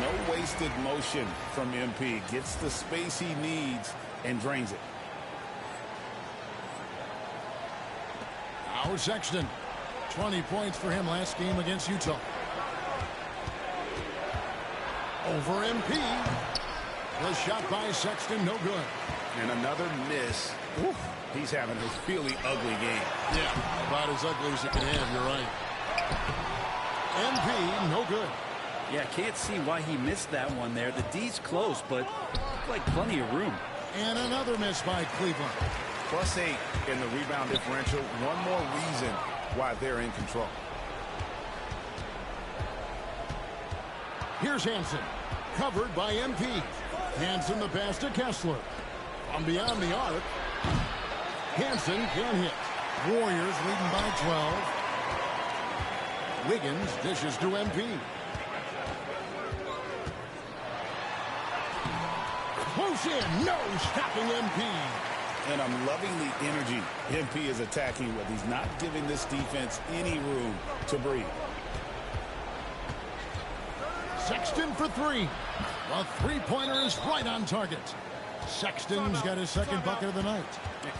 No wasted motion from MP. Gets the space he needs and drains it. Now Sexton. 20 points for him last game against Utah. Over MP. The shot by Sexton, no good. And another miss. Oof, he's having a really ugly game. Yeah, about as ugly as you can have, you're right. MP, no good. Yeah, can't see why he missed that one there. The D's close, but like plenty of room. And another miss by Cleveland. +8 in the rebound differential. One more reason why they're in control. Here's Hansen. Covered by MP. Hansen the pass to Kessler. From beyond the arc. Hansen can hit. Warriors leading by 12. Wiggins dishes to MP. Close in, no stopping MP. And I'm loving the energy MP is attacking with. He's not giving this defense any room to breathe. Sexton for three. The three-pointer is right on target. Sexton's got his second bucket of the night.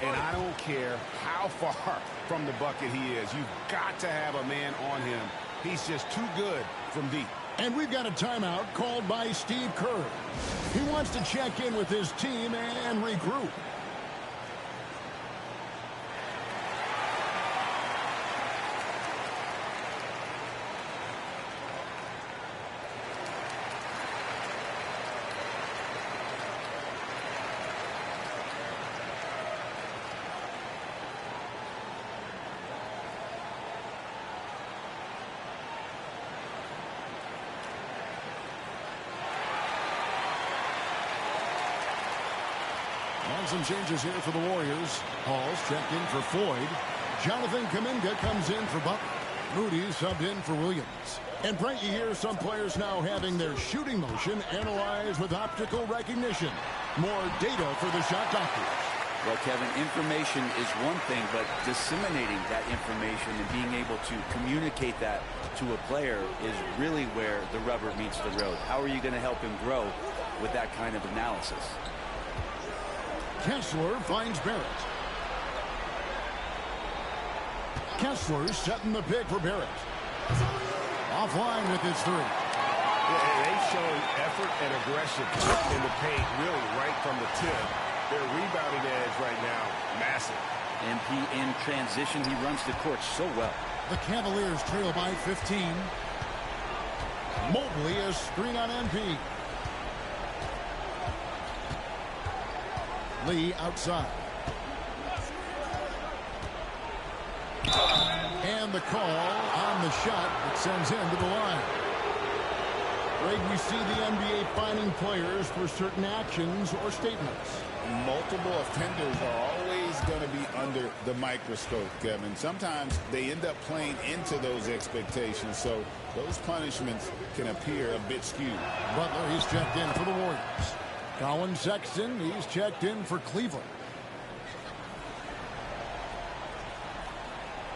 And I don't care how far from the bucket he is. You've got to have a man on him. He's just too good from deep. And we've got a timeout called by Steve Kerr. He wants to check in with his team and regroup. And some changes here for the Warriors. Hall's checked in for Floyd. Jonathan Kuminga comes in for Butler. Moody subbed in for Williams. And Brent, you hear some players now having their shooting motion analyzed with optical recognition. More data for the shot doctors. Well, Kevin, information is one thing, but disseminating that information and being able to communicate that to a player is really where the rubber meets the road. How are you going to help him grow with that kind of analysis? Kessler finds Barrett. Kessler setting the pick for Barrett. Offline with his three. Yeah, they've shown effort and aggression in the paint, really right from the tip. Their rebounding edge right now, massive. MP in transition, he runs the court so well. The Cavaliers trail by 15. Mobley a screen on MP. Lee outside. And the call on the shot that sends him to the line. Greg, we see the NBA fining players for certain actions or statements. Multiple offenders are always going to be under the microscope, Kevin. Sometimes they end up playing into those expectations, so those punishments can appear a bit skewed. Butler, he's checked in for the Warriors. Colin Sexton, he's checked in for Cleveland.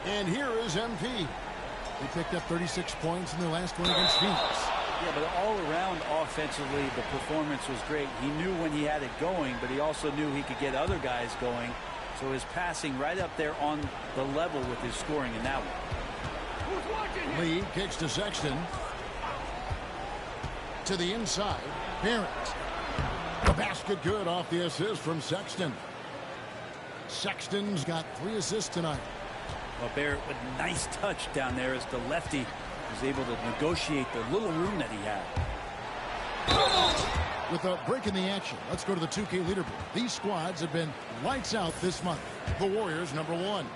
And here is MP. He picked up 36 points in the last one against Phoenix. Yeah, but all around offensively, the performance was great. He knew when he had it going, but he also knew he could get other guys going. So his passing right up there on the level with his scoring in that one. Lee kicks to Sexton. To the inside, Barrett. The basket good off the assist from Sexton. Sexton's got 3 assists tonight. Well, Barrett with a nice touch down there as the lefty was able to negotiate the little room that he had. With a break in the action, let's go to the 2K leaderboard. These squads have been lights out this month. The Warriors, #1.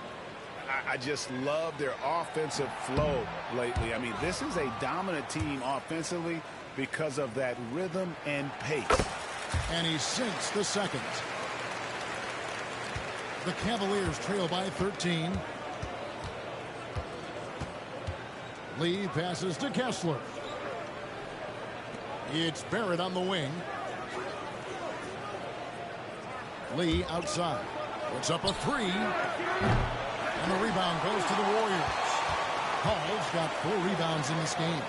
I just love their offensive flow lately. I mean, this is a dominant team offensively because of that rhythm and pace. And he sinks the second. The Cavaliers trail by 13. Lee passes to Kessler. It's Barrett on the wing. Lee outside. Puts up a 3. And the rebound goes to the Warriors. Hall's got 4 rebounds in this game.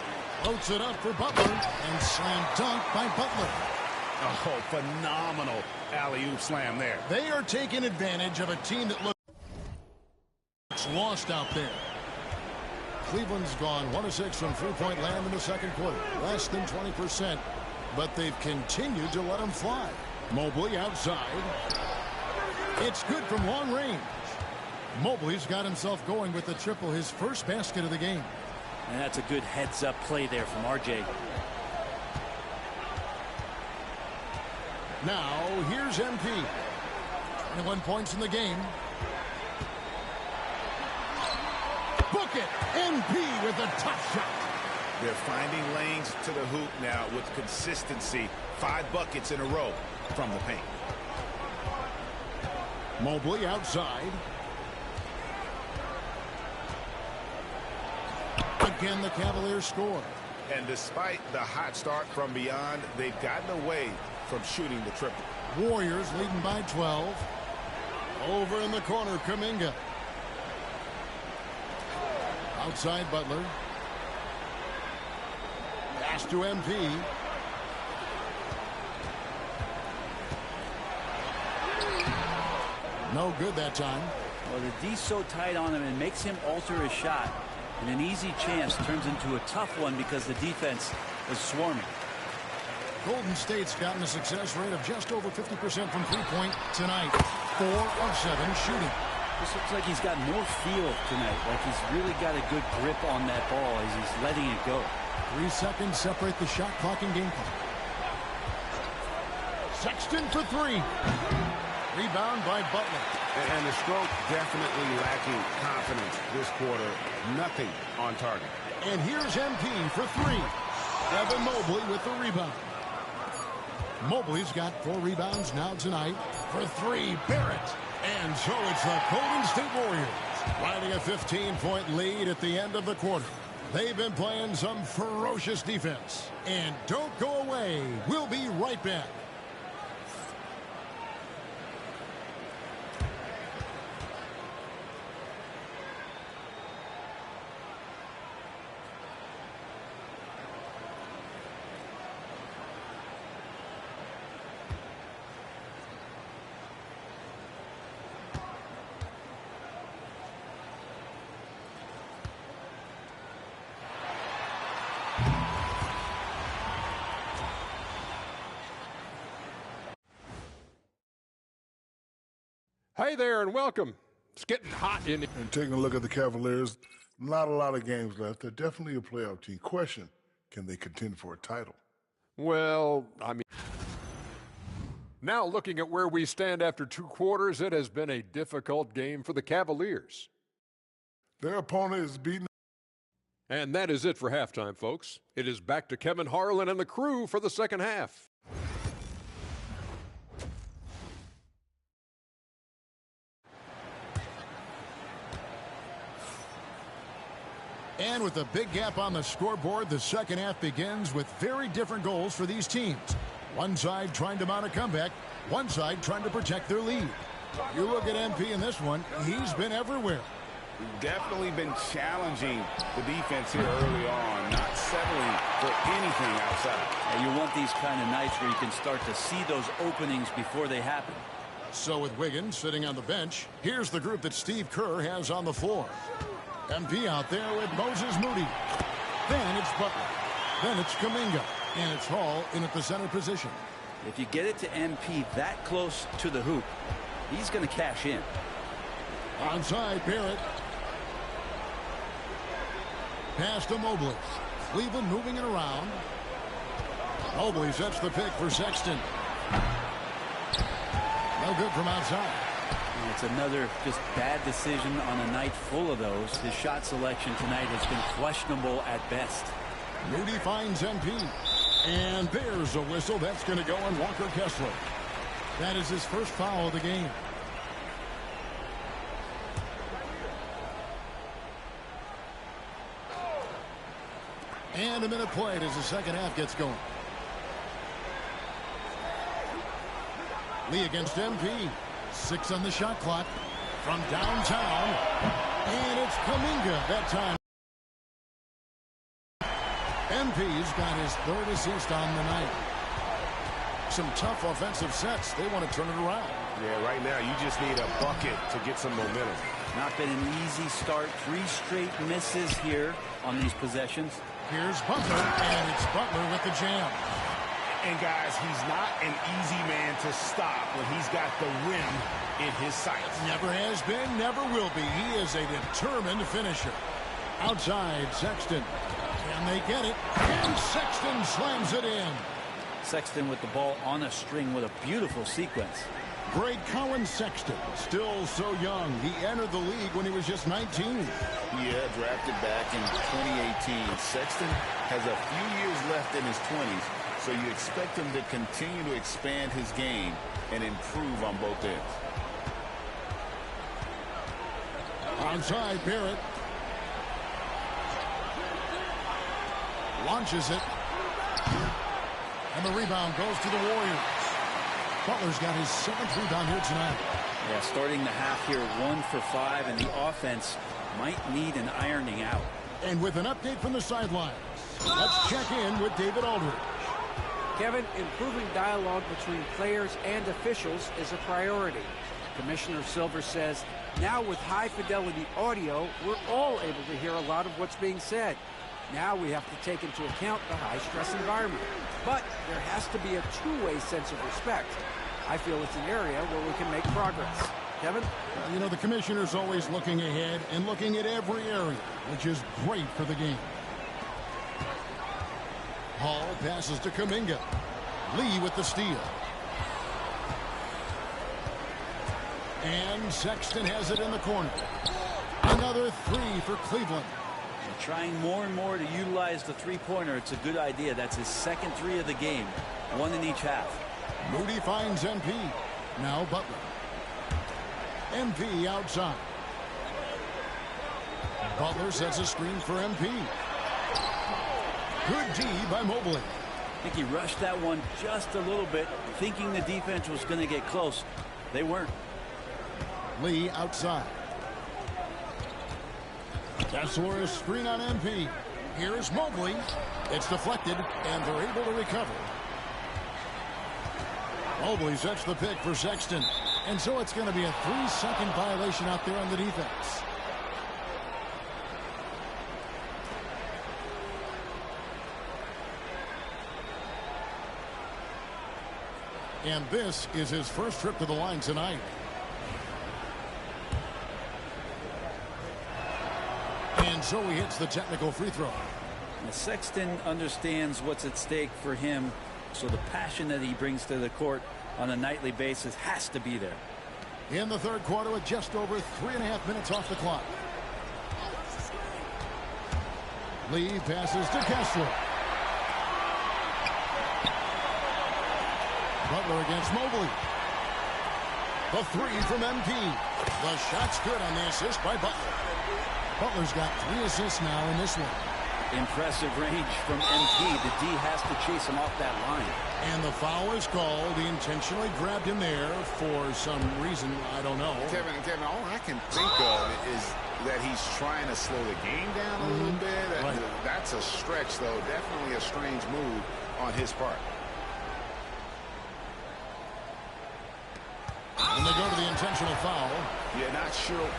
Floats it up for Butler. And slam dunk by Butler. Oh, phenomenal alley-oop slam there. They are taking advantage of a team that looks lost out there. Cleveland's gone 1 of 6 from three-point land in the second quarter. Less than 20%. But they've continued to let them fly. Mobley outside. It's good from long range. Mobley's got himself going with the triple, his first basket of the game. And that's a good heads-up play there from RJ. Now, here's MP. 21 points in the game. Book it! MP with a tough shot. They're finding lanes to the hoop now with consistency. 5 buckets in a row from the paint. Mobley outside. Again, the Cavaliers score. And despite the hot start from beyond, they've gotten away from shooting the triple. Warriors leading by 12. Over in the corner, Kuminga. Outside Butler. Pass to MP. No good that time. Well, the D's so tight on him and makes him alter his shot. And an easy chance turns into a tough one because the defense is swarming. Golden State's gotten a success rate of just over 50% from three-point tonight. 4 of 7 shooting. This looks like he's got more feel tonight. Like he's really got a good grip on that ball as he's letting it go. 3 seconds separate the shot clock and game clock. Sexton for 3. Rebound by Butler. And the stroke definitely lacking confidence this quarter. Nothing on target. And here's MP for 3. Evan Mobley with the rebound. Mobley's got 4 rebounds now tonight. For 3, Barrett. And so it's the Golden State Warriors riding a 15-point lead at the end of the quarter. They've been playing some ferocious defense. And don't go away. We'll be right back. Hey there and welcome. It's getting hot in. And taking a look at the Cavaliers, not a lot of games left. They're definitely a playoff team. Question, can they contend for a title? Well, I mean, now looking at where we stand after 2 quarters, it has been a difficult game for the Cavaliers. Their opponent is beaten. And that is it for halftime, folks. It is back to Kevin Harlan and the crew for the second half. And with a big gap on the scoreboard, the second half begins with very different goals for these teams. One side trying to mount a comeback, one side trying to protect their lead. You look at MP in this one, he's been everywhere. Definitely been challenging the defense here early on, not settling for anything outside. And you want these kind of nights where you can start to see those openings before they happen. So with Wiggins sitting on the bench, here's the group that Steve Kerr has on the floor. MP out there with Moses Moody. Then it's Butler. Then it's Kuminga. And it's Hall in at the center position. If you get it to MP that close to the hoop, he's going to cash in. Onside, Barrett. Pass to Mobley. Cleveland moving it around. Mobley sets the pick for Sexton. No good from outside. And it's another just bad decision on a night full of those. His shot selection tonight has been questionable at best. Moody finds MP. And there's a whistle. That's going to go on Walker Kessler. That is his first foul of the game. And a minute played as the second half gets going. Lee against MP. 6 on the shot clock from downtown. And it's Kuminga that time. MP's got his 3rd assist on the night. Some tough offensive sets. They want to turn it around. Yeah, right now you just need a bucket to get some momentum. Not been an easy start. 3 straight misses here on these possessions. Here's Butler, and it's Butler with the jam. And guys, he's not an easy man to stop when he's got the rim in his sights. Never has been, never will be. He is a determined finisher. Outside, Sexton. Can they get it? And Sexton slams it in. Sexton with the ball on a string with a beautiful sequence. Greg Cowan Sexton, still so young. He entered the league when he was just 19. Yeah, drafted back in 2018. Sexton has a few years left in his 20s, so you expect him to continue to expand his game and improve on both ends. Onside, Barrett. Launches it. And the rebound goes to the Warriors. Butler's got his 7th rebound here tonight. Yeah, starting the half here 1 for 5, and the offense might need an ironing out. And with an update from the sidelines, let's check in with David Aldridge. Kevin, improving dialogue between players and officials is a priority. Commissioner Silver says, now with high-fidelity audio, we're all able to hear a lot of what's being said. Now we have to take into account the high-stress environment. But there has to be a two-way sense of respect. I feel it's an area where we can make progress. Kevin? You know, the commissioner's always looking ahead and looking at every area, which is great for the game. Hall passes to Kuminga. Lee with the steal. And Sexton has it in the corner. Another 3 for Cleveland. And trying more and more to utilize the three-pointer. It's a good idea. That's his 2nd 3 of the game. 1 in each half. Moody finds MP. Now Butler. MP outside. Butler sets a screen for MP. Good D by Mobley. I think he rushed that one just a little bit, thinking the defense was going to get close. They weren't. Lee outside. Kessler is screen on MP. Here's Mobley. It's deflected, and they're able to recover. Mobley sets the pick for Sexton. And so it's going to be a 3-second violation out there on the defense. And this is his first trip to the line tonight. And so he hits the technical free throw. Now, Sexton understands what's at stake for him, so the passion that he brings to the court on a nightly basis has to be there. In the third quarter with just over 3.5 minutes off the clock. Lee passes to Kessler. Butler against Mobley. The 3 from MP. The shot's good on the assist by Butler. Butler's got 3 assists now in this one. Impressive range from MP. The D has to chase him off that line. And the foul is called. He intentionally grabbed him there for some reason. I don't know. Kevin, all I can think of is that he's trying to slow the game down a little bit. Right. That's a stretch, though. Definitely a strange move on his part. And they go to the intentional foul. Yeah, not sure.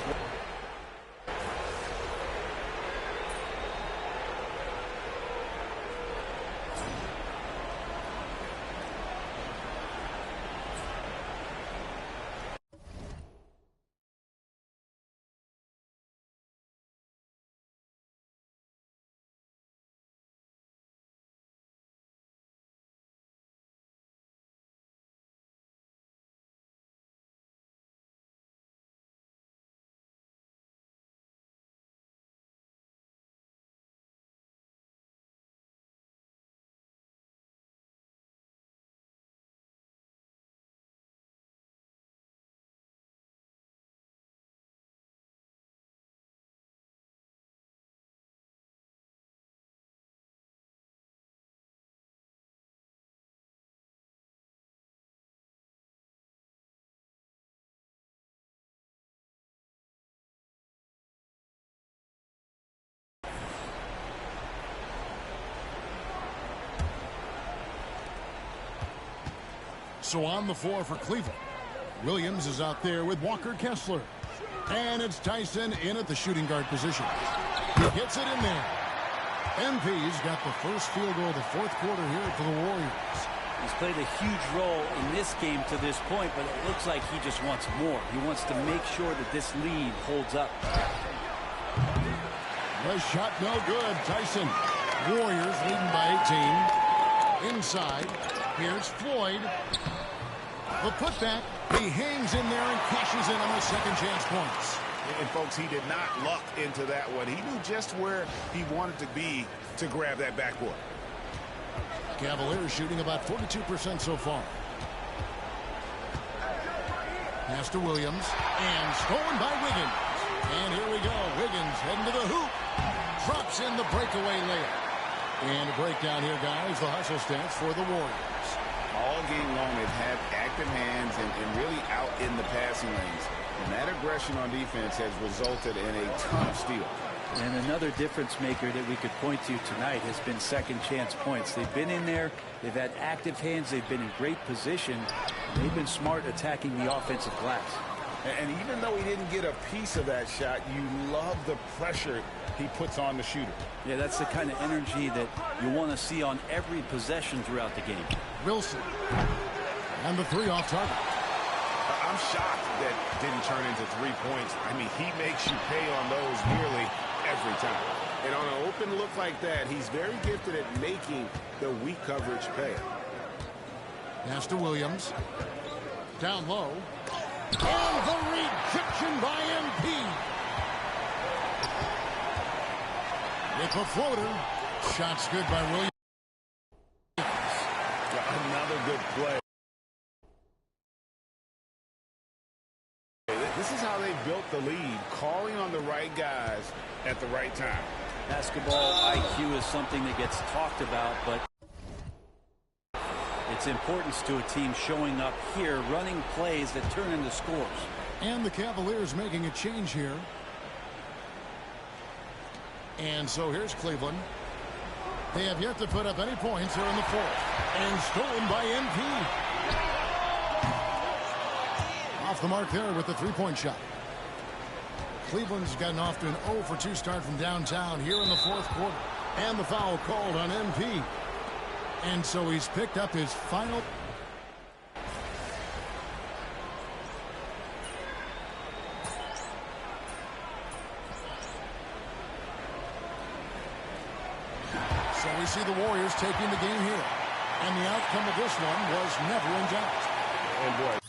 So on the floor for Cleveland. Williams is out there with Walker Kessler. And it's Tyson in at the shooting guard position. He hits it in there. MP's got the first field goal of the fourth quarter here for the Warriors. He's played a huge role in this game to this point, but it looks like he just wants more. He wants to make sure that this lead holds up. The shot no good. Tyson. Warriors leading by 18. Inside. Here's Floyd. The putback. He hangs in there and cashes in on the second chance points. And folks, he did not luck into that one. He knew just where he wanted to be to grab that backboard. Cavaliers shooting about 42% so far. Pass to Williams. And stolen by Wiggins. And here we go. Wiggins heading to the hoop. Drops in the breakaway layup. And a breakdown here, guys. The hustle stance for the Warriors. All game long, they've had active hands and really out in the passing lanes. And that aggression on defense has resulted in a ton of steals. And another difference maker that we could point to tonight has been second chance points. They've been in there. They've had active hands. They've been in great position. And they've been smart attacking the offensive glass. And even though he didn't get a piece of that shot, you love the pressure he puts on the shooter. Yeah, that's the kind of energy that you want to see on every possession throughout the game. Wilson. And the three off target. I'm shocked that didn't turn into 3 points. I mean, he makes you pay on those nearly every time. And on an open look like that, he's very gifted at making the weak coverage pay. Pass to Williams. Down low. And the rejection by MP. It's a floater. Shot's good by Williams. Another good play. This is how they built the lead, calling on the right guys at the right time. Basketball IQ is something that gets talked about, but its importance to a team showing up here, running plays that turn into scores. And the Cavaliers making a change here. And so here's Cleveland. They have yet to put up any points here in the fourth. And stolen by MP. Off the mark there with the three-point shot. Cleveland's gotten off to an 0 for 2 start from downtown here in the fourth quarter. And the foul called on MP. And so he's picked up his final. So we see the Warriors taking the game here. And the outcome of this one was never in doubt. Oh, boy.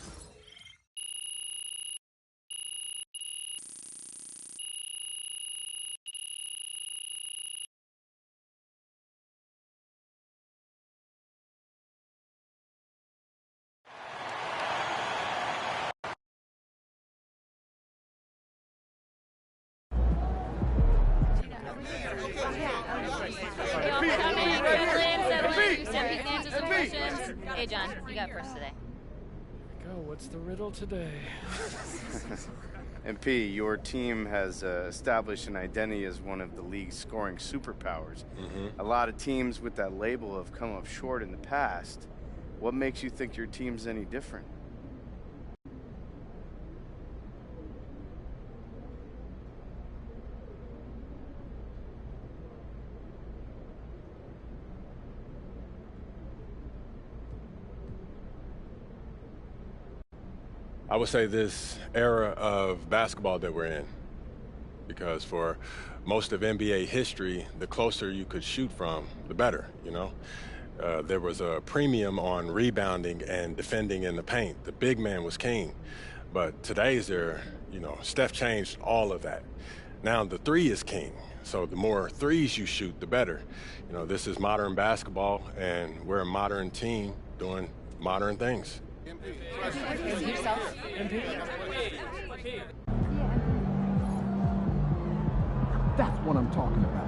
Hey, John, you got first today. Go. What's the riddle today? MP, your team has established an identity as one of the league's scoring superpowers. A lot of teams with that label have come up short in the past. What makes you think your team's any different? I would say this era of basketball that we're in, because for most of NBA history, the closer you could shoot from, the better, you know. There was a premium on rebounding and defending in the paint. The big man was king. But today's era, you know, Steph changed all of that. Now the three is king. So the more threes you shoot, the better. You know, this is modern basketball, and we're a modern team doing modern things. That's what I'm talking about.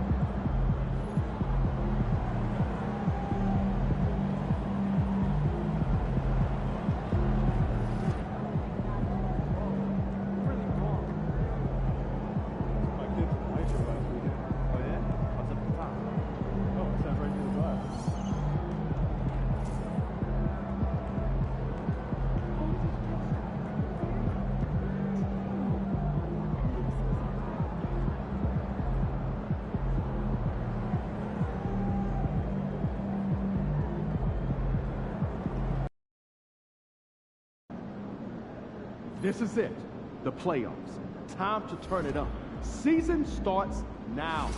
This is it, the playoffs. Time to turn it up. Season starts now.